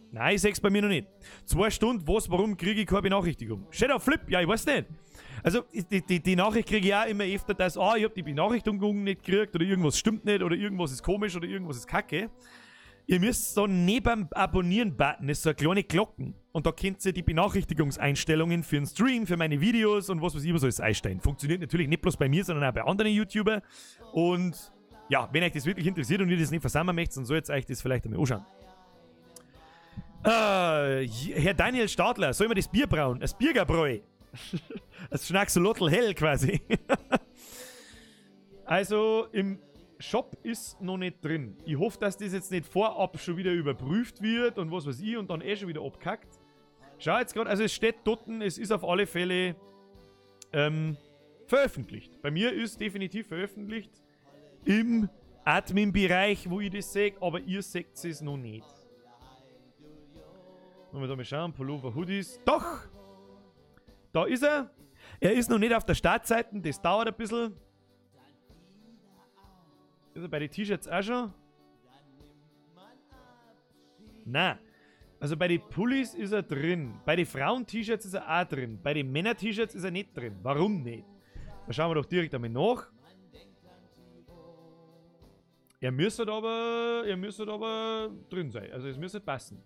Nein, ich seh's bei mir noch nicht. 2 Stunden, warum kriege ich keine Benachrichtigung? Steht auf Flip, ja, ich weiß nicht. Also, die Nachricht kriege ich auch immer öfter, dass, ich habe die Benachrichtigung nicht gekriegt oder irgendwas stimmt nicht oder irgendwas ist komisch oder irgendwas ist kacke. Ihr müsst da neben dem Abonnieren-Button ist so eine kleine Glocken und da könnt ihr die Benachrichtigungseinstellungen für den Stream, für meine Videos und was weiß ich, was alles einstellen. Funktioniert natürlich nicht bloß bei mir, sondern auch bei anderen YouTubern. Und ja, wenn euch das wirklich interessiert und ihr das nicht versammeln möchtet, dann solltet ihr euch das vielleicht einmal anschauen. Herr Daniel Stadler, soll man das Bier brauen? Das Biergerbräu. Das Schnacksolottel hell quasi. Also im Shop ist noch nicht drin. Ich hoffe, dass das jetzt nicht vorab schon wieder überprüft wird und was weiß ich und dann eh schon wieder abkackt. Schau jetzt gerade, also es steht dort, es ist auf alle Fälle veröffentlicht. Bei mir ist definitiv veröffentlicht im Admin-Bereich, wo ich das sehe, aber ihr seht es noch nicht. Wenn wir da mal schauen, Pullover, Hoodies. Doch! Da ist er. Er ist noch nicht auf der Startseite, das dauert ein bisschen. Ist er bei den T-Shirts auch schon? Nein. Also bei den Pullis ist er drin. Bei den Frauen-T-Shirts ist er auch drin. Bei den Männer-T-Shirts ist er nicht drin. Warum nicht? Da schauen wir doch direkt einmal nach. Er müsste aber drin sein. Also es müsste passen.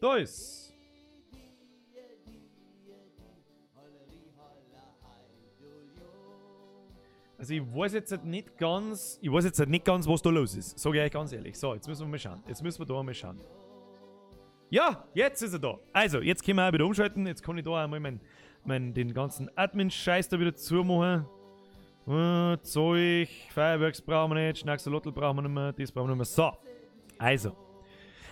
Da ist. Also ich weiß jetzt nicht ganz, was da los ist. Sag ich euch ganz ehrlich. So, jetzt müssen wir mal schauen. Jetzt müssen wir da mal schauen. Ja, jetzt ist er da. Also, jetzt können wir auch wieder umschalten. Jetzt kann ich da einmal den ganzen Admin-Scheiß da wieder zumachen. Zeug, Fireworks brauchen wir nicht, Schnacksalottel brauchen wir nicht mehr, das brauchen wir nicht mehr. So, also.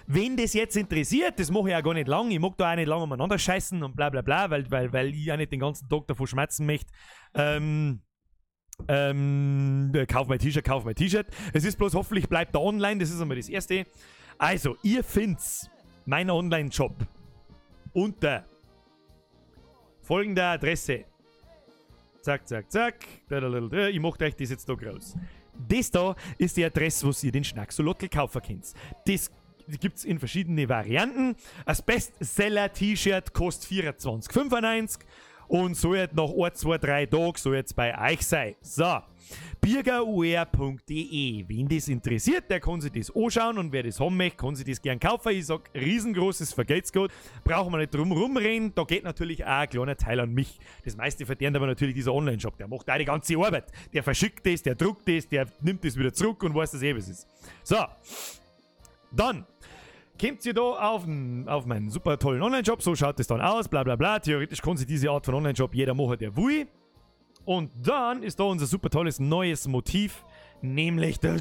Wen das jetzt interessiert, das mache ich auch gar nicht lang. Ich mag da auch nicht lange umeinander scheißen und bla bla bla, weil ich auch nicht den ganzen Tag davon schmerzen möchte. Kauf mein T-Shirt. Es ist bloß, hoffentlich bleibt er online, das ist einmal das Erste. Also, ihr findet meinen Online-Shop unter folgender Adresse. Zack, zack, zack. Ich mache euch das jetzt da groß. Das da ist die Adresse, wo ihr den Schnacksalottel kaufen könnt. Das gibt es in verschiedene Varianten. Das Bestseller-T-Shirt kostet 24,95 und so jetzt nach 1, 2, 3 Tagen soll jetzt bei euch sein. So, bürgeroer.de. Wen das interessiert, der kann sich das anschauen und wer das haben möchte, kann sich das gern kaufen. Ich sag, riesengroßes Vergelt's-Gut. Brauchen wir nicht drum rumreden. Da geht natürlich auch ein kleiner Teil an mich. Das meiste verdient aber natürlich dieser Online-Shop. Der macht auch die ganze Arbeit. Der verschickt das, der druckt das, der nimmt das wieder zurück und weiß, dass was ist. So, dann kommt ihr da auf meinen super tollen Online-Shop, so schaut es dann aus, bla bla bla. Theoretisch kann sich diese Art von Online-Shop jeder machen, der will. Und dann ist da unser super tolles neues Motiv, nämlich der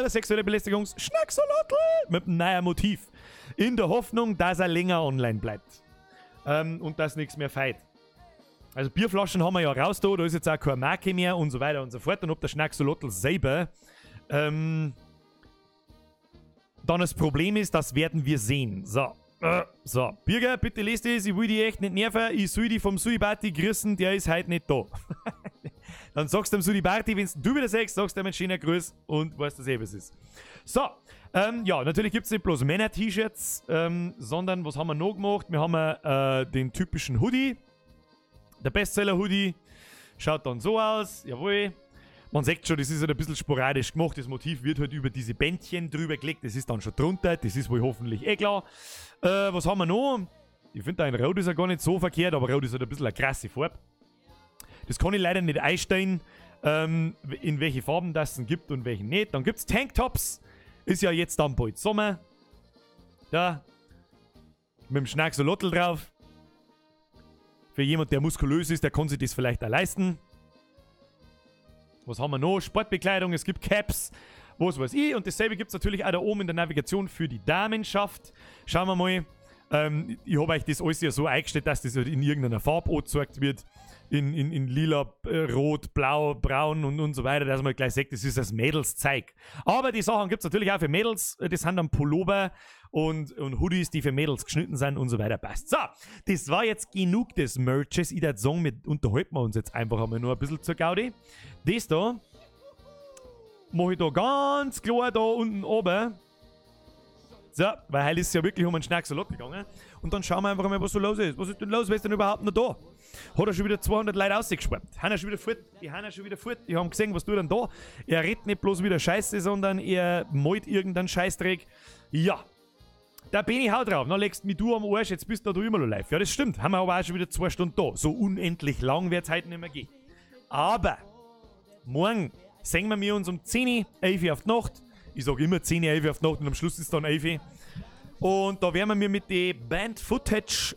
sexuelle Belästigungs-Schnacksalottel mit einem neuen Motiv. In der Hoffnung, dass er länger online bleibt. Und dass nichts mehr feit. Also Bierflaschen haben wir ja raus da ist jetzt auch keine Marke mehr und so weiter und so fort. Und ob der Schnacksalottel selber dann das Problem ist, das werden wir sehen. So. Bürger, bitte lest es, ich will die echt nicht nerven. Ich soll die vom Suibati grüßen, der ist heute nicht da. Dann sagst du dem Suibati, wenn du wieder sagst, sagst du ihm einen schönen Gruß und weißt, dass was ist. So, ja, natürlich gibt es nicht bloß Männer-T-Shirts, sondern was haben wir noch gemacht? Wir haben den typischen Hoodie. Der Bestseller-Hoodie. Schaut dann so aus, jawohl. Man sieht schon, das ist halt ein bisschen sporadisch gemacht. Das Motiv wird halt über diese Bändchen drüber gelegt. Das ist dann schon drunter. Das ist wohl hoffentlich klar. Was haben wir noch? Ich finde, ein Rot ist ja gar nicht so verkehrt, aber Rot ist halt ein bisschen eine krasse Farbe. Das kann ich leider nicht einstellen, in welche Farben das es gibt und welche nicht. Dann gibt es Tanktops. Ist ja jetzt dann bald Sommer. Da. Mit dem Schnacksalottel drauf. Für jemand, der muskulös ist, der kann sich das vielleicht auch leisten. Was haben wir noch? Sportbekleidung, es gibt Caps, was weiß ich. Und dasselbe gibt es natürlich auch da oben in der Navigation für die Damenschaft. Schauen wir mal. Ich habe euch das alles ja so eingestellt, dass das halt in irgendeiner Farbe angezeigt wird. In lila, rot, blau, braun und so weiter, dass man gleich sagt, das ist das Mädelszeug. Aber die Sachen gibt es natürlich auch für Mädels. Das sind dann Pullover und Hoodies, die für Mädels geschnitten sind und so weiter. Passt. So, das war jetzt genug des Merches. Ich würde sagen, wir unterhalten uns jetzt einfach einmal nur ein bisschen zur Gaudi. Das da mache ich da ganz klar da unten oben. So, weil heute ist es ja wirklich um einen Schnacksalottel gegangen. Und dann schauen wir einfach mal, was so los ist. Was ist denn los? Wer ist denn überhaupt noch da? Hat er schon wieder 200 Leute rausgespart? Haben er schon wieder fort? Die haben schon wieder fort. Die haben gesehen, was tut denn da? Er redet nicht bloß wieder Scheiße, sondern er malt irgendeinen Scheißdreck. Ja. Der Benni haut drauf. Dann legst mich du am Arsch, jetzt bist du immer noch live. Ja, das stimmt. Haben wir aber auch schon wieder 2 Stunden da. So unendlich lang wird es heute nicht mehr gehen. Aber morgen sehen wir uns um 10, 11 Uhr auf die Nacht. Ich sage immer 10, 11 Uhr auf die Nacht und am Schluss ist dann 11 Uhr. Und da werden wir mit den Band-Footage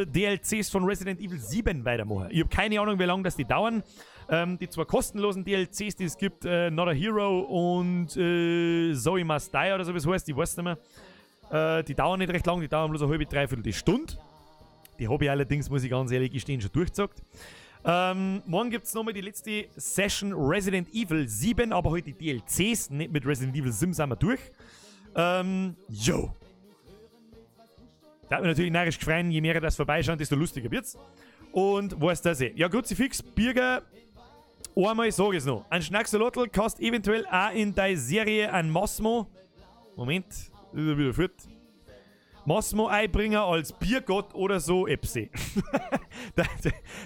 DLCs von Resident Evil 7 weitermachen. Ich habe keine Ahnung, wie lange das die dauern. Die 2 kostenlosen DLCs, die es gibt, Not a Hero und Zoe Must Die oder so, wie es heißt, ich weiß nicht mehr. Die dauern nicht recht lang, die dauern bloß eine halbe, dreiviertel Stunde. Die habe ich allerdings, muss ich ganz ehrlich gestehen, schon durchgezockt. Morgen gibt es nochmal die letzte Session Resident Evil 7, aber heute die DLCs, nicht mit Resident Evil 7 sind wir durch. Jo. Da hat mich natürlich narrisch gefreut, je mehr das vorbeischaut, desto lustiger wird's. Und was das eh. Ja, Kruzifix, Birger, einmal sag ich's noch. Ein Schnacksalotl kannst eventuell auch in deiner Serie ein Massimo. Moment, ist er wieder fort. Massimo einbringen als Biergott oder so, Epsi.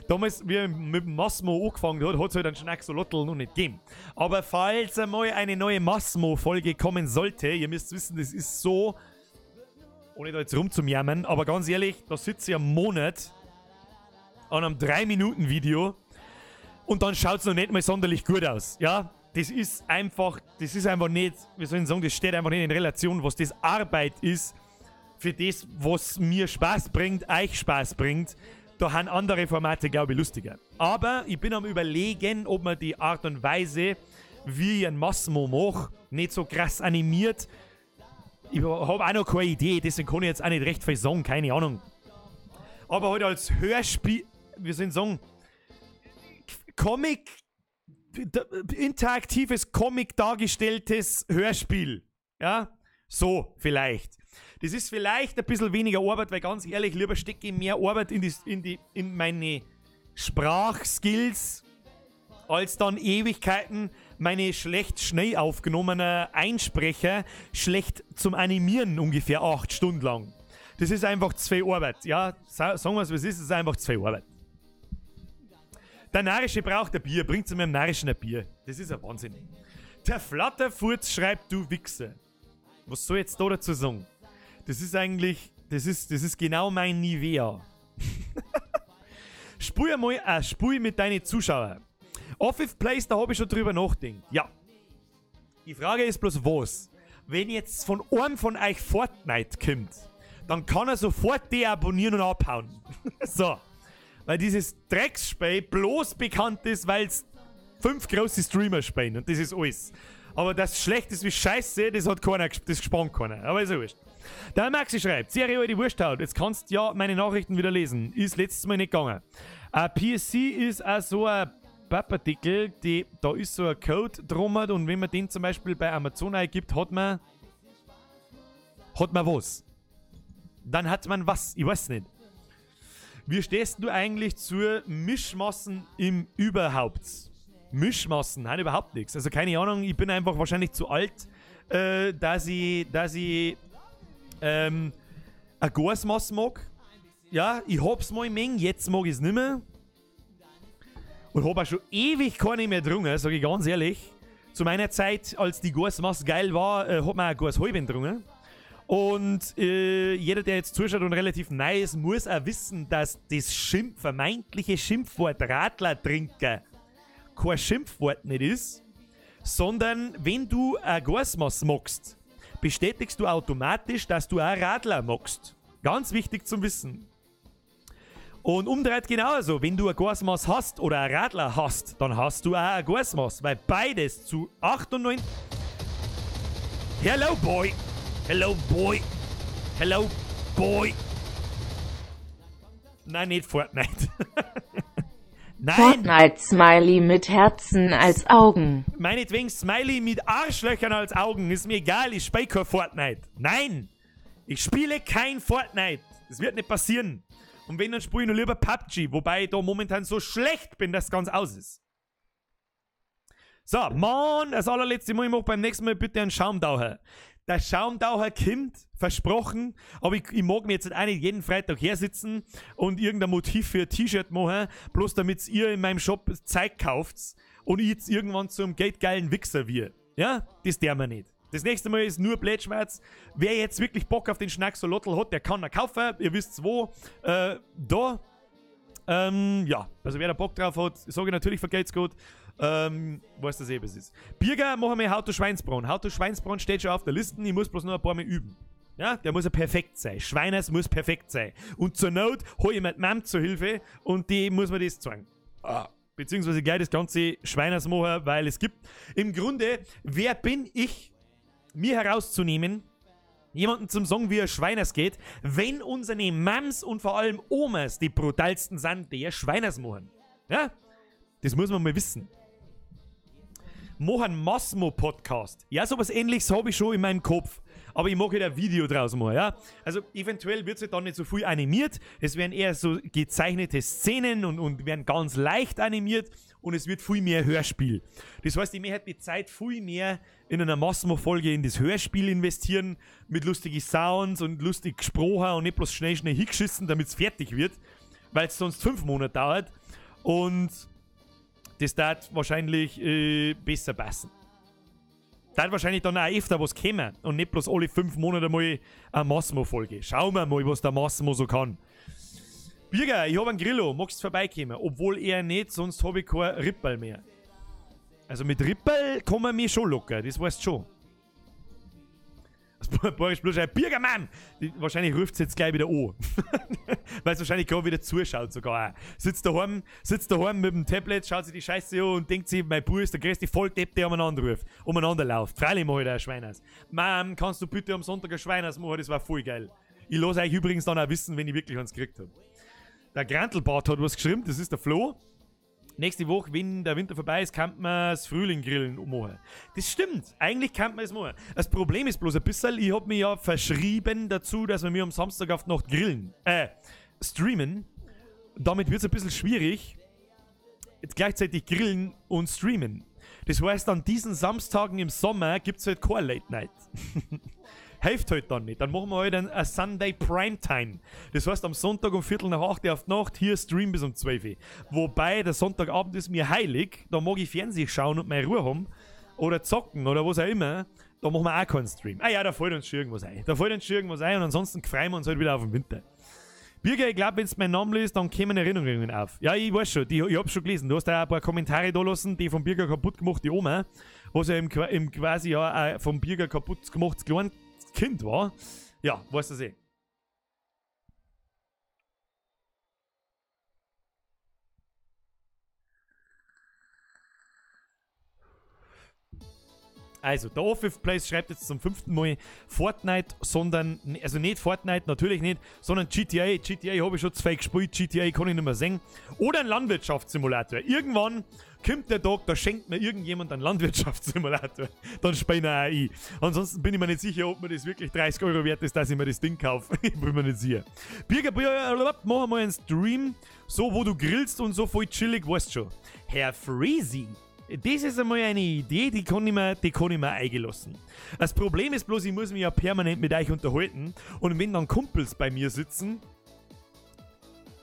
Damals, wie er mit dem Massimo angefangen hat es halt einen Schnacksalotl noch nicht gegeben. Aber falls einmal eine neue Massimo-Folge kommen sollte, ihr müsst wissen, das ist so, ohne da jetzt rumzujammern, aber ganz ehrlich, da sitze ich einen Monat an einem 3-Minuten-Video und dann schaut es noch nicht mal sonderlich gut aus. Ja, das ist einfach nicht, wie soll ich sagen, das steht einfach nicht in Relation, was das Arbeit ist, für das, was mir Spaß bringt, euch Spaß bringt. Da haben andere Formate, glaube ich, lustiger. Aber ich bin am Überlegen, ob man die Art und Weise, wie ich ein Massimo mache, nicht so krass animiert. Ich habe auch noch keine Idee, deswegen kann ich jetzt auch nicht recht viel sagen, keine Ahnung. Aber halt als Hörspiel, wie soll ich sagen, interaktives Comic dargestelltes Hörspiel. Ja, so vielleicht. Das ist vielleicht ein bisschen weniger Arbeit, weil ganz ehrlich, lieber stecke ich mehr Arbeit in meine Sprachskills, als dann Ewigkeiten meine schlecht schnell aufgenommenen Einsprecher schlecht zum Animieren ungefähr 8 Stunden lang. Das ist einfach zu viel Arbeit. Ja, sagen wir es, wie es ist einfach zu viel Arbeit. Der Narische braucht ein Bier, bringt zu mir im Narischen ein Bier. Das ist ein Wahnsinn. Der Flatterfurz schreibt, du Wichser. Was soll ich jetzt da dazu sagen? Das ist eigentlich, das ist genau mein Nivea. Spul einmal ein Spul mit deinen Zuschauern. Office Place, da habe ich schon drüber nachgedacht. Ja. Die Frage ist bloß was. Wenn jetzt von einem von euch Fortnite kommt, dann kann er sofort deabonnieren und abhauen. So. Weil dieses Drecksspiel bloß bekannt ist, weil es 5 große Streamer spielen und das ist alles. Aber das schlecht ist wie Scheiße, das hat keiner, das gespannt keiner. Aber ist ja wurscht. Der Maxi schreibt, Serie die Wursthaut, jetzt kannst du ja meine Nachrichten wieder lesen. Ist letztes Mal nicht gegangen. PSC ist auch so ein Pappartikel, da ist so ein Code drum und wenn man den zum Beispiel bei Amazon eingibt, hat man was. Dann hat man was, ich weiß nicht. Wie stehst du eigentlich zur Mischmassen im Überhaupt? Mischmassen, nein, überhaupt nichts. Also keine Ahnung, ich bin einfach wahrscheinlich zu alt, dass ich eine Gasmasse mag. Ja, ich hab's mal Menge, jetzt mag ich es nicht mehr. Und hab auch schon ewig keine mehr getrunken, sage ich ganz ehrlich. Zu meiner Zeit, als die Gasmasse geil war, hat man auch Gashalben getrunken. Und jeder, der jetzt zuschaut und relativ neu ist, muss auch wissen, dass das vermeintliche Schimpfwort Radler-Trinker kein Schimpfwort nicht ist, sondern wenn du ein Gasmaß magst, bestätigst du automatisch, dass du auch Radler magst. Ganz wichtig zum Wissen. Und umdreht genauso, wenn du ein Gasmaß hast oder ein Radler hast, dann hast du auch ein Gasmaß, weil beides zu 98... Hello boy! Hello boy! Hello boy! Nein, nicht Fortnite. Nein! Fortnite-Smiley mit Herzen als Augen. Meinetwegen Smiley mit Arschlöchern als Augen. Ist mir egal, ich spiele kein Fortnite. Nein! Ich spiele kein Fortnite. Das wird nicht passieren. Und wenn, dann spiele ich nur lieber PUBG. Wobei ich da momentan so schlecht bin, dass es ganz aus ist. So, Mann, das allerletzte Mal, ich mache beim nächsten Mal bitte einen Schaumtaucher. Der Schaumtaucher kommt, versprochen, aber ich mag mir jetzt auch nicht jeden Freitag her sitzen und irgendein Motiv für ein T-Shirt machen, bloß damit ihr in meinem Shop Zeug kauft und ich jetzt irgendwann zum geldgeilen Wichser wird. Ja, das der mir nicht. Das nächste Mal ist nur Blättschmerz. Wer jetzt wirklich Bock auf den Schnacksalotl hat, der kann ihn kaufen. Ihr wisst wo. Da. Ja, also wer da Bock drauf hat, sage ich natürlich, vergeht's gut. Weiß das was ist. Birger, machen wir How to Schweinsbronn. How to Schweinsbronn steht schon auf der Liste. Ich muss bloß noch ein paar Mal üben. Ja, der muss ja perfekt sein. Schweiners muss perfekt sein. Und zur Not hole ich mir die Mom zur Hilfe und die muss mir das zeigen. Beziehungsweise gleich das ganze Schweiners machen, weil es gibt im Grunde, wer bin ich, mir herauszunehmen, jemanden zum Sagen, wie er Schweiners geht, wenn unsere Mams und vor allem Omas die brutalsten sind, die Schweiners machen. Ja? Das muss man mal wissen. Machen Massimo-Podcast. Ja, sowas ähnliches habe ich schon in meinem Kopf. aber ich mag halt ein Video draus machen, ja. Also eventuell wird es halt dann nicht so viel animiert, es werden eher so gezeichnete Szenen und werden ganz leicht animiert und es wird viel mehr Hörspiel. Das heißt, ich möchte die Zeit viel mehr in einer Massimo-Folge in das Hörspiel investieren, mit lustigen Sounds und lustig gesprochen und nicht bloß schnell hingeschissen, damit es fertig wird, weil es sonst 5 Monate dauert und das darf wahrscheinlich besser passen. Da wahrscheinlich dann auch öfter was kommen und nicht bloß alle 5 Monate mal eine Massimo-Folge. Schauen wir mal, was der Massimo so kann. Birger, ich habe einen Grillo, magst du vorbeikommen? Obwohl er nicht, sonst habe ich kein Rippel mehr. Also mit Rippel kann man mich schon locker, das weißt du schon. Boris bloß ein Birgermann! Wahrscheinlich ruft es jetzt gleich wieder an. Weil es wahrscheinlich gerade wieder zuschaut sogar auch. Sitzt daheim mit dem Tablet, schaut sich die Scheiße an und denkt sich, mein Bub ist der größte Volldepp, der umeinander läuft. Freilich mache ich da ein Schweiners. Mom, kannst du bitte am Sonntag ein Schweiners machen? Das war voll geil. Ich lasse euch übrigens dann auch wissen, wenn ich wirklich eins gekriegt habe. Der Grantelbart hat was geschrieben, das ist der Flo. Nächste Woche, wenn der Winter vorbei ist, kann man das Frühling-Grillen machen. Das stimmt, eigentlich kann man es machen. Das Problem ist bloß ein bisschen, ich habe mich ja verschrieben dazu, dass wir mir am Samstag auf die Nacht streamen. Damit wird es ein bisschen schwierig, jetzt gleichzeitig grillen und streamen. Das heißt, an diesen Samstagen im Sommer gibt es halt keine Late Night. Hilft halt dann nicht. Dann machen wir halt ein Sunday Primetime. Das heißt, am Sonntag um 7:45 auf die Nacht, hier Stream bis um 12 Uhr. Wobei, der Sonntagabend ist mir heilig. Da mag ich Fernsehen schauen und meine Ruhe haben. Oder zocken oder was auch immer. Da machen wir auch keinen Stream. Ah ja, da fällt uns schon irgendwas ein. Und ansonsten freuen wir uns halt wieder auf den Winter. Birger, ich glaube, wenn du meinen Namen liest, dann kommen Erinnerungen auf. Ja, ich weiß schon, ich hab's schon gelesen. Du hast da ein paar Kommentare da lassen, die vom Birger kaputt gemacht, die Oma. Was ja im quasi ja vom Birger kaputt gemacht kleines Kind war. Ja, weißt du eh. Also, der Office schreibt jetzt zum 5. Mal Fortnite, also nicht Fortnite, natürlich nicht, sondern GTA. GTA habe ich schon 2 gespielt, GTA kann ich nicht mehr sehen. Oder ein Landwirtschaftssimulator. Irgendwann kommt der Tag, da schenkt mir irgendjemand einen Landwirtschaftssimulator. Dann spiele ich auch ein. Ansonsten bin ich mir nicht sicher, ob mir das wirklich 30 Euro wert ist, dass ich mir das Ding kaufe. Ich bin mir nicht sicher. Birger, mach mal einen Stream, so wo du grillst und so voll chillig, weißt schon. Herr Freezy. Das ist einmal eine Idee, die kann ich mir eingelassen. Das Problem ist bloß, ich muss mich ja permanent mit euch unterhalten. Und wenn dann Kumpels bei mir sitzen,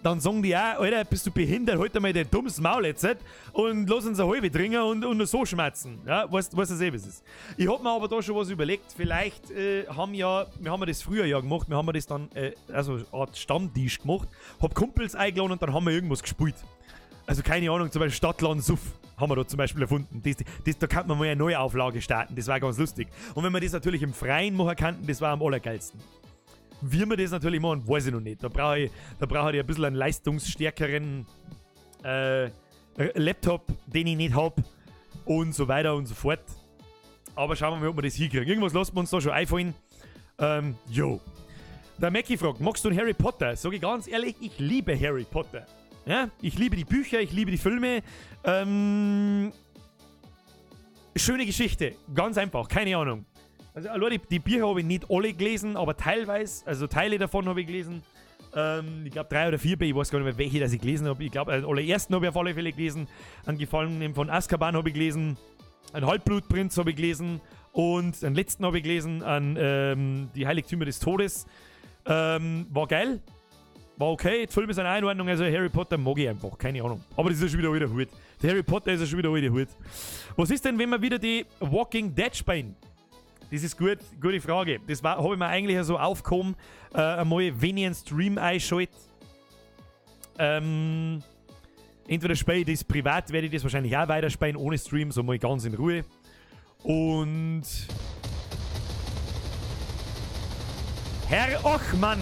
dann sagen die auch, Alter, bist du behindert, halt einmal dein dummes Maul jetzt und lass uns eine halbe trinken und so schmatzen. Ja, weißt du eh, was es ist. Ich hab mir aber da schon was überlegt. Vielleicht haben wir das früher ja gemacht, wir haben das dann, also eine Art Stammtisch gemacht, hab Kumpels eingeladen und dann haben wir irgendwas gespielt. Also keine Ahnung, zum Beispiel Stadtland Suff haben wir da zum Beispiel erfunden. Da kann man mal eine neue Auflage starten, das war ganz lustig. Und wenn wir das natürlich im Freien machen könnten, das war am allergeilsten. Wie wir das natürlich machen, weiß ich noch nicht. Da brauche ich ein bisschen einen leistungsstärkeren Laptop, den ich nicht habe und so weiter und so fort. Aber schauen wir mal, ob wir das hinkriegen. Irgendwas lassen wir uns da schon einfallen. Jo. Der Mackie fragt, magst du einen Harry Potter? Sag ich ganz ehrlich, ich liebe Harry Potter. Ja, ich liebe die Bücher, ich liebe die Filme. Schöne Geschichte, ganz einfach, keine Ahnung. Also, die Bücher habe ich nicht alle gelesen, aber teilweise, also Teile davon habe ich gelesen. Ich glaube 3 oder 4, ich weiß gar nicht mehr, welche das ich gelesen habe. Ich glaube, den allerersten habe ich auf alle Fälle gelesen. Einen Gefallenen von Azkaban habe ich gelesen. Ein Halbblutprinz habe ich gelesen. Und den letzten habe ich gelesen, an die Heiligtümer des Todes. War geil. War okay, die Filme sind auch in Ordnung, also Harry Potter mag ich einfach, keine Ahnung. Aber das ist ja schon wieder Hut. Der Harry Potter ist ja schon wieder Hut. Was ist denn, wenn wir wieder die Walking Dead spielen? Das ist gute Frage. Das habe ich mir eigentlich so aufgehoben, einmal, wenn ich einen Stream einschalte. Entweder spiele ich das privat, werde ich das wahrscheinlich auch weiterspielen, ohne Stream, so mal ganz in Ruhe. Und... Herr Ochmann!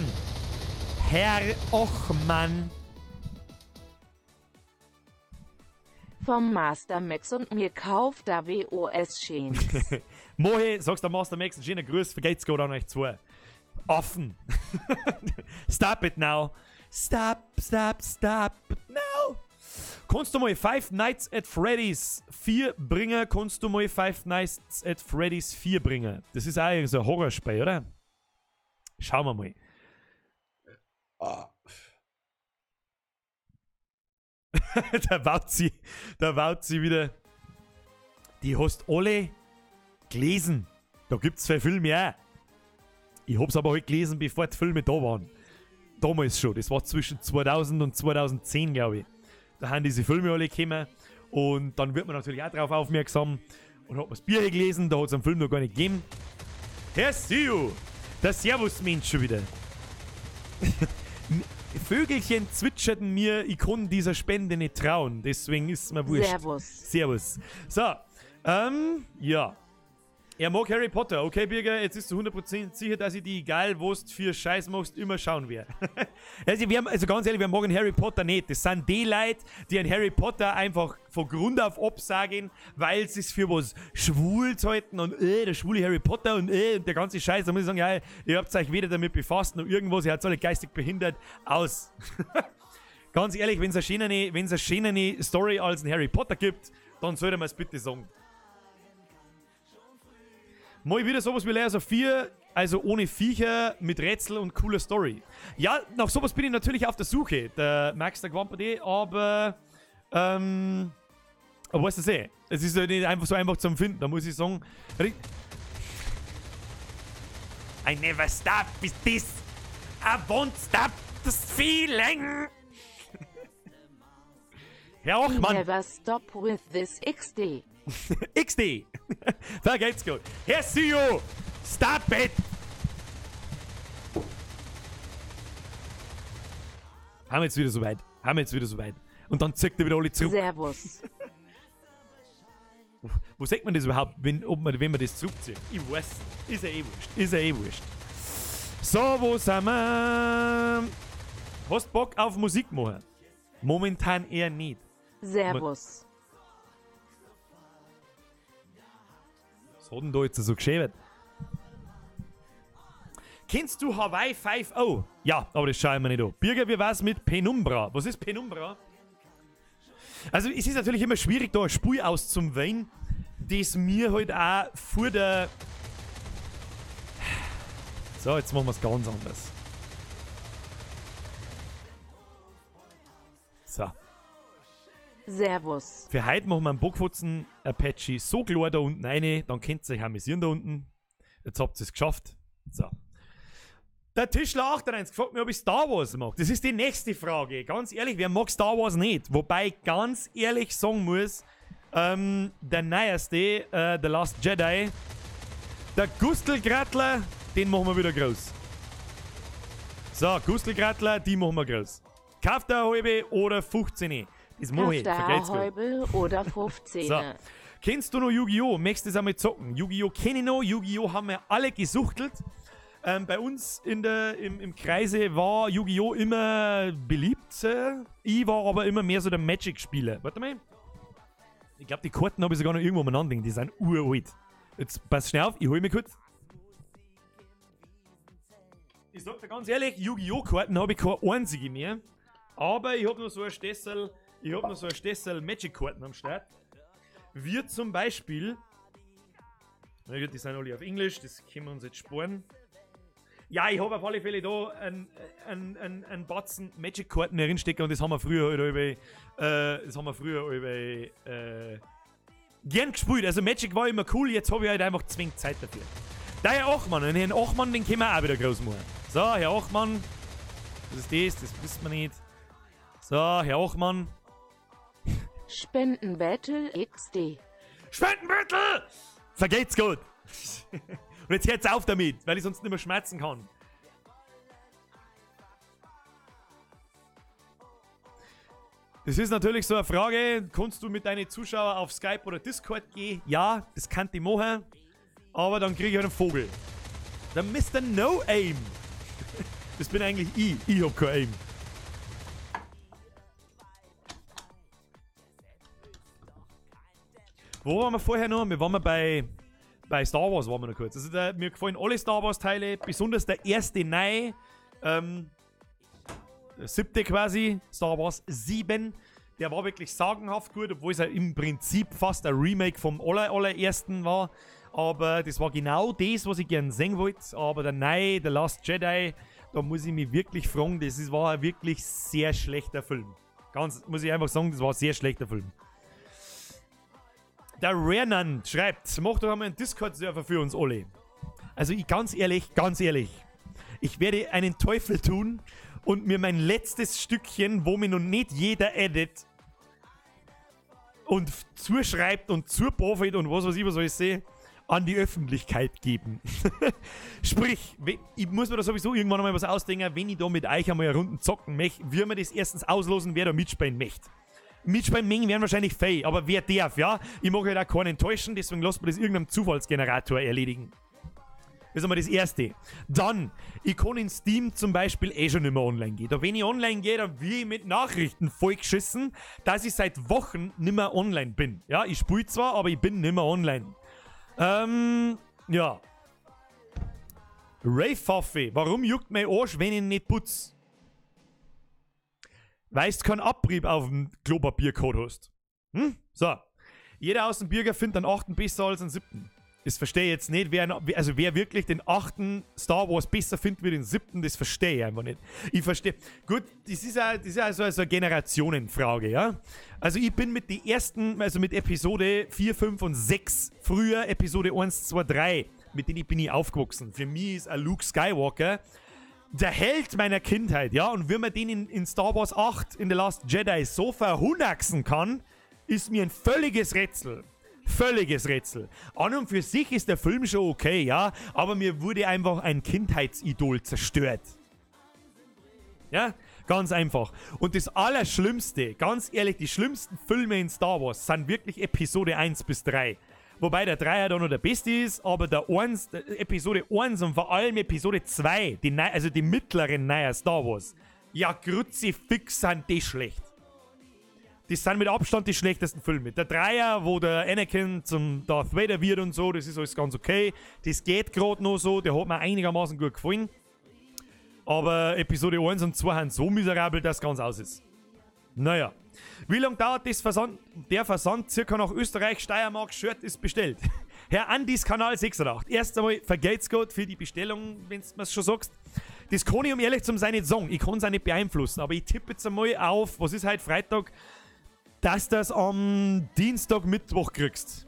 Vom Master Max und mir kauft der WOS Chains. Mohe, sagst der Master Max, einen schönen Gruß, vergeht's gerade an euch zwei. Offen. Stop it now. Stop it now. Kannst du mal Five Nights at Freddy's 4 bringen? Kannst du mal Five Nights at Freddy's 4 bringen? Das ist auch so ein Horrorspiel, oder? Schauen wir mal. Da baut sie wieder. Die hast alle gelesen. Da gibt's 2 Filme auch. Ich hab's aber heute gelesen, bevor die Filme da waren. Damals schon. Das war zwischen 2000 und 2010, glaube ich. Da haben diese Filme alle gekommen. Und dann wird man natürlich auch drauf aufmerksam. Und hat man das Bier gelesen, da hat es einen Film noch gar nicht gegeben. Herr Sio, der Servus-Mensch schon wieder. Vögelchen zwitscherten mir, ich kann dieser Spende nicht trauen. Deswegen ist es mir wurscht. Servus. So, ja. Er mag Harry Potter. Okay, Birger, jetzt ist du 100% sicher, dass ich die, egal was du für Scheiß machst, immer schauen werde. Also ganz ehrlich, wir mögen Harry Potter nicht. Das sind die Leute, die einen Harry Potter einfach von Grund auf absagen, weil sie es für was Schwules halten und der schwule Harry Potter und der ganze Scheiß. Da muss ich sagen, ja, ihr habt euch weder damit befasst noch irgendwas, ihr habt alle geistig behindert. Aus. Ganz ehrlich, wenn es eine schönere Story als ein Harry Potter gibt, dann sollte man es bitte sagen. Mal wieder sowas wie Layers of 4, also ohne Viecher, mit Rätsel und cooler Story. Ja, nach sowas bin ich natürlich auf der Suche, der Max der Quampade, aber weißt du eh, es ist ja nicht einfach so einfach zum Finden, da muss ich sagen, I never stop with this, I won't stop this feeling. Herr Ochmann. Never stop with this XD. XD! Vergelt's gut. Herr CEO! Stop it! Haben wir jetzt wieder soweit. Und dann zickt er wieder alle zurück. Servus. Wo sagt man das überhaupt, wenn man das zurückzieht? Ich weiß. Ist ja eh wurscht. So, wo sind wir? Hast Bock auf Musik machen? Momentan eher nicht. Servus. Was hat denn da jetzt so geschrieben? Kennst du Hawaii 5.0? Ja, aber das schauen wir nicht an. Birger, wie war's mit Penumbra? Was ist Penumbra? Also, es ist natürlich immer schwierig, da ein Spiel auszuwählen, das mir halt auch vor der... So, jetzt machen wir es ganz anders. So. Servus. Für heute machen wir einen Bockfutzen Apache so klar da unten rein, dann könnt ihr euch amüsieren da unten. Jetzt habt ihr es geschafft. So. Der Tischler 98 gefragt mich, ob ich Star Wars mag. Das ist die nächste Frage. Ganz ehrlich, wer mag Star Wars nicht? Wobei ich ganz ehrlich sagen muss, der neueste, The Last Jedi, der Gustelgrattler, den machen wir wieder groß. So, Gustelgrattler, die machen wir groß. Kauft eine halbe oder 15. Das mache ich, vergelt's gut. Halbe oder 15. So. Kennst du noch Yu-Gi-Oh? Möchtest du das einmal zocken? Yu-Gi-Oh kenne ich noch. Yu-Gi-Oh haben wir alle gesuchtelt. Bei uns im Kreise war Yu-Gi-Oh immer beliebt. Ich war aber immer mehr so der Magic-Spieler. Warte mal. Ich glaube, die Karten habe ich sogar noch irgendwo umeinander liegen. Die sind uralt. Jetzt pass schnell auf, ich hole mich kurz. Ich sag dir ganz ehrlich, Yu-Gi-Oh Karten habe ich keine einzige mehr. Aber ich habe noch so ein Stessel Magic-Karten am Start. Wie zum Beispiel... Na gut, die sind alle auf Englisch, das können wir uns jetzt sparen. Ja, ich habe auf alle Fälle da einen Batzen Magic-Karten drinstecken und das haben wir früher gern gespielt. Also Magic war immer cool, jetzt habe ich halt einfach zwingend Zeit dafür. Der Herr Achmann, und Herrn Achmann, den können wir auch wieder groß machen. So, Herr Achmann, das ist das wissen wir nicht. So, Herr Achmann. Spendenbattle XD. Spendenbattle! Vergeht's gut. Und jetzt hört's auf damit, weil ich sonst nicht mehr schmerzen kann. Das ist natürlich so eine Frage, kannst du mit deinen Zuschauern auf Skype oder Discord gehen? Ja, das kann ich machen, aber dann kriege ich halt einen Vogel. Der Mr. No Aim. Das bin eigentlich ich hab kein Aim. Wo waren wir vorher noch? Wir waren bei Star Wars waren wir noch kurz. Also mir gefallen alle Star Wars Teile, besonders der erste neue, der 7. quasi, Star Wars 7. Der war wirklich sagenhaft gut, obwohl es ja im Prinzip fast ein Remake vom allerersten war. Aber das war genau das, was ich gerne sehen wollte. Aber der neue, The Last Jedi, da muss ich mich wirklich fragen, war ein wirklich sehr schlechter Film. Muss ich einfach sagen, das war ein sehr schlechter Film. Der Renan schreibt, mach doch einmal einen Discord-Server für uns alle. Also ich ganz ehrlich, ich werde einen Teufel tun und mir mein letztes Stückchen, wo mir noch nicht jeder edit und zuschreibt und zubuffet und was weiß ich, was soll ich sehen, an die Öffentlichkeit geben. Sprich, ich muss mir da sowieso irgendwann mal was ausdenken, wenn ich da mit euch einmal eine Runde zocken möchte, wie wir das erstens auslosen, wer da mitspielen möchte. Mitspielen werden wahrscheinlich fei, aber wer darf, ja? Ich mag halt auch keinen enttäuschen, deswegen lassen wir das irgendeinem Zufallsgenerator erledigen. Das ist einmal das Erste. Dann, ich kann in Steam zum Beispiel schon nicht mehr online gehen. Da wenn ich online gehe, dann will ich mit Nachrichten vollgeschissen, dass ich seit Wochen nicht mehr online bin. Ja, ich spiele zwar, aber ich bin nicht mehr online. Ja. Ray-Pfaffe, warum juckt mein Arsch, wenn ich ihn nicht putz? Weißt keinen Abrieb auf dem Klopapiercode hast. So. Jeder Außenbürger findet den 8. besser als den 7. Das verstehe ich jetzt nicht. Wer wirklich den 8. Star Wars besser findet wie den 7., das verstehe ich einfach nicht. Ich verstehe. Gut, das ist ja so eine Generationenfrage, ja. Also ich bin mit den ersten, also mit Episode 4, 5 und 6, früher Episode 1, 2, 3, mit denen bin ich aufgewachsen. Für mich ist ein Luke Skywalker der Held meiner Kindheit, ja. Und wie man den in Star Wars 8, in The Last Jedi, so verhunaxen kann, ist mir ein völliges Rätsel. Völliges Rätsel. An und für sich ist der Film schon okay, ja, aber mir wurde einfach ein Kindheitsidol zerstört. Ja, ganz einfach. Und das Allerschlimmste, ganz ehrlich, die schlimmsten Filme in Star Wars sind wirklich Episode 1 bis 3. Wobei der 3er da noch der Beste ist, aber der Episode 1 und vor allem Episode 2, also die mittleren neuer Star Wars, ja, Kruzifix sind die schlecht. Das sind mit Abstand die schlechtesten Filme. Der 3er, wo der Anakin zum Darth Vader wird und so, das ist alles ganz okay. Das geht gerade noch so, der hat mir einigermaßen gut gefallen. Aber Episode 1 und 2 sind so miserabel, dass es ganz aus ist. Naja. Wie lange dauert der Versand? Circa nach Österreich, Steiermark, Shirt ist bestellt. Herr Andis Kanal 86. Erst einmal vergelt's Gott für die Bestellung, wenn du mir's schon sagst. Das kann ich, um ehrlich zu sein, nicht sagen. Ich kann es auch nicht beeinflussen. Aber ich tippe jetzt einmal auf, was ist heute Freitag, dass du das am Dienstag, Mittwoch kriegst.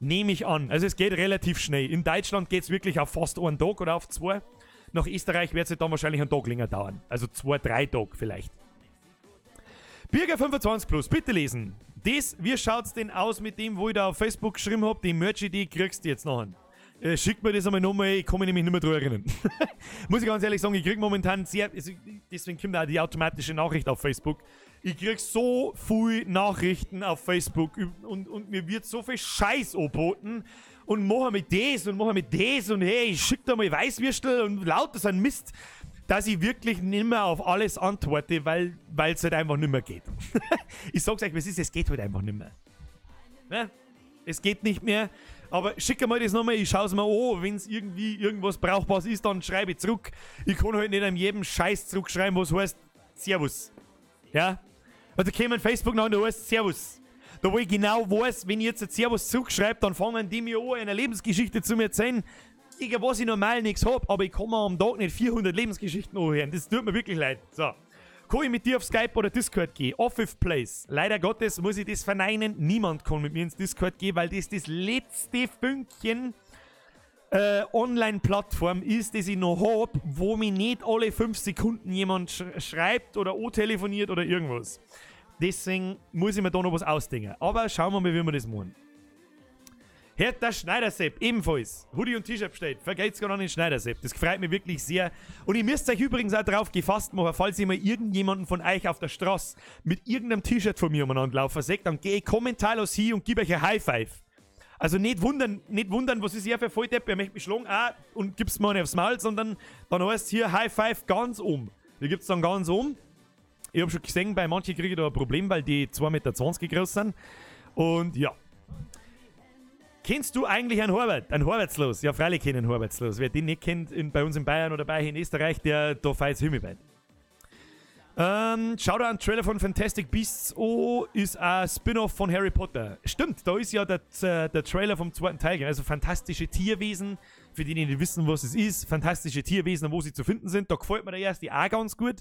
Nehme ich an. Also es geht relativ schnell. In Deutschland geht es wirklich auf fast einen Tag oder auf 2. Nach Österreich wird es dann wahrscheinlich einen Tag länger dauern. Also 2, 3 Tage vielleicht. Bürger 25 plus, bitte lesen. Wie schaut's denn aus mit dem, wo ich da auf Facebook geschrieben habe? Die Merch-Idee kriegst du jetzt noch. Schickt mir das einmal nochmal, ich kann mich nämlich nicht mehr drüber erinnern. Muss ich ganz ehrlich sagen, ich krieg momentan deswegen kommt auch die automatische Nachricht auf Facebook. Ich krieg so viele Nachrichten auf Facebook und mir wird so viel Scheiß angeboten und machen mit das und machen mit das und hey, ich schick da mal Weißwürstel und lauter so ein Mist, dass ich wirklich nicht mehr auf alles antworte, weil es halt einfach nicht mehr geht. Ich sag's euch, was ist, es geht halt einfach nicht mehr. Ja? Es geht nicht mehr, aber schick mal das nochmal, ich schau's mir an, wenn es irgendwie irgendwas Brauchbares ist, dann schreibe ich zurück. Ich kann halt nicht an jedem Scheiß zurückschreiben, was heißt Servus. Ja? Also da kommt Facebook nach und da heißt Servus. Da wo ich genau weiß, wenn ich jetzt ein Servus zurückschreibe, dann fangen die mir an, eine Lebensgeschichte zu mir erzählen, was ich normal nichts hab, aber ich kann mir am Tag nicht 400 Lebensgeschichten anhören. Das tut mir wirklich leid. So. Kann ich mit dir auf Skype oder Discord gehen? Off-Fifth Place. Leider Gottes muss ich das verneinen. Niemand kann mit mir ins Discord gehen, weil das letzte Fünkchen Online-Plattform ist, das ich noch hab, wo mir nicht alle 5 Sekunden jemand schreibt oder telefoniert oder irgendwas. Deswegen muss ich mir da noch was ausdenken. Aber schauen wir mal, wie wir das machen. Hört der Schneidersepp ebenfalls. Hoodie und T-Shirt bestellt. Vergeht's gar nicht den Schneidersepp. Das freut mich wirklich sehr. Und ihr müsst euch übrigens auch drauf gefasst machen, falls ihr mal irgendjemanden von euch auf der Straße mit irgendeinem T-Shirt von mir umeinander laufen seht, dann gehe ich kommentarlos hin und gebe euch ein High Five. Also nicht wundern, was ist hier für Volldepp, er möchte mich schlagen und gibt's mir nicht aufs Maul, sondern dann heißt hier High Five ganz um. Die gibt's dann ganz um. Ich habe schon gesehen, bei manchen kriege ich da ein Problem, weil die 2,20 Meter groß sind. Und ja. Kennst du eigentlich einen Horvath? Ein Horvathslos? Ja, freilich kennen einen Horvathslos. Wer den nicht kennt, bei uns in Bayern oder bei in Österreich, der da feiert's Himmelweit. Schau da einen Trailer von Fantastic Beasts ist ein Spin-off von Harry Potter. Stimmt, da ist ja der Trailer vom zweiten Teil, also fantastische Tierwesen, für die nicht wissen, was es ist, fantastische Tierwesen, wo sie zu finden sind. Da gefällt mir der erste auch ganz gut.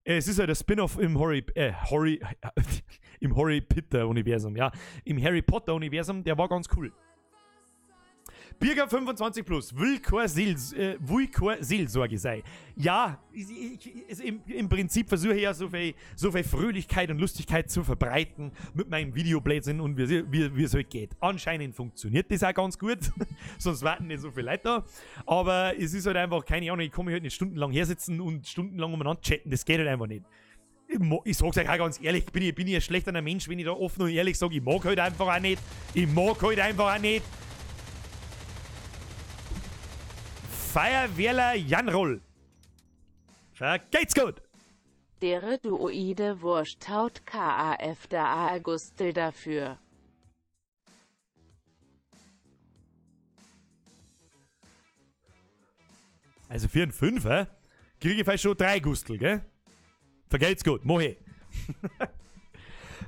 Es ist ja der Spin-off im im Harry Potter-Universum, ja. Im Harry Potter-Universum, der war ganz cool. Bürger 25 plus, will keine Seelsorge sein. Ja, im Prinzip versuche ich ja so viel Fröhlichkeit und Lustigkeit zu verbreiten mit meinem Videoblödsinn und wie es halt geht. Anscheinend funktioniert das auch ganz gut, sonst warten nicht so viele Leute da. Aber es ist halt einfach, keine Ahnung, ich kann mich halt nicht stundenlang hersitzen und stundenlang umeinander chatten, das geht halt einfach nicht. Ich sag's euch auch ganz ehrlich, bin ich ein schlechter Mensch, wenn ich da offen und ehrlich sage, ich mag halt einfach auch nicht. Feuerwehrler Janroll. Geht's gut. Der Duoide Wurst taut KAF da Augustel dafür. Also für einen 5, kriege ich vielleicht schon 3 Gustel, gell? Vergeht's gut, Mohe.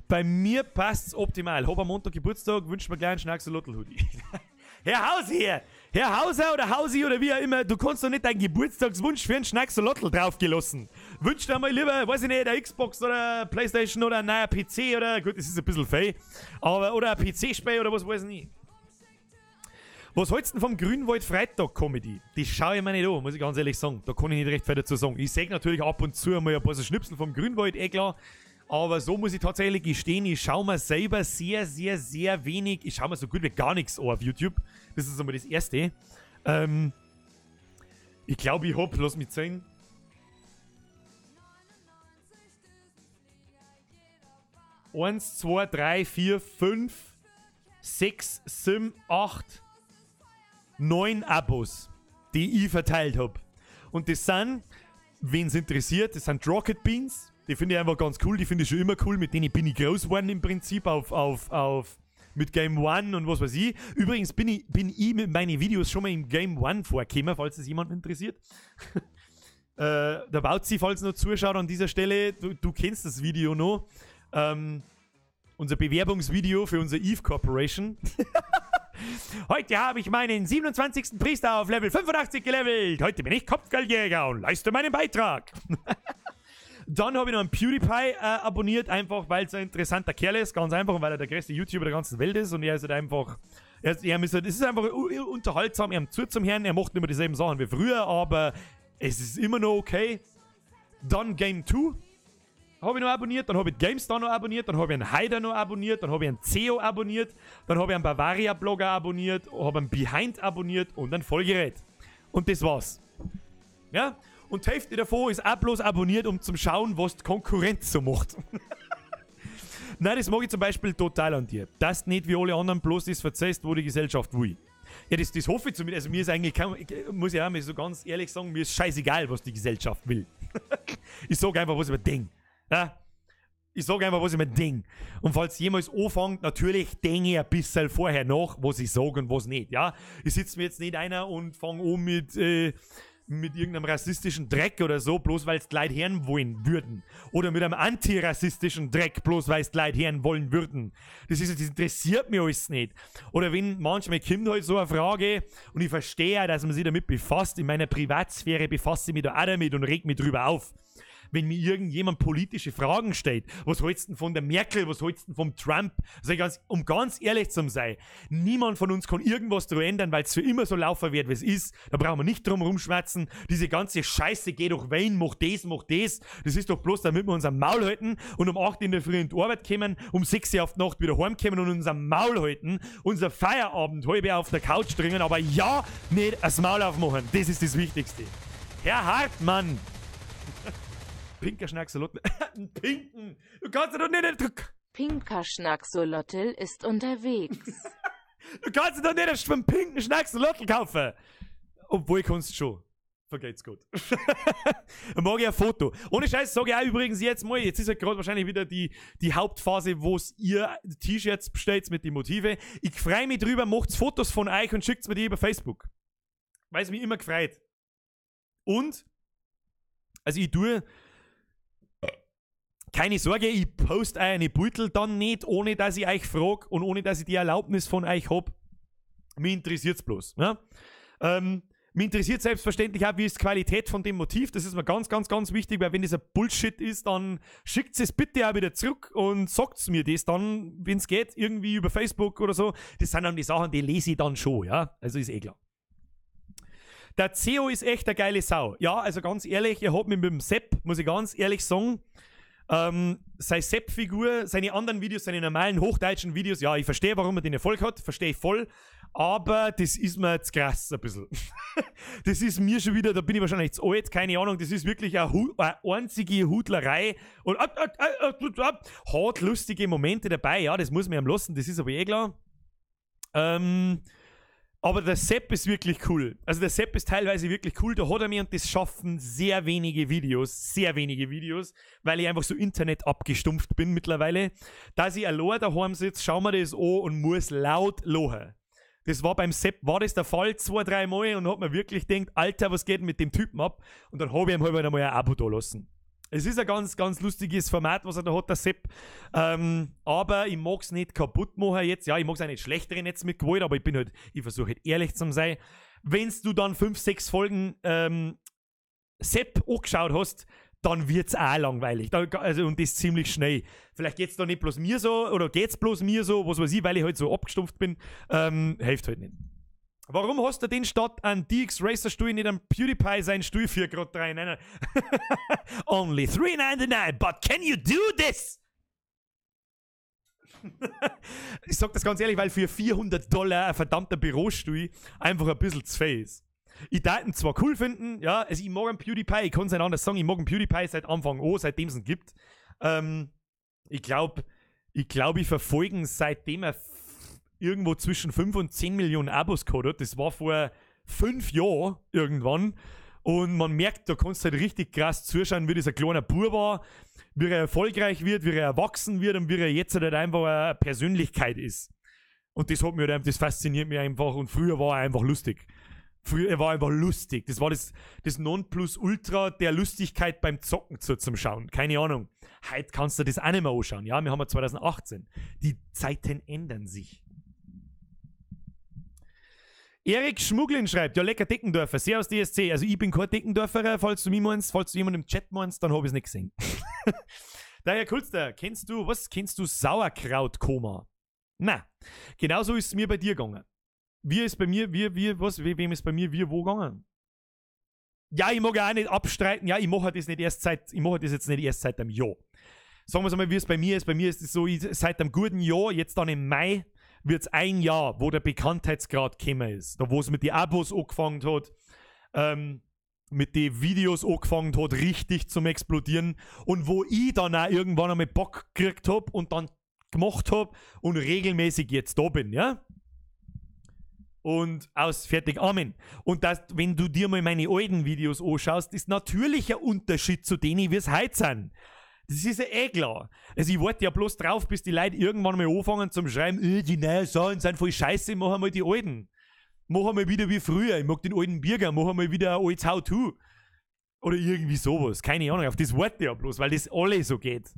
Bei mir passt's optimal. Hab am Montag Geburtstag, wünscht mir gleich einen Schnacksalottel-Hoodie. Herr Hauser oder Hausi oder wie auch immer, du kannst doch nicht deinen Geburtstagswunsch für einen Schnacksalottel draufgelassen. Wünsch dir mal lieber, weiß ich nicht, eine Xbox oder eine Playstation oder ein neuer PC oder, gut, das ist ein bisschen fei, aber, oder ein PC-Spiel oder was weiß ich nicht. Was hältst du denn vom Grünwald Freitag Comedy? Die schaue ich mir nicht an, muss ich ganz ehrlich sagen. Da kann ich nicht recht viel dazu sagen. Ich sehe natürlich ab und zu mal ein paar so Schnipsel vom Grünwald, klar. Aber so muss ich tatsächlich gestehen, ich schaue mir selber sehr, sehr, sehr wenig, ich schaue mir so gut wie gar nichts an auf YouTube. Das ist einmal das Erste. Ich glaube, ich hab, lass mich sehen. Eins, 2, 3, 4, 5, 6, 7, 8, 9 Abos, die ich verteilt habe. Und das sind, wen es interessiert, das sind Rocket Beans. Die finde ich einfach ganz cool, die finde ich schon immer cool, mit denen bin ich groß geworden im Prinzip mit Game One und was weiß ich. Übrigens bin ich mit meinen Videos schon mal im Game One vorgekommen, falls es jemand interessiert. Der Bauzi, falls noch zuschaut an dieser Stelle, du kennst das Video noch. Unser Bewerbungsvideo für unsere Eve Corporation. Heute habe ich meinen 27. Priester auf Level 85 gelevelt. Heute bin ich Kopfgeldjäger und leiste meinen Beitrag. Dann habe ich noch einen PewDiePie abonniert, einfach weil es ein interessanter Kerl ist. Ganz einfach, weil er der größte YouTuber der ganzen Welt ist. Und er ist halt einfach, es ist einfach unterhaltsam, er zu zum Herrn. Er macht nicht mehr dieselben Sachen wie früher, aber es ist immer noch okay. Dann Game 2 habe ich noch abonniert, dann habe ich GameStar noch abonniert, dann habe ich einen Haider noch abonniert, dann habe ich einen CEO abonniert, dann habe ich einen Bavaria-Blogger abonniert, habe einen Behind abonniert und ein Vollgerät. Und das war's. Ja? Und die Hälfte davon ist auch bloß abonniert, um zu schauen, was die Konkurrenz so macht. Nein, das mag ich zum Beispiel total an dir. Dass du nicht wie alle anderen bloß das verzeihst, wo die Gesellschaft will. Ja, das hoffe ich zumindest. Also mir ist eigentlich, muss ich auch mal so ganz ehrlich sagen, mir ist scheißegal, was die Gesellschaft will. Ich sage einfach, was ich mir denke. Ja? Ich sage einfach, was ich mir denke. Und falls jemals anfängt, natürlich denke ich ein bisschen vorher nach, was ich sage und was nicht. Ja? Ich sitze mir jetzt nicht einer und fange an mit irgendeinem rassistischen Dreck oder so, bloß weil es die Leute hören wollen würden. Oder mit einem antirassistischen Dreck, bloß weil es die Leute hören wollen würden. Das interessiert mich alles nicht. Oder wenn manchmal kommt halt so eine Frage und ich verstehe ja, dass man sich damit befasst, in meiner Privatsphäre befasse ich mich da auch damit und reg mich drüber auf. Wenn mir irgendjemand politische Fragen stellt, was hältst du denn von der Merkel, was hältst du denn vom Trump? Also um ganz ehrlich zu sein, niemand von uns kann irgendwas daran ändern, weil es für immer so laufen wird, wie es ist. Da brauchen wir nicht drum rumschwatzen. Diese ganze Scheiße geht doch wen, mach das, mach das. Das ist doch bloß, damit wir uns am Maul halten und um 8 in der Früh in die Arbeit kommen, um 6 Uhr auf die Nacht wieder heimkommen und uns am Maul halten, unser Feierabend halb auf der Couch dringen, aber ja, nicht das Maul aufmachen. Das ist das Wichtigste. Herr Hartmann! Pinker Schnacksolotl. Einen pinken! Du kannst doch nicht... Pinker Schnacksolotl ist unterwegs. Du kannst doch nicht einen pinken Schnacksolotl kaufen! Obwohl, kannst du schon. Vergeht's gut. Dann mag ich ein Foto. Ohne Scheiß sage ich auch übrigens jetzt mal, jetzt ist ja gerade wahrscheinlich wieder die Hauptphase, wo ihr T-Shirts bestellt mit den Motive. Ich freue mich drüber, macht Fotos von euch und schickt mir die über Facebook. Weil es mich immer gefreut. Und, also ich tue keine Sorge, ich poste eine Beutel dann nicht, ohne dass ich euch frage und ohne dass ich die Erlaubnis von euch habe. Mich interessiert's bloß. Ja? Mich interessiert selbstverständlich auch, wie ist die Qualität von dem Motiv. Das ist mir ganz, ganz, ganz wichtig, weil wenn das ein Bullshit ist, dann schickt es bitte auch wieder zurück und sagt mir das dann, wenn es geht, irgendwie über Facebook oder so. Das sind dann die Sachen, die lese ich dann schon, ja. Also ist eh klar. Der CEO ist echt eine geile Sau. Ja, also ganz ehrlich, er hat mich mit dem Sepp, muss ich ganz ehrlich sagen, seine Sepp-Figur, seine anderen Videos, seine normalen hochdeutschen Videos, ja, ich verstehe, warum er den Erfolg hat, verstehe ich voll, aber das ist mir jetzt krass ein bisschen. Das ist mir schon wieder, da bin ich wahrscheinlich zu alt, keine Ahnung, das ist wirklich eine einzige Hudlerei und hat lustige Momente dabei, ja, das muss man ihm lassen, das ist aber eh klar. Aber der Sepp ist wirklich cool. Also der Sepp ist teilweise wirklich cool. Da hat er mir, und das schaffen sehr wenige Videos, weil ich einfach so Internet abgestumpft bin mittlerweile, dass ich allein daheim sitze, schau mir das an und muss laut lachen. Das war beim Sepp, war das der Fall 2-3 Mal und hat mir wirklich gedacht, Alter, was geht denn mit dem Typen ab? Und dann habe ich ihm halt einmal ein Abo da lassen. Es ist ein ganz, ganz lustiges Format, was er da hat, der Sepp. Aber ich mag es nicht kaputt machen jetzt. Ja, ich mag es auch nicht schlechteren jetzt mit Gewalt, aber ich versuche halt ehrlich zu sein. Wenn du dann 5-6 Folgen Sepp angeschaut hast, dann wird es auch langweilig. Und das ziemlich schnell. Vielleicht geht es da nicht bloß mir so, oder geht es bloß mir so, was weiß ich, weil ich halt so abgestumpft bin. Hilft halt nicht. Warum hast du den statt an DX Racer Stuhl nicht an PewDiePie seinen Stuhl für gerade 3,99? Only $3.99, but can you do this? Ich sag das ganz ehrlich, weil für $400 ein verdammter Bürostuhl einfach ein bisschen zu viel ist. Ich darf ihn zwar cool finden, ja, also ich mag einen PewDiePie, ich kann es nicht anders sagen, ich mag einen PewDiePie seit Anfang an, seitdem es ihn gibt. Ich glaube, ich verfolge ihn seitdem er irgendwo zwischen 5 und 10 Millionen Abos gehabt hat. Das war vor 5 Jahren irgendwann. Und man merkt, da kannst du halt richtig krass zuschauen, wie das ein kleiner Bub war, wie er erfolgreich wird, wie er erwachsen wird und wie er jetzt halt einfach eine Persönlichkeit ist. Und das fasziniert mich einfach. Und früher war er einfach lustig. Er war einfach lustig. Das war das Nonplusultra der Lustigkeit beim Zocken zum Schauen. Keine Ahnung. Heute kannst du das auch nicht mehr anschauen. Ja, wir haben ja 2018. Die Zeiten ändern sich. Erik Schmugglin schreibt, ja, lecker Deckendorfer, sehr aus DSC. Also ich bin kein Deckendorferer, falls du jemand im Chat meinst, dann habe ich es nicht gesehen. Daher Kulster, kennst du Sauerkrautkoma? Na, genauso ist es mir bei dir gegangen. Wem ist bei mir, wo gegangen? Ja, ich mag ja auch nicht abstreiten, ja, ich mache das jetzt nicht erst seit einem Jahr. Sagen wir es einmal, wie es bei mir ist. Bei mir ist es so, seit einem guten Jahr, jetzt dann im Mai, wird es ein Jahr, wo der Bekanntheitsgrad gekommen ist. Da wo es mit den Abos angefangen hat, mit den Videos angefangen hat, richtig zum Explodieren. Und wo ich dann auch irgendwann einmal Bock gekriegt habe und dann gemacht habe und regelmäßig jetzt da bin, ja? Und aus, fertig, Amen. Und das, wenn du dir mal meine alten Videos anschaust, ist natürlich ein Unterschied zu denen, wie es heute sind. Das ist ja eh klar. Also ich warte ja bloß drauf, bis die Leute irgendwann mal anfangen zum Schreiben, die neuen Sachen sind voll scheiße, mach mal die alten. Mach mal wieder wie früher. Ich mag den alten Birger, mach mal wieder ein altes How-To. Oder irgendwie sowas. Keine Ahnung, auf das warte ich ja bloß, weil das alle so geht.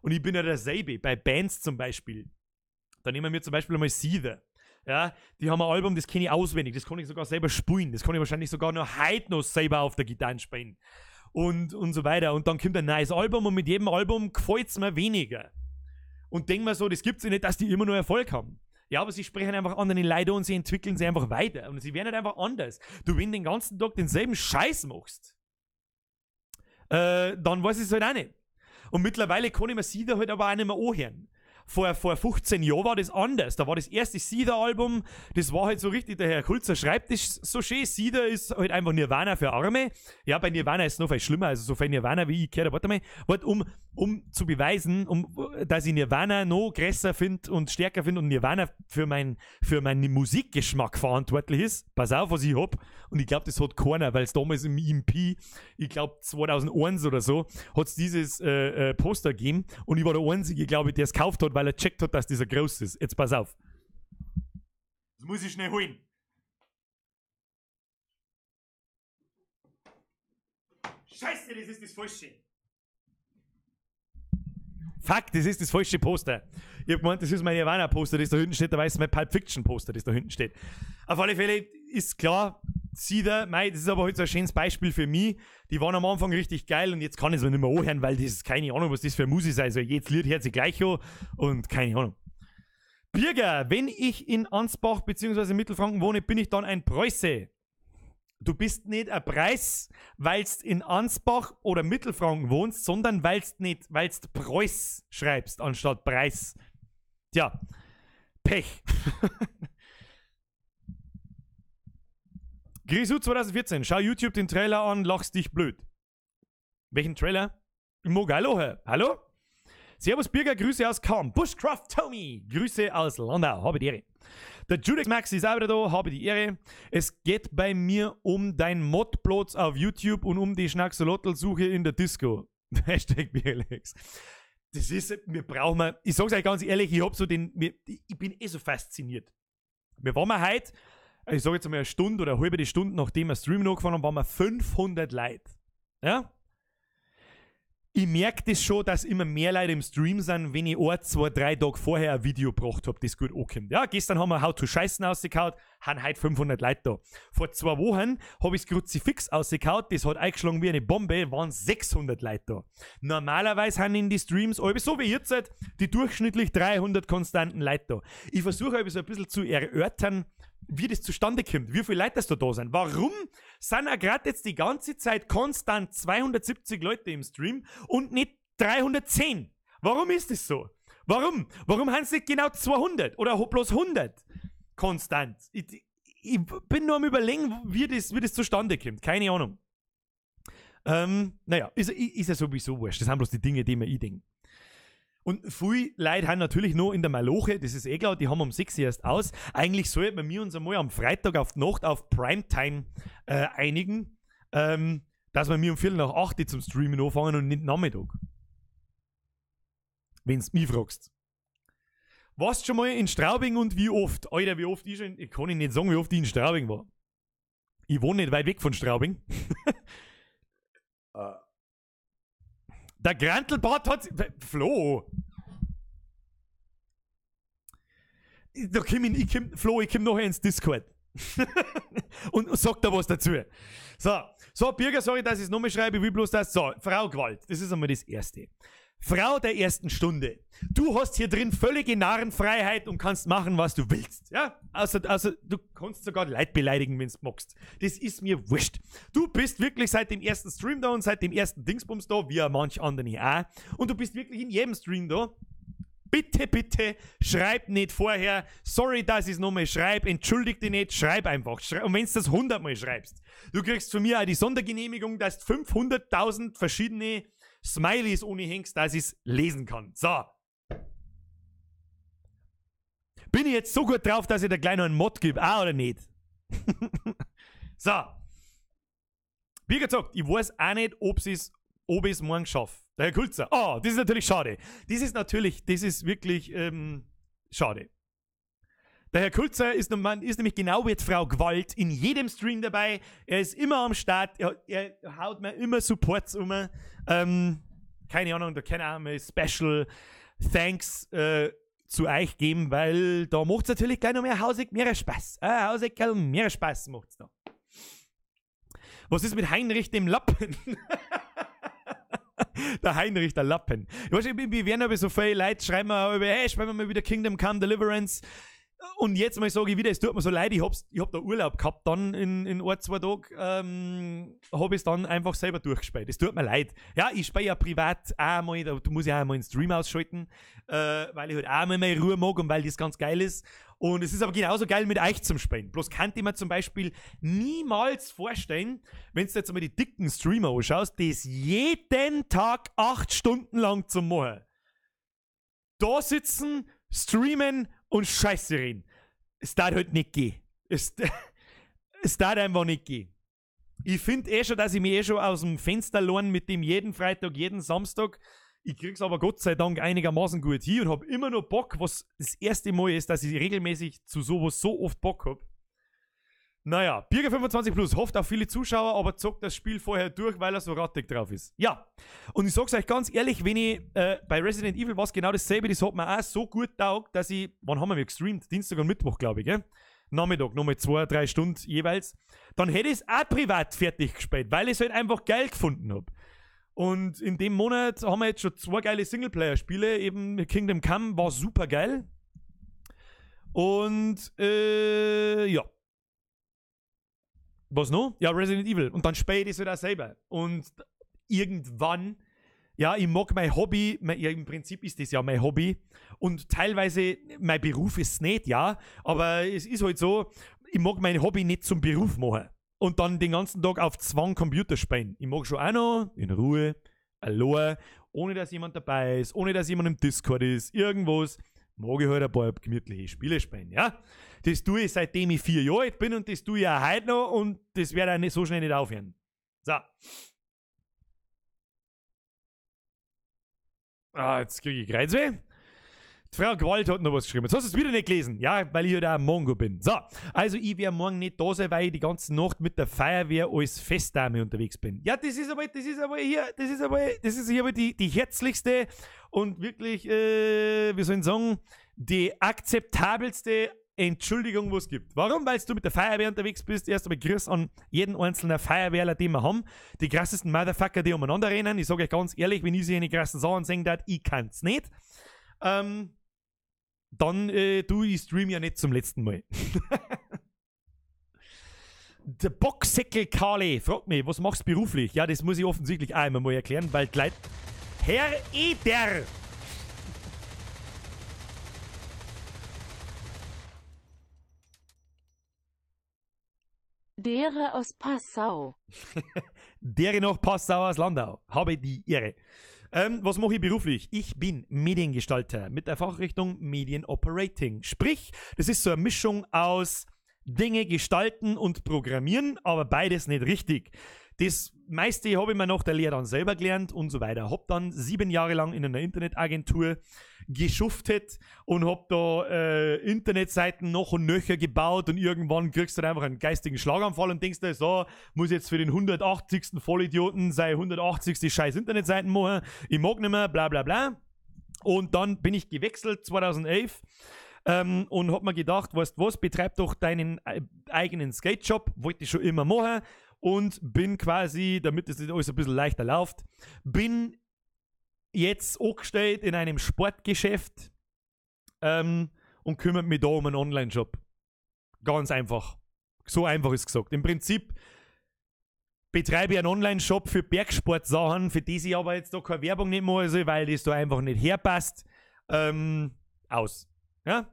Und ich bin ja derselbe. Bei Bands zum Beispiel. Da nehmen wir zum Beispiel einmal Seether. Ja, die haben ein Album, das kenne ich auswendig. Das kann ich sogar selber spielen. Das kann ich wahrscheinlich sogar noch heute noch selber auf der Gitarre spielen. Und so weiter. Und dann kommt ein neues Album und mit jedem Album gefällt es mir weniger. Und denk mir so, das gibt's ja nicht, dass die immer nur Erfolg haben. Ja, aber sie sprechen einfach anderen Leute und sie entwickeln sie einfach weiter. Und sie werden halt einfach anders. Du, wenn den ganzen Tag denselben Scheiß machst, dann weiß ich es halt auch nicht. Und mittlerweile kann ich mir Seether halt aber auch nicht mehr anhören. Vor 15 Jahren war das anders. Da war das erste Seether-Album, das war halt so richtig, der Herr Kulzer schreibt das so schön, Seether ist halt einfach Nirvana für Arme. Ja, bei Nirvana ist es noch viel schlimmer, also so viel Nirvana wie ich gehört habe. Warte mal, um zu beweisen, dass ich Nirvana noch größer finde und stärker finde und Nirvana für meinen Musikgeschmack verantwortlich ist. Pass auf, was ich hab. Und ich glaube, das hat keiner, weil es damals im EMP, ich glaube 2001 oder so, hat es dieses Poster gegeben und ich war der Einzige, glaube ich, der es gekauft hat, weil er checkt hat, dass dieser groß ist. Jetzt pass auf. Das muss ich schnell holen. Scheiße, das ist das Falsche. Fuck, das ist das falsche Poster. Ich hab gemeint, das ist mein Nirvana-Poster, das da hinten steht, dabei ist mein Pulp Fiction-Poster, das da hinten steht. Auf alle Fälle ist klar, das ist aber heute so ein schönes Beispiel für mich. Die waren am Anfang richtig geil und jetzt kann ich es mir nicht mehr anhören, weil das ist keine Ahnung, was das für Musik sei. Also jedes Lied hört sich gleich an und keine Ahnung. Birger, wenn ich in Ansbach bzw. Mittelfranken wohne, bin ich dann ein Preuße. Du bist nicht ein Preis, weil du in Ansbach oder Mittelfranken wohnst, sondern weil du Preuß schreibst, anstatt Preis. Tja, Pech. Grisou 2014, schau YouTube den Trailer an, lachst dich blöd. Welchen Trailer? Ich mag Hallo. Hallo? Servus Birger, Grüße aus Cham. Bushcraft Tommy, Grüße aus Landau, habe die Ehre. Der Judex Max ist auch wieder da, habe die Ehre. Es geht bei mir um dein Modplots auf YouTube und um die Schnacksolotl-Suche in der Disco. Hashtag Birlex. Das ist, ich sag's euch ganz ehrlich, ich bin so fasziniert. Wir waren heute, ich sage jetzt mal eine Stunde oder eine halbe Stunde, nachdem wir Stream angefangen haben, waren wir 500 Leute. Ja? Ich merke das schon, dass immer mehr Leute im Stream sind, wenn ich 1, 2, 3 Tage vorher ein Video gebracht habe, das gut ankommt. Ja, gestern haben wir How to Scheißen ausgekaut, haben heute 500 Leute da. Vor 2 Wochen habe ich das Kruzifix ausgekaut, das hat eingeschlagen wie eine Bombe, waren 600 Leute da. Normalerweise haben in die Streams, so wie jetzt, die durchschnittlich 300 konstanten Leute da. Ich versuche so ein bisschen zu erörtern, wie das zustande kommt, wie viele Leute das da sind. Warum sind auch gerade jetzt die ganze Zeit konstant 270 Leute im Stream und nicht 310? Warum ist das so? Warum? Warum haben sie nicht genau 200 oder bloß 100 konstant? Ich bin nur am Überlegen, wie das zustande kommt. Keine Ahnung. Naja, ist ja sowieso wurscht. Das sind bloß die Dinge, die mir ich denke. Und viele Leute haben natürlich noch in der Maloche, das ist klar, die haben um 6 Uhr erst aus. Eigentlich sollten wir uns einmal am Freitag auf die Nacht auf Primetime einigen, dass wir um 7:45 zum Streamen anfangen und nicht Nachmittag. Wenn's mich fragst. Warst schon mal in Straubing und wie oft? Alter, wie oft ich kann nicht sagen, wie oft ich in Straubing war. Ich wohne nicht weit weg von Straubing. Der Grantelbart hat... Flo! Flo, ich komm nachher ins Discord. und sag da was dazu. So, Birger, sorry, dass ich es nochmal schreibe, ich will bloß das. So, Frau Gewalt, das ist einmal das Erste. Frau der ersten Stunde. Du hast hier drin völlige Narrenfreiheit und kannst machen, was du willst. Ja? Also du kannst sogar Leute beleidigen, wenn du magst. Das ist mir wurscht. Du bist wirklich seit dem ersten Stream da und seit dem ersten Dingsbums da, wie manch andere auch. Und du bist wirklich in jedem Stream da. Bitte, schreib nicht vorher, sorry, dass ich es nochmal schreibe, entschuldig dich nicht, schreib einfach. Und wenn du das 100 Mal schreibst, du kriegst von mir auch die Sondergenehmigung, dass du 500.000 verschiedene Smileys ohne hängst, dass ich es lesen kann. So. Bin ich jetzt so gut drauf, dass ich da gleich noch einen Mod gebe, oder nicht? So. Wie gesagt, ich weiß auch nicht, ob ich es morgen schaffe. Der Herr Kulzer. Oh, das ist natürlich schade. Das ist wirklich schade. Der Herr Kulzer ist nämlich genau wie die Frau Gewalt in jedem Stream dabei. Er ist immer am Start. Er haut mir immer Supports um. Keine Ahnung, da kann ich auch mal Special Thanks zu euch geben, weil da macht es natürlich gleich noch mehr Spaß. Mehr Spaß macht es da. Was ist mit Heinrich dem Lappen? Der Heinrich, der Lappen. Wir werden aber so viele Leute schreiben wir mal wieder Kingdom Come Deliverance. Und jetzt mal sage ich wieder, es tut mir so leid, ich hab da Urlaub gehabt, dann in 1, 2 Tagen habe ich es dann einfach selber durchgespielt. Es tut mir leid. Ja, ich spiele ja privat auch mal, da muss ich auch mal einen Stream ausschalten, weil ich halt auch mal meine Ruhe mag und weil das ganz geil ist. Und es ist aber genauso geil mit euch zum Spielen. Bloß kann ich mir zum Beispiel niemals vorstellen, wenn du jetzt mal die dicken Streamer anschaust, das jeden Tag 8 Stunden lang zu machen. Da sitzen, streamen und Scheiße reden. Es darf halt nicht gehen. Es darf einfach nicht gehen. Ich finde schon, dass ich mich schon aus dem Fenster lohne mit dem jeden Freitag, jeden Samstag. Ich krieg's aber Gott sei Dank einigermaßen gut hin und habe immer noch Bock, was das erste Mal ist, dass ich regelmäßig zu sowas so oft Bock habe. Naja, Bierger 25 Plus hofft auf viele Zuschauer, aber zockt das Spiel vorher durch, weil er so rattig drauf ist. Ja, und ich sag's euch ganz ehrlich, wenn ich bei Resident Evil war es genau dasselbe, das hat mir auch so gut taugt, dass ich, wann haben wir gestreamt? Dienstag und Mittwoch, glaube ich, gell? Nachmittag, nochmal 2-3 Stunden jeweils. Dann hätte ich es auch privat fertig gespielt, weil ich es halt einfach geil gefunden habe. Und in dem Monat haben wir jetzt schon 2 geile Singleplayer-Spiele, eben Kingdom Come war super geil. Und, ja. Was noch? Ja, Resident Evil. Und dann spiele ich das halt auch selber. Und irgendwann, ja, ich mag mein Hobby, ja, im Prinzip ist das ja mein Hobby. Und teilweise, mein Beruf ist es nicht, ja. Aber es ist halt so, ich mag mein Hobby nicht zum Beruf machen. Und dann den ganzen Tag auf Zwang Computer spielen. Ich mag schon auch noch in Ruhe, allein, ohne dass jemand dabei ist, ohne dass jemand im Discord ist, irgendwas. Mag ich halt ein paar gemütliche Spiele spielen, ja. Das tue ich seitdem ich 4 Jahre alt bin und das tue ich auch heute noch und das werde auch nicht so schnell nicht aufhören. So. Jetzt kriege ich Kreuzweh. Die Frau Gewalt hat noch was geschrieben. Jetzt hast du es wieder nicht gelesen. Ja, weil ich halt auch ein Mongo bin. So, also ich werde morgen nicht da sein, weil ich die ganze Nacht mit der Feuerwehr als Festdame unterwegs bin. Ja, das ist aber hier die herzlichste und wirklich, wie soll ich sagen, die akzeptabelste Entschuldigung, was es gibt. Warum? Weil du mit der Feuerwehr unterwegs bist. Erst einmal Grüß an jeden einzelnen Feuerwehrler, den wir haben. Die krassesten Motherfucker, die umeinander rennen. Ich sage euch ganz ehrlich, wenn ich sie in die krassen Sachen sehen darf, ich kann's nicht. Dann ich stream ja nicht zum letzten Mal. Der Boxsäckel Kali fragt mich, was machst du beruflich? Ja, das muss ich offensichtlich auch immer mal erklären, weil gleich Herr Eder! Dere aus Passau. Dere noch Passau aus Landau. Habe die Ehre. Was mache ich beruflich? Ich bin Mediengestalter mit der Fachrichtung Medienoperating. Sprich, das ist so eine Mischung aus Dinge gestalten und programmieren, aber beides nicht richtig. Das meiste habe ich mir nach der Lehre dann selber gelernt und so weiter. Hab dann 7 Jahre lang in einer Internetagentur geschuftet und hab da Internetseiten noch und nöcher gebaut und irgendwann kriegst du dann einfach einen geistigen Schlaganfall und denkst dir, so, muss jetzt für den 180. Vollidioten seine 180. scheiß Internetseiten machen, ich mag nicht mehr, bla bla bla. Und dann bin ich gewechselt 2011 und hab mir gedacht, weißt du was, betreib doch deinen eigenen Skate-Shop, wollte ich schon immer machen. Und bin quasi, damit es alles ein bisschen leichter läuft, bin jetzt angestellt in einem Sportgeschäft und kümmert mich da um einen Online-Shop. Ganz einfach. So einfach ist gesagt. Im Prinzip betreibe ich einen Online-Shop für Bergsportsachen, für die ich aber jetzt da keine Werbung nicht machen soll, weil das da einfach nicht herpasst. Aus. Ja?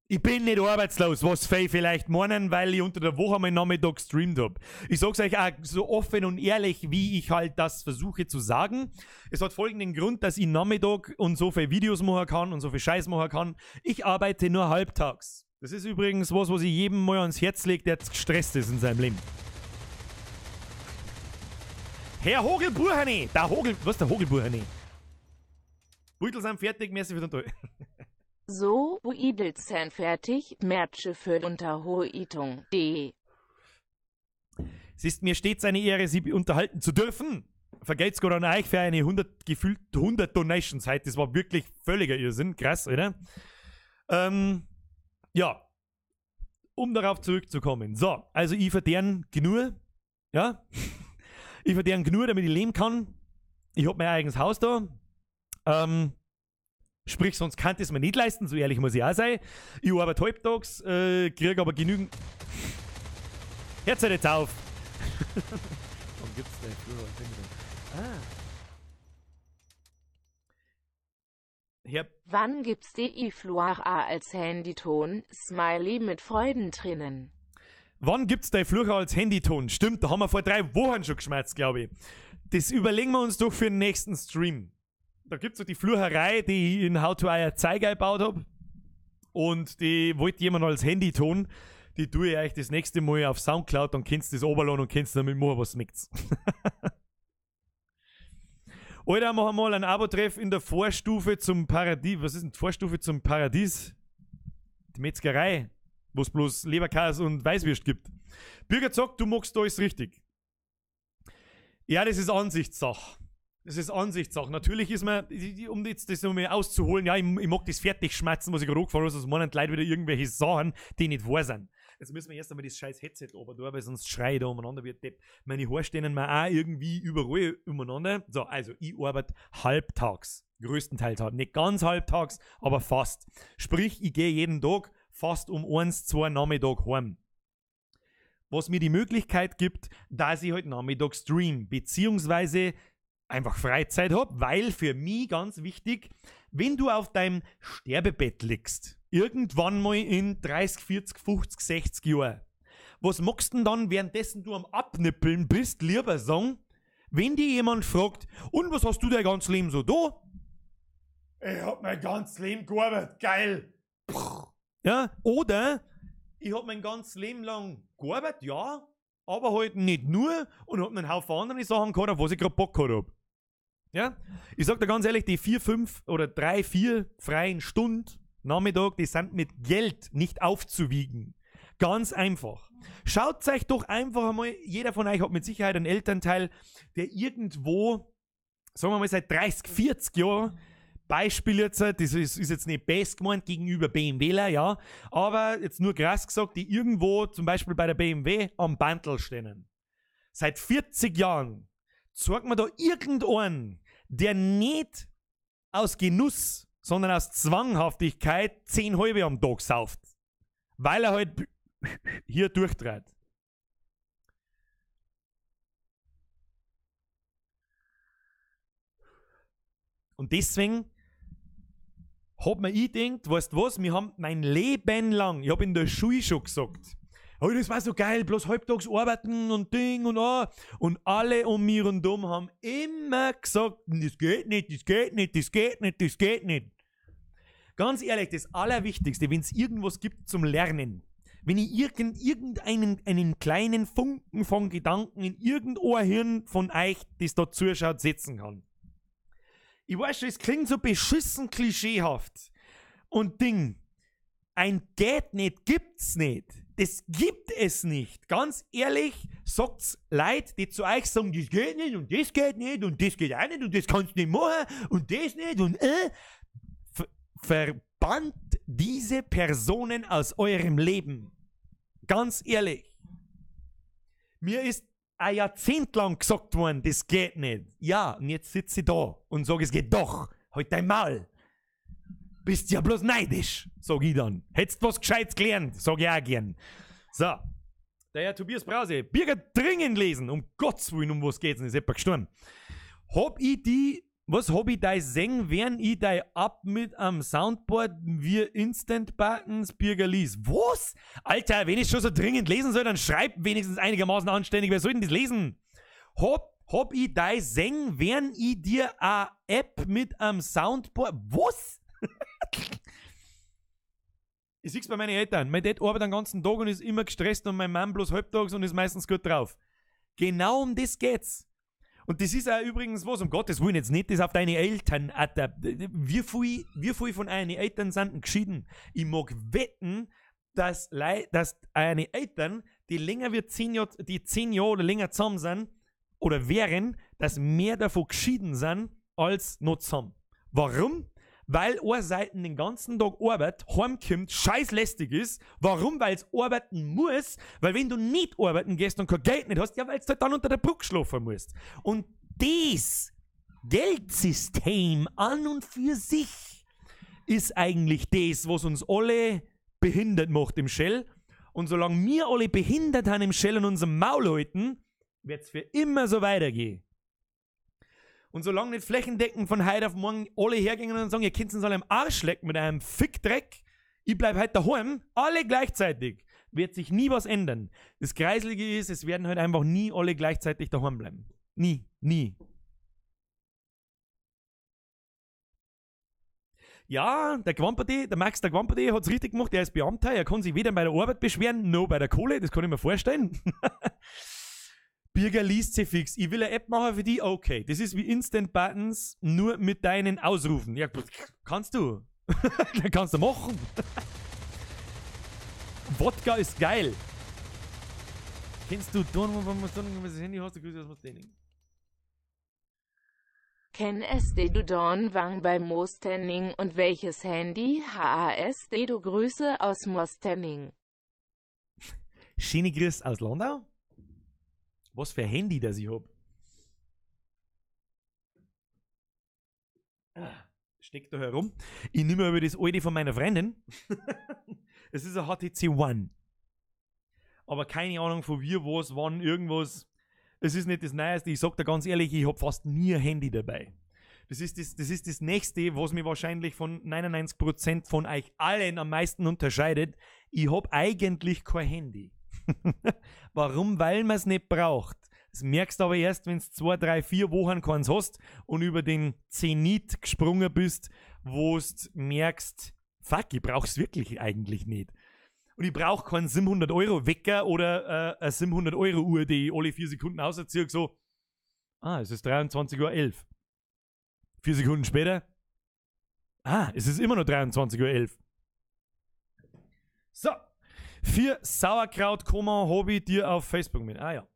Ich bin nicht arbeitslos, was viele vielleicht meinen, weil ich unter der Woche meinen Nachmittag gestreamt habe. Ich sag's euch auch so offen und ehrlich, wie ich halt das versuche zu sagen. Es hat folgenden Grund, dass ich Nachmittag und so viele Videos machen kann und so viel Scheiß machen kann. Ich arbeite nur halbtags. Das ist übrigens was ich jedem mal ans Herz lege, der gestresst ist in seinem Leben. Herr Hogelburhane! Was ist der Hogelburhane? Beutel sind fertig, merci für den Teil. So, Uidelsen fertig, Mertsche für Unterhoitung.de. Es ist mir stets eine Ehre, Sie unterhalten zu dürfen. Vergelt's Gott an euch für eine gefühlt 100 Donations heute. Das war wirklich völliger Irrsinn. Krass, oder? Ja. Um darauf zurückzukommen. So, also ich verdiene genug. Ja? Ich verdiene genug, damit ich leben kann. Ich hab mein eigenes Haus da. Sprich, sonst kann ich es mir nicht leisten, so ehrlich muss ich auch sein. Ich arbeite halbtags, kriege aber genügend... Hört halt jetzt auf! Warum gibt's da Wann gibt's die Fluch als Handyton? Smiley mit Freudentränen. Wann gibt's dein Fluch als Handyton? Stimmt, da haben wir vor 3 Wochen schon geschmerzt, glaube ich. Das überlegen wir uns doch für den nächsten Stream. Da gibt's so die Flucherei, die ich in How to Eier Zeiger gebaut habe. Und die wollte jemand als Handyton. Die tue ich euch das nächste Mal auf Soundcloud, dann kennst du das Oberlohn und kennst damit machen, was schmeckt's. Alter, machen wir mal ein Abo-Treff in der Vorstufe zum Paradies. Was ist denn die Vorstufe zum Paradies? Die Metzgerei. wo es bloß Leberkäse und Weißwürst gibt. Birgit sagt, du magst alles richtig. Ja, das ist Ansichtssache. Das ist Ansichtssache. Natürlich ist man, um jetzt das nochmal auszuholen, ja, ich mag das Fertigschmatzen, was ich gerade angefangen habe, sonst meinen die Leute wieder irgendwelche Sachen, die nicht wahr sind. Jetzt müssen wir erst einmal das scheiß Headset oben tun, weil sonst schreie ich da umeinander wird. Meine Haare stehen mir auch irgendwie überall umeinander. So, also, ich arbeite halbtags. Größtenteils halt. Nicht ganz halbtags, aber fast. Sprich, ich gehe jeden Tag fast um 1, 2 Nachmittag heim. Was mir die Möglichkeit gibt, dass ich heute Nachmittag stream, beziehungsweise einfach Freizeit habe, weil für mich ganz wichtig, wenn du auf deinem Sterbebett liegst, irgendwann mal in 30, 40, 50, 60 Jahren, was machst du denn dann, währenddessen du am Abnippeln bist, lieber sagen, wenn dir jemand fragt, und was hast du dein ganzes Leben so da? Ich hab mein ganzes Leben gearbeitet, geil! Ja, oder ich hab mein ganzes Leben lang gearbeitet, ja, aber halt nicht nur und hab einen Haufen andere Sachen gehabt, auf was ich gerade Bock gehabt hab. Ja? Ich sag dir ganz ehrlich, die 4, 5 oder 3, 4 freien Stunden Nachmittag, die sind mit Geld nicht aufzuwiegen. Ganz einfach. Schaut euch doch einfach einmal, jeder von euch hat mit Sicherheit einen Elternteil, der irgendwo, sagen wir mal seit 30, 40 Jahren, Beispiel jetzt, das ist jetzt nicht best gemeint gegenüber BMWler, ja, aber jetzt nur krass gesagt, die irgendwo zum Beispiel bei der BMW am Bandel stehen. Seit 40 Jahren zeigt man da irgendeinen, der nicht aus Genuss, sondern aus Zwanghaftigkeit 10 halbe am Tag sauft. Weil er halt hier durchdreht. Und deswegen hab mir ich gedacht, weißt du was, wir haben mein Leben lang, ich hab in der Schule schon gesagt, oh, das war so geil, bloß halbtags arbeiten und Ding und und alle um mir und um haben immer gesagt, das geht nicht, das geht nicht, das geht nicht, das geht nicht. Ganz ehrlich, das Allerwichtigste, wenn es irgendwas gibt zum Lernen, wenn ich einen kleinen Funken von Gedanken in irgendein Hirn von euch, das da zuschaut, setzen kann. Ich weiß schon, es klingt so beschissen klischeehaft. Und Ding, ein geht nicht gibt's nicht. Das gibt es nicht. Ganz ehrlich, sagt's Leute, die zu euch sagen, das geht nicht und das geht nicht und das geht auch nicht und das kannst du nicht machen und das nicht und verbannt diese Personen aus eurem Leben. Ganz ehrlich. Mir ist ein Jahrzehnt lang gesagt worden, das geht nicht. Ja, und jetzt sitze ich da und sage, es geht doch. Halt dein Maul. Bist ja bloß neidisch, sag ich dann. Hättest was Gescheites gelernt, sag ich auch gern. So, der Herr Tobias Brause, Birgit dringend lesen, um Gottes Willen, um was geht's denn, ist jemand gestorben. Was hab ich da singen, während ich da ab mit am Soundboard wie Instant Buttons Birger lies? Was? Alter, wenn ich schon so dringend lesen soll, dann schreib wenigstens einigermaßen anständig. Wer soll denn das lesen? Hab ich da singen, während ich dir a App mit am Soundboard... Was? Ich sieh's bei meinen Eltern. Mein Dad arbeitet den ganzen Tag und ist immer gestresst und mein Mann bloß halbtags und ist meistens gut drauf. Genau um das geht's. Und das ist auch übrigens was, um Gottes Willen, jetzt nicht das auf deine Eltern. Wie viel von deinen Eltern sind geschieden? Ich mag wetten, dass deine Eltern, die länger wie 10 Jahre oder länger zusammen sind, oder wären, dass mehr davon geschieden sind, als noch zusammen. Warum? Weil eine Seite den ganzen Tag arbeitet, heimkommt, scheißlästig ist. Warum? Weil es arbeiten muss. Weil wenn du nicht arbeiten gehst und kein Geld nicht hast, ja, weil du halt dann unter der Brücke schlafen musst. Und das Geldsystem an und für sich ist eigentlich das, was uns alle behindert macht im Shell. Und solange wir alle behindert haben im Shell und unserem Maul halten, wird es für immer so weitergehen. Und solange nicht flächendeckend von heute auf morgen alle hergehen und sagen, ihr könnt uns alle am Arsch lecken mit einem Fickdreck, ich bleib heute daheim, alle gleichzeitig, wird sich nie was ändern. Das Kreislige ist, es werden halt einfach nie alle gleichzeitig daheim bleiben. Nie, nie. Ja, der Max der Quamperty hat's richtig gemacht, er ist Beamter, er kann sich weder bei der Arbeit beschweren, noch bei der Kohle, das kann ich mir vorstellen. Birger liest sie fix. Ich will eine App machen für die, okay. Das ist wie Instant Buttons, nur mit deinen Ausrufen. Ja, kannst du. Kannst du machen. Wodka ist geil. Kennst du Don, wenn du das Handy hast, du grüßt aus dem Training. Ken SD du Dornwang bei Mostenning und welches Handy? HASD du Grüße aus Mostenning. Schöne Grüße aus Landau? Was für ein Handy, das ich hab. Steckt da herum. Ich nehme aber das alte von meiner Freundin. Es ist ein HTC One. Aber keine Ahnung von wie, was, wann, irgendwas. Es ist nicht das Neueste. Ich sag dir ganz ehrlich, ich habe fast nie ein Handy dabei. Das ist das Nächste, was mich wahrscheinlich von 99% von euch allen am meisten unterscheidet. Ich habe eigentlich kein Handy. Warum? Weil man es nicht braucht. Das merkst du aber erst, wenn du 2, 3, 4 Wochen keins hast und über den Zenit gesprungen bist, wo du merkst, fuck, ich brauch's wirklich eigentlich nicht. Und ich brauche keinen 700 Euro Wecker oder eine 700 Euro Uhr, die ich alle 4 Sekunden auserziehe, so, es ist 23:11 Uhr. 4 Sekunden später, es ist immer noch 23:11 Uhr. So, 4 Sauerkraut-Koma habe ich dir auf Facebook mit. Ja.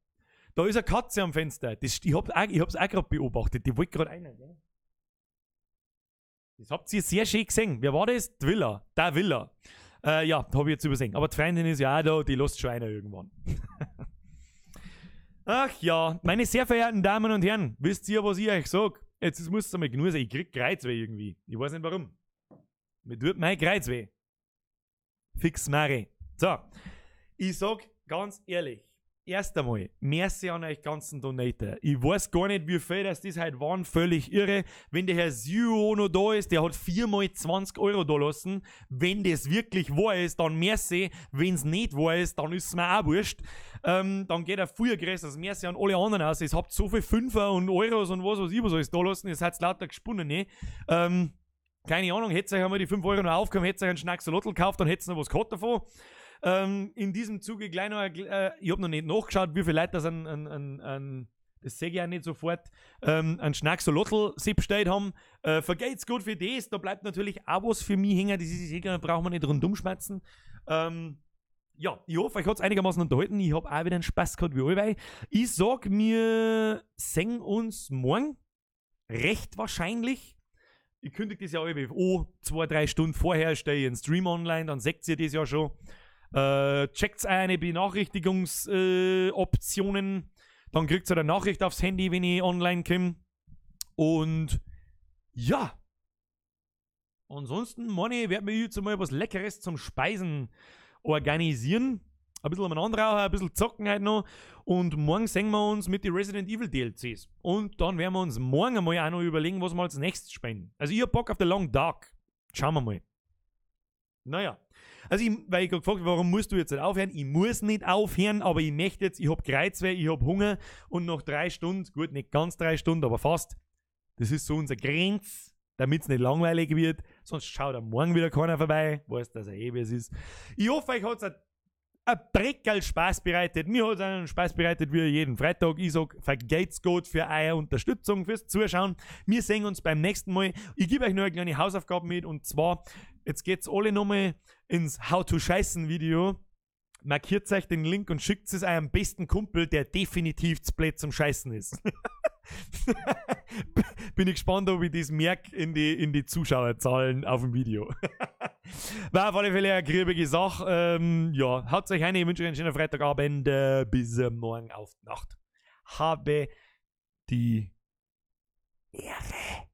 Da ist eine Katze am Fenster. Ich hab's auch gerade beobachtet. Die wollte gerade rein. Gell? Das habt ihr sehr schön gesehen. Wer war das? Die Villa. Der Villa. Ja, habe ich jetzt übersehen. Aber die Freundin ist ja auch da, die lässt schon einer irgendwann. Ach ja, meine sehr verehrten Damen und Herren, wisst ihr, was ich euch sag? Jetzt muss es einmal genug sein. Ich krieg Kreuzweh irgendwie. Ich weiß nicht warum. Mir tut mein Kreuzweh. Fix Mare. So, ich sag ganz ehrlich, erst einmal, merci an euch ganzen Donator. Ich weiß gar nicht, wie viel das halt waren, völlig irre. Wenn der Herr Sio noch da ist, der hat 4 mal 20 Euro da lassen. Wenn das wirklich wahr ist, dann merci. Wenn es nicht wahr ist, dann ist es mir auch wurscht. Dann geht er viel größeres Merci an alle anderen aus. Ihr habt so viel Fünfer und Euros und was ich was alles da lassen. Ihr seid lauter gesponnen, ne? Keine Ahnung, hättet ihr euch einmal die 5 Euro noch aufgekommen, hättet ihr euch einen Schnacksalotl gekauft, dann hättet ihr noch was gehabt davon. In diesem Zuge gleich noch, ich habe noch nicht nachgeschaut, wie viele Leute das das sehe ich auch nicht sofort, einen Schnacksalotl bestellt haben. Vergeht's gut für das, da bleibt natürlich auch was für mich hängen, das ist egal, da brauchen wir nicht rundum schmerzen. Ja, ich hoffe, euch hat es einigermaßen unterhalten, ich habe auch wieder einen Spaß gehabt wie allweil. Ich sag, wir sehen uns morgen, recht wahrscheinlich. Ich kündige das ja alle an, 2-3 Stunden vorher stelle ich einen Stream online, dann seht ihr das ja schon. Checkt eine Benachrichtigungsoptionen, dann kriegt ihr eine Nachricht aufs Handy, wenn ich online komme. Und ja, ansonsten, meine ich, werde mir jetzt mal was Leckeres zum Speisen organisieren. Ein bisschen umeinander rauchen, ein bisschen zocken halt noch. Und morgen sehen wir uns mit den Resident Evil DLCs. Und dann werden wir uns morgen einmal auch noch überlegen, was wir als nächstes spielen. Also ich hab Bock auf The Long Dark. Schauen wir mal. Naja. Also weil ich gerade gefragt habe, warum musst du jetzt nicht aufhören? Ich muss nicht aufhören, aber ich möchte jetzt, ich hab Kreuzweh, ich hab Hunger und nach 3 Stunden, gut, nicht ganz 3 Stunden, aber fast, das ist so unser Grenz, damit es nicht langweilig wird, sonst schaut am Morgen wieder keiner vorbei, weiß, dass er wie es ist. Ich hoffe, euch hat es ein Breckerl Spaß bereitet. Mir hat es einen Spaß bereitet wie jeden Freitag. Ich sag, vergeht's gut für eure Unterstützung, fürs Zuschauen. Wir sehen uns beim nächsten Mal. Ich gebe euch noch eine kleine Hausaufgabe mit und zwar, jetzt geht's alle nochmal ins How-to-Scheißen-Video. Markiert euch den Link und schickt es eurem besten Kumpel, der definitiv zu blöd zum Scheißen ist. Bin ich gespannt, ob ich das merke in die Zuschauerzahlen auf dem Video. War auf alle Fälle eine griebige Sache. Ja, haut euch rein, ich wünsche euch einen schönen Freitagabend. Bis morgen auf die Nacht. Habe die Ehre.